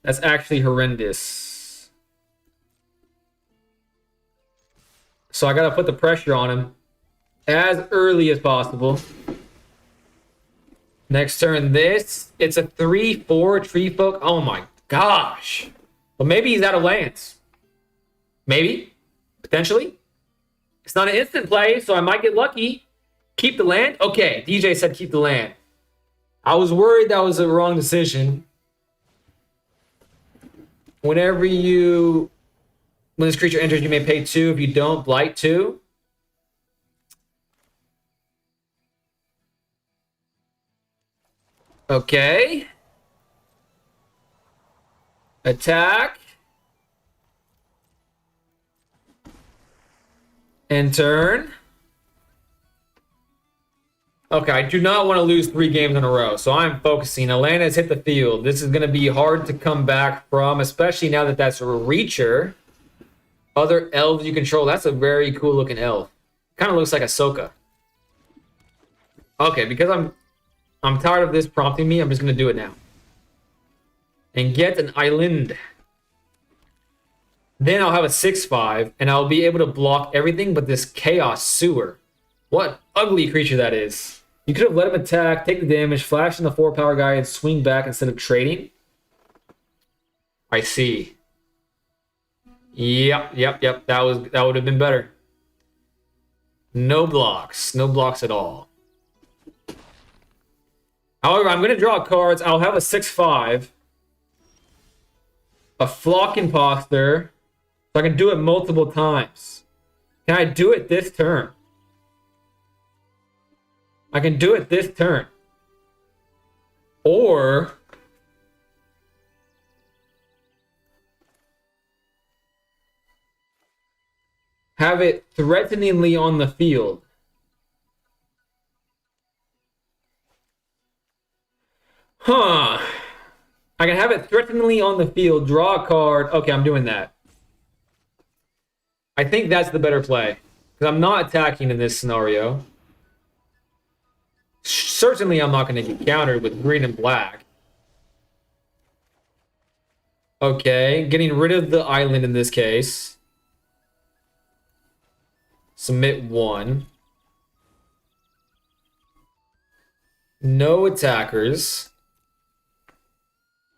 That's actually horrendous. So I got to put the pressure on him as early as possible. Next turn, this. It's a 3/4 tree folk. Oh, my gosh. But maybe he's out of lands. Maybe. Potentially. It's not an instant play, so I might get lucky. Keep the land? Okay, DJ said keep the land. I was worried that was a wrong decision. When this creature enters, you may pay 2. If you don't, blight 2. Okay. Attack. And turn. Okay, I do not want to lose 3 games in a row, so I'm focusing. Atlanta has hit the field. This is going to be hard to come back from, especially now that that's a Reacher. Other elves you control. That's a very cool looking elf. Kind of looks like Ahsoka. Okay, because I'm tired of this prompting me, I'm just going to do it now. And get an island. Then I'll have a 6/5, and I'll be able to block everything but this Chaos Sewer. What ugly creature that is. You could have let him attack, take the damage, flash in the 4 power guy, and swing back instead of trading. I see. Yep. That would have been better. No blocks. No blocks at all. However, I'm going to draw cards. I'll have a 6/5. A Flock Imposter. So I can do it multiple times. Can I do it this turn? I can do it this turn. Or... have it threateningly on the field. Huh. I can have it threateningly on the field, draw a card. Okay, I'm doing that. I think that's the better play. Because I'm not attacking in this scenario. Certainly I'm not going to get countered with green and black. Okay, getting rid of the island in this case. Submit 1. No attackers.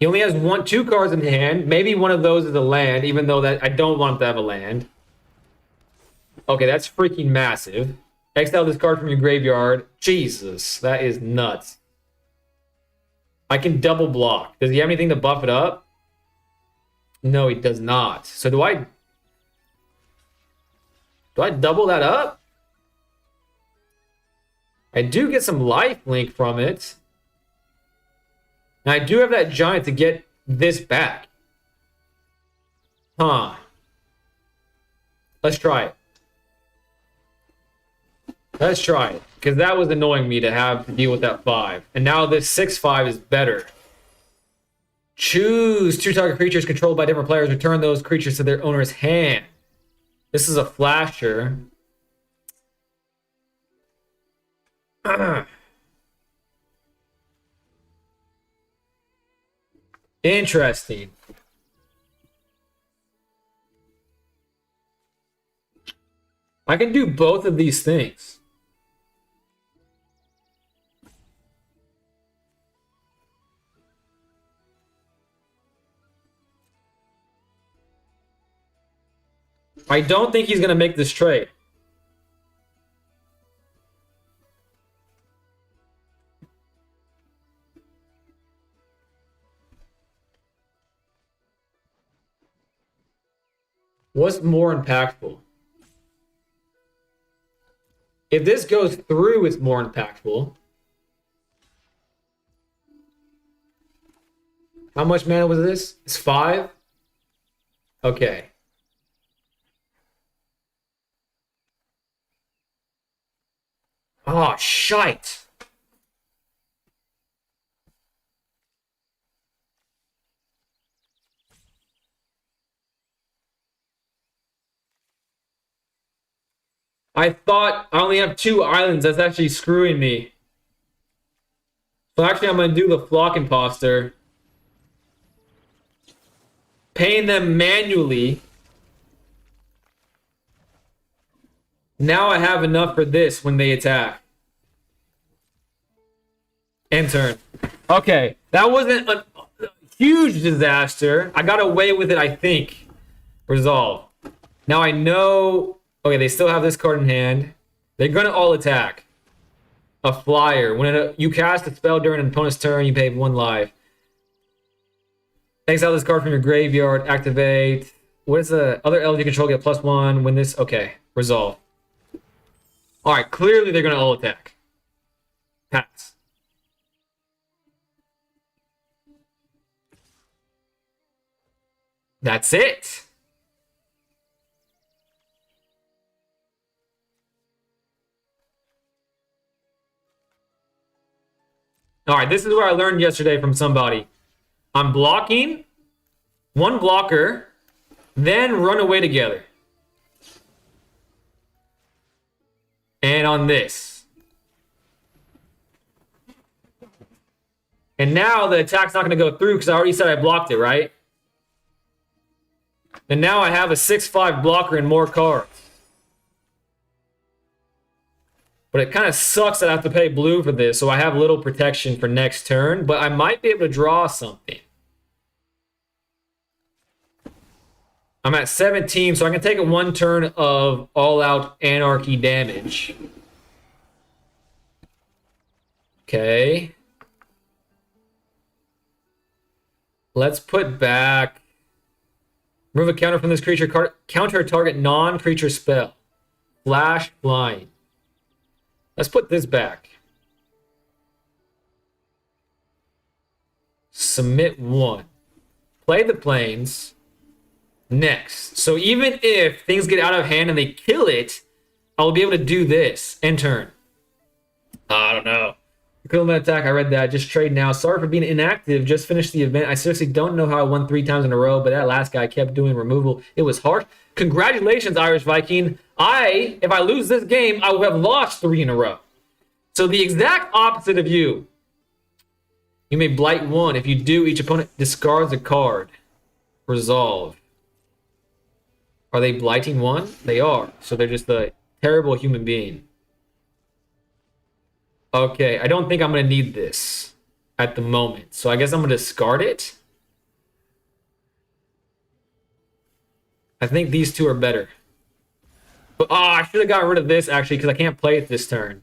He only has 2 cards in hand. Maybe one of those is a land, even though that I don't want to have a land. Okay, that's freaking massive. Exile this card from your graveyard. Jesus, that is nuts. I can double block. Does he have anything to buff it up? No, he does not. So do I double that up? I do get some life link from it. And I do have that giant to get this back. Huh. Let's try it. Let's try it. Because that was annoying me to have to deal with that 5. And now this 6/5 is better. Choose 2 target creatures controlled by different players. Return those creatures to their owner's hand. This is a flasher. Interesting. I can do both of these things. I don't think he's going to make this trade. What's more impactful? If this goes through, it's more impactful. How much mana was this? It's 5? Okay. Oh, shite. I thought I only have 2 islands. That's actually screwing me. So actually, I'm going to do the Flock Imposter. Paying them manually. Now I have enough for this when they attack. End turn. Okay, that wasn't a huge disaster. I got away with it, I think. Resolve. Now I know... Okay, they still have this card in hand. They're going to all attack. A flyer. When you cast a spell during an opponent's turn, you pay 1 life. Exile this card from your graveyard. Activate. What is the other elves you control get +1 when this... Okay, resolve. Alright, clearly they're going to all attack. Pass. That's it. All right, this is what I learned yesterday from somebody. I'm blocking, 1 blocker, then run away together. And on this. And now the attack's not going to go through because I already said I blocked it, right? And now I have a 6/5 blocker and more cards. But it kind of sucks that I have to pay blue for this, so I have little protection for next turn, but I might be able to draw something. I'm at 17, so I can take a 1 turn of all-out anarchy damage. Okay. Let's put back... Remove a counter from this creature card. Counter a target non-creature spell. Flash flying. Let's put this back. Submit 1. Play the planes. Next. So even if things get out of hand and they kill it, I'll be able to do this. End turn. I don't know. Equivalent attack. I read that. Just trade now. Sorry for being inactive. Just finished the event. I seriously don't know how I won 3 times in a row, but that last guy kept doing removal. It was harsh. Congratulations, Irish Viking. If I lose this game, I will have lost 3 in a row. So the exact opposite of you. You may blight 1. If you do, each opponent discards a card. Resolve. Are they blighting 1? They are. So they're just a terrible human being. Okay, I don't think I'm going to need this at the moment. So I guess I'm going to discard it. I think these 2 are better. But, I should have gotten rid of this, actually, because I can't play it this turn.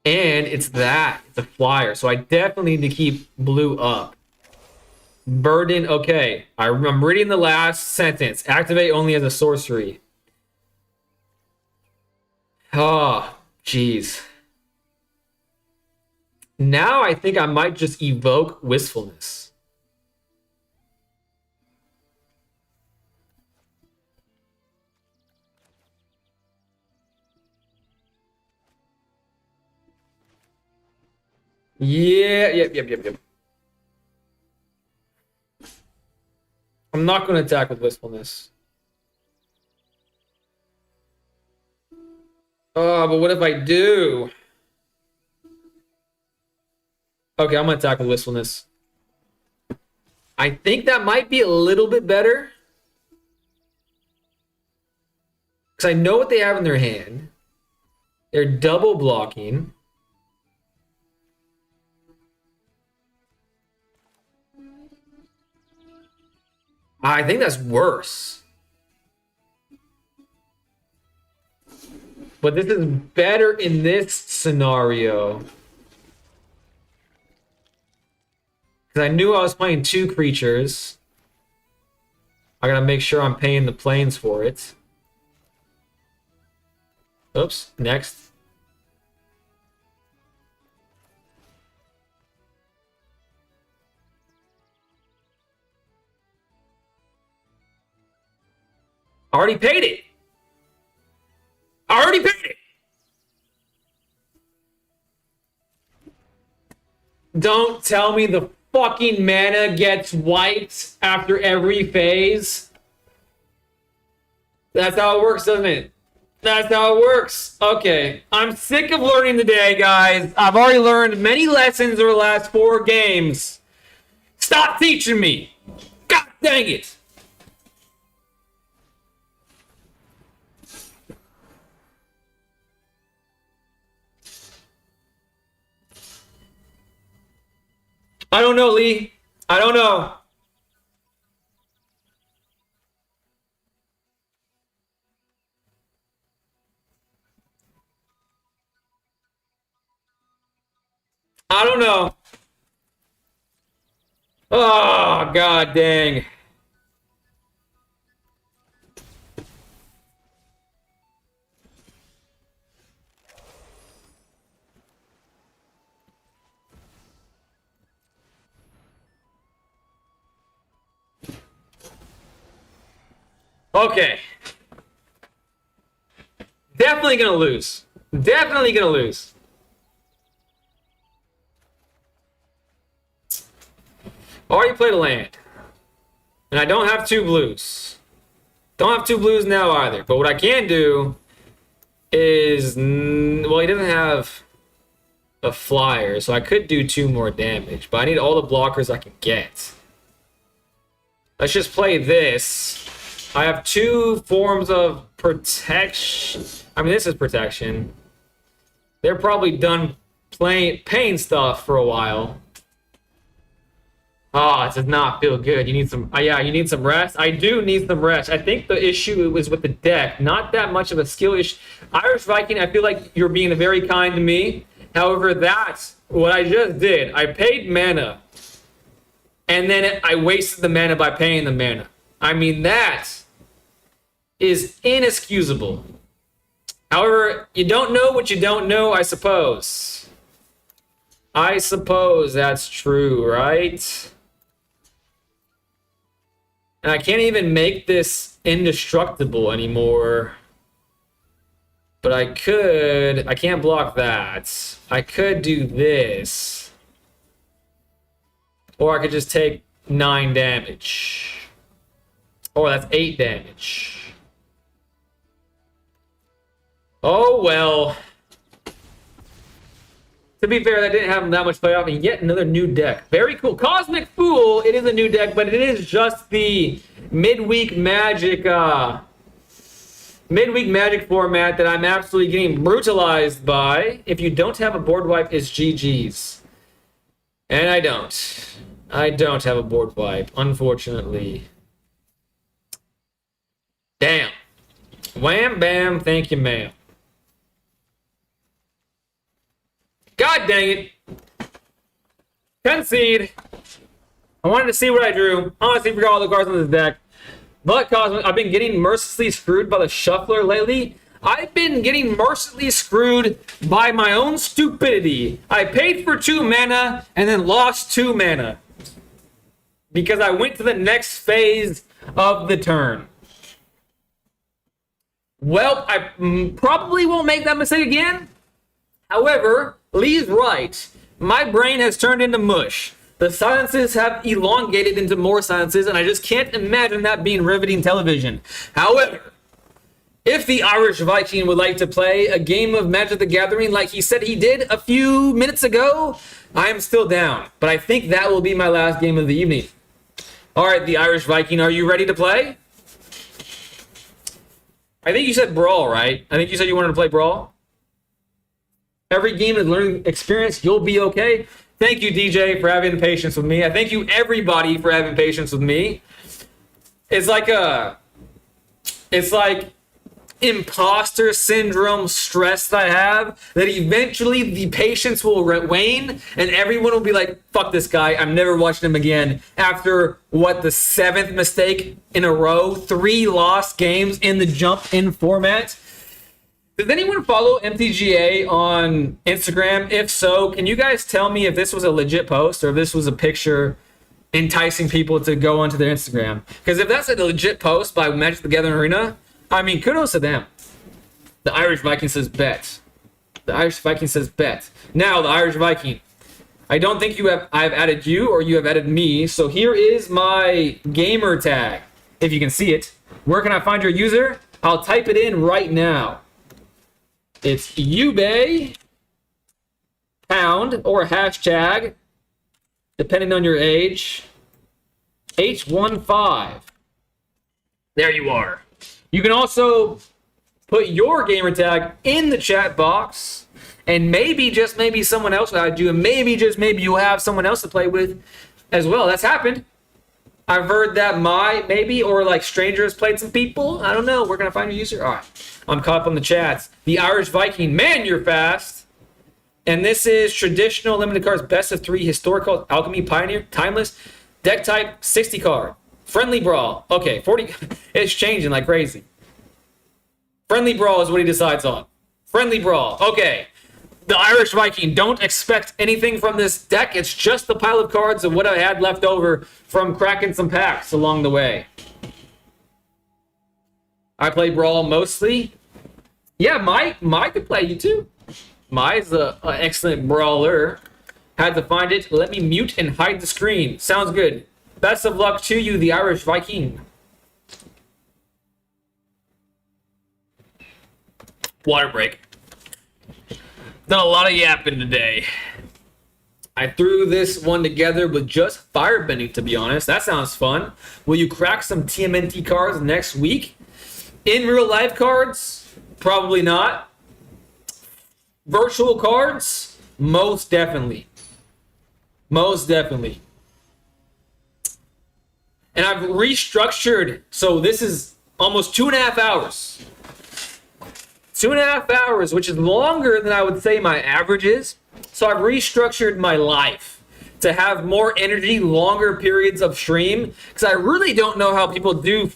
And it's that. It's a flyer. So I definitely need to keep blue up. Burden, okay. I'm reading the last sentence. Activate only as a sorcery. Oh, jeez. Now I think I might just evoke Wistfulness. Yeah, yep. I'm not going to attack with Wistfulness. Oh, but what if I do? Okay, I'm going to attack with Wistfulness. I think that might be a little bit better. Because I know what they have in their hand. They're double blocking. I think that's worse. But this is better in this scenario. Because I knew I was playing 2 creatures. I gotta make sure I'm paying the planes for it. Oops, next. Already paid it. Already paid it. Don't tell me the fucking mana gets wiped after every phase. That's how it works, doesn't it? That's how it works. Okay. I'm sick of learning today, guys. I've already learned many lessons over the last 4 games. Stop teaching me. God dang it. I don't know, Lee. I don't know. I don't know. Oh, god dang. Okay. Definitely gonna lose. Definitely gonna lose. Already played a land. And I don't have 2 blues. Don't have 2 blues now either. But what I can do is... Well, he doesn't have a flyer, so I could do 2 more damage. But I need all the blockers I can get. Let's just play this. I have 2 forms of protection. I mean, this is protection. They're probably done paying stuff for a while. Oh, it does not feel good. You need some... yeah, you need some rest. I do need some rest. I think the issue was with the deck. Not that much of a skill issue. Irish Viking, I feel like you're being very kind to me. However, that's what I just did. I paid mana. And then I wasted the mana by paying the mana. I mean, that is inexcusable. However, you don't know what you don't know, I suppose. I suppose that's true, right? And I can't even make this indestructible anymore. But I could... I can't block that. I could do this. Or I could just take 9 damage. Or that's 8 damage. Oh, well. To be fair, that didn't have that much playoff, and yet another new deck. Very cool. Cosmic Fool, it is a new deck, but it is just the midweek Magic format that I'm absolutely getting brutalized by. If you don't have a board wipe, it's GG's. And I don't. I don't have a board wipe, unfortunately. Damn. Wham, bam, thank you, ma'am. God dang it. Concede. I wanted to see what I drew. Honestly, forgot all the cards on this deck. But Cosmic, I've been getting mercilessly screwed by the shuffler lately. I've been getting mercilessly screwed by my own stupidity. I paid for 2 mana and then lost 2 mana. Because I went to the next phase of the turn. Well, I probably won't make that mistake again. However, Lee's right. My brain has turned into mush. The silences have elongated into more silences, and I just can't imagine that being riveting television. However, if the Irish Viking would like to play a game of Magic the Gathering like he said he did a few minutes ago, I am still down. But I think that will be my last game of the evening. All right, the Irish Viking, are you ready to play? I think you said Brawl, right? I think you said you wanted to play Brawl. Every game is a learning experience. You'll be okay. Thank you, DJ, for having patience with me. I thank you, everybody, for having patience with me. It's like imposter syndrome stress that I have, that eventually the patience will wane and everyone will be like, fuck this guy, I'm never watching him again. After, what, the 7th mistake in a row, 3 lost games in the jump-in format. Does anyone follow MTGA on Instagram? If so, can you guys tell me if this was a legit post or if this was a picture enticing people to go onto their Instagram? Because if that's a legit post by Magic the Gathering Arena, I mean, kudos to them. The Irish Viking says bet. The Irish Viking says bet. Now, the Irish Viking. I don't think I've added you or you have added me. So here is my gamer tag. If you can see it. Where can I find your user? I'll type it in right now. It's Ubay pound or hashtag, depending on your age, H15. There you are. You can also put your gamer tag in the chat box, and maybe, just maybe, someone else will add you, and maybe, just maybe, you'll have someone else to play with as well. That's happened. I've heard that maybe, or like strangers played some people. I don't know. We're going to find your user. All right. I'm caught up on the chats. The Irish Viking. Man, you're fast. And this is traditional limited cards. Best of 3. Historical. Alchemy. Pioneer. Timeless. Deck type. 60 card. Friendly Brawl. Okay. 40. It's changing like crazy. Friendly Brawl is what he decides on. Friendly Brawl. Okay. The Irish Viking. Don't expect anything from this deck. It's just the pile of cards of what I had left over from cracking some packs along the way. I play Brawl mostly. Yeah, Mai could play you too. Mai's an excellent brawler. Had to find it. Let me mute and hide the screen. Sounds good. Best of luck to you, the Irish Viking. Water break. Done a lot of yapping today. I threw this one together with just firebending, to be honest. That sounds fun. Will you crack some TMNT cards next week? In real life cards? Probably not. Virtual cards? Most definitely. Most definitely. And I've restructured, so this is almost 2.5 hours. 2.5 hours, which is longer than I would say my average is. So I've restructured my life to have more energy, longer periods of stream, because I really don't know how people do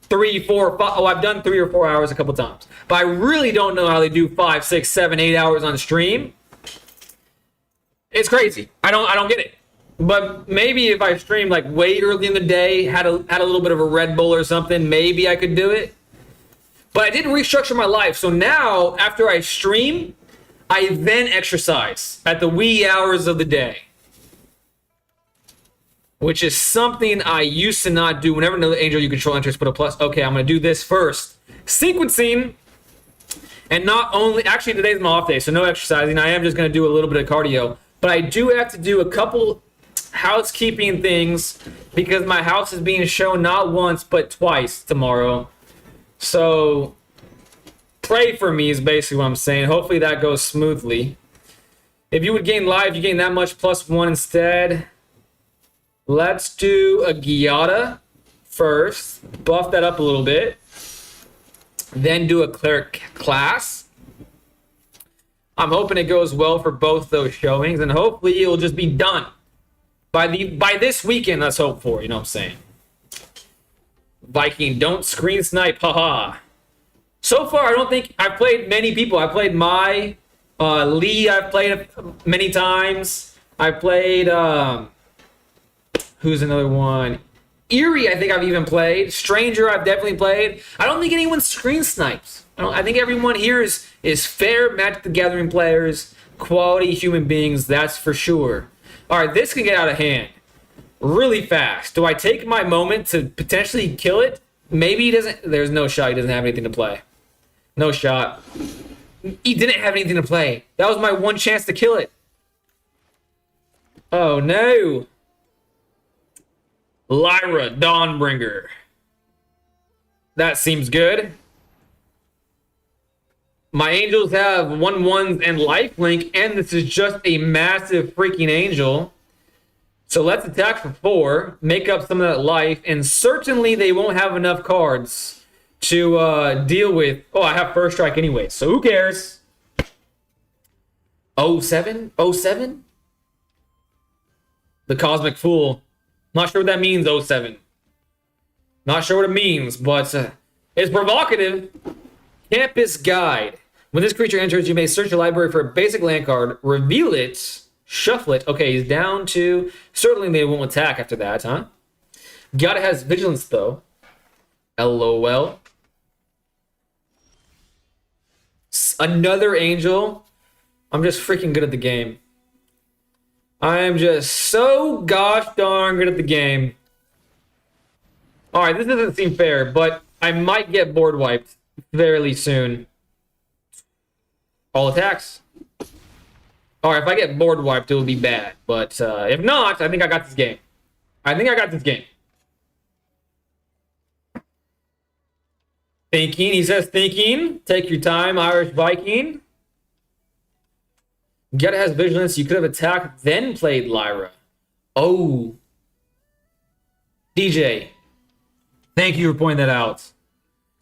3, 4, 5. Oh, I've done 3 or 4 hours a couple times, but I really don't know how they do 5, 6, 7, 8 hours on stream. It's crazy. I don't get it. But maybe if I streamed like way early in the day, had a little bit of a Red Bull or something, maybe I could do it. But I didn't restructure my life. So now, after I stream, I then exercise at the wee hours of the day, which is something I used to not do. Whenever another angel you control enters, put a plus. Okay, I'm going to do this first. Sequencing, and not only... Actually, today's my off day, so no exercising. I am just going to do a little bit of cardio. But I do have to do a couple housekeeping things because my house is being shown not once, but twice tomorrow. So... pray for me is basically what I'm saying. Hopefully that goes smoothly. If you would gain life, you gain that much +1 instead. Let's do a Giada first. Buff that up a little bit. Then do a Cleric class. I'm hoping it goes well for both those showings. And hopefully it will just be done By this weekend, let's hope for. You know what I'm saying? Viking, don't screen snipe, haha. So far, I don't think I've played many people. I played Lee. I've played many times. I played who's another one? Eerie, I think I've even played. Stranger, I've definitely played. I don't think anyone screen snipes. I think everyone here is fair Magic the Gathering players, quality human beings, that's for sure. All right, this can get out of hand really fast. Do I take my moment to potentially kill it? Maybe he doesn't. There's no shot. He doesn't have anything to play. No shot. He didn't have anything to play. That was my one chance to kill it. Oh, no. Lyra, Dawnbringer. That seems good. My angels have 1/1s and lifelink, and this is just a massive freaking angel. So let's attack for 4, make up some of that life, and certainly they won't have enough cards to deal with. Oh, I have first strike anyway, so who cares? 07? 07? The Cosmic Fool. Not sure what that means, 07. Not sure what it means, but it's provocative. Campus Guide. When this creature enters, you may search your library for a basic land card, reveal it, shuffle it. Okay, he's down to... Certainly they won't attack after that, huh? Gotta has Vigilance, though. LOL. Another angel. I'm just freaking good at the game. I am just so gosh darn good at the game. Alright, this doesn't seem fair, but I might get board wiped fairly soon. All attacks. Alright, if I get board wiped, it will be bad. But if not, I think I got this game. I think I got this game. Thinking, he says thinking. Take your time, Irish Viking. Geta has Vigilance. You could have attacked, then played Lyra. Oh. DJ. Thank you for pointing that out.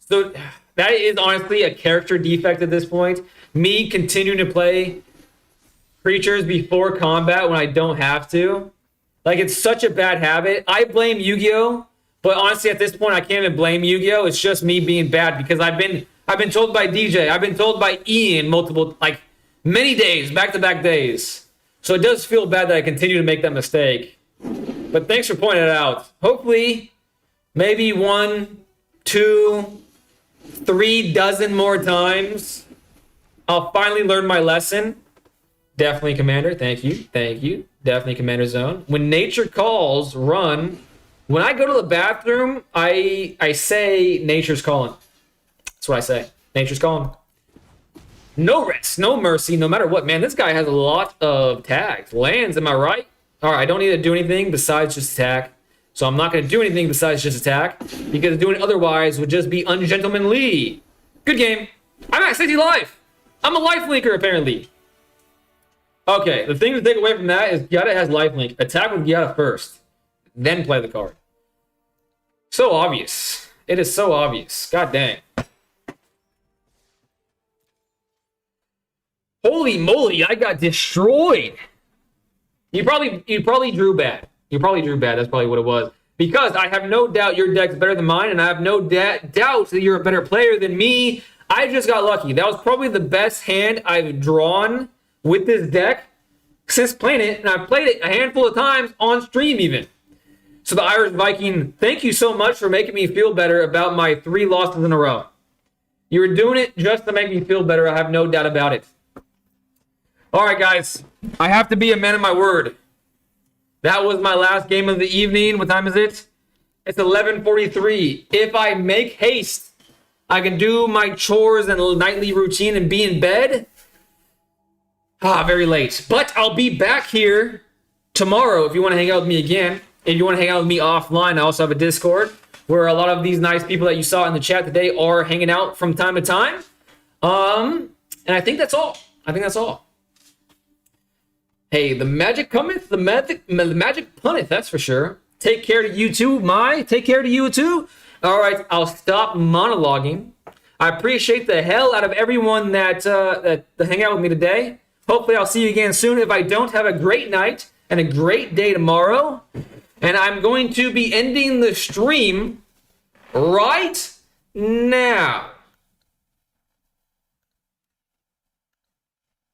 So, that is honestly a character defect at this point. Me continuing to play creatures before combat when I don't have to. Like, it's such a bad habit. I blame Yu-Gi-Oh! But honestly, at this point, I can't even blame Yu-Gi-Oh! It's just me being bad because I've been told by DJ, I've been told by Ian many days, back-to-back days. So it does feel bad that I continue to make that mistake. But thanks for pointing it out. Hopefully, maybe 1, 2, 3 dozen more times, I'll finally learn my lesson. Definitely, Commander. Thank you. Thank you. Definitely, Commander Zone. When nature calls, run. When I go to the bathroom, I say nature's calling. That's what I say. Nature's calling. No rest, no mercy, no matter what. Man, this guy has a lot of tags. Lands, am I right? All right, I don't need to do anything besides just attack. So I'm not going to do anything besides just attack, because doing otherwise would just be ungentlemanly. Good game. I'm at 60 life. I'm a life linker, apparently. Okay, the thing to take away from that is Gyata has lifelink. Attack with Gyata first, then play the card. So obvious. It is so obvious. God dang. Holy moly, I got destroyed. You probably drew bad. You probably drew bad. That's probably what it was. Because I have no doubt your deck's better than mine, and I have no doubt that you're a better player than me. I just got lucky. That was probably the best hand I've drawn with this deck since playing it, and I've played it a handful of times on stream even. So the Irish Viking, thank you so much for making me feel better about my 3 losses in a row. You were doing it just to make me feel better. I have no doubt about it. All right, guys. I have to be a man of my word. That was my last game of the evening. What time is it? It's 11:43. If I make haste, I can do my chores and nightly routine and be in bed. Very late. But I'll be back here tomorrow if you want to hang out with me again. If you want to hang out with me offline, I also have a Discord where a lot of these nice people that you saw in the chat today are hanging out from time to time. And I think that's all. Hey, the magic cometh, the magic punneth, that's for sure. Take care to you too, take care to you too. All right, I'll stop monologuing. I appreciate the hell out of everyone that hang out with me today. Hopefully I'll see you again soon. If I don't, have a great night. and a great day tomorrow. And I'm going to be ending the stream right now.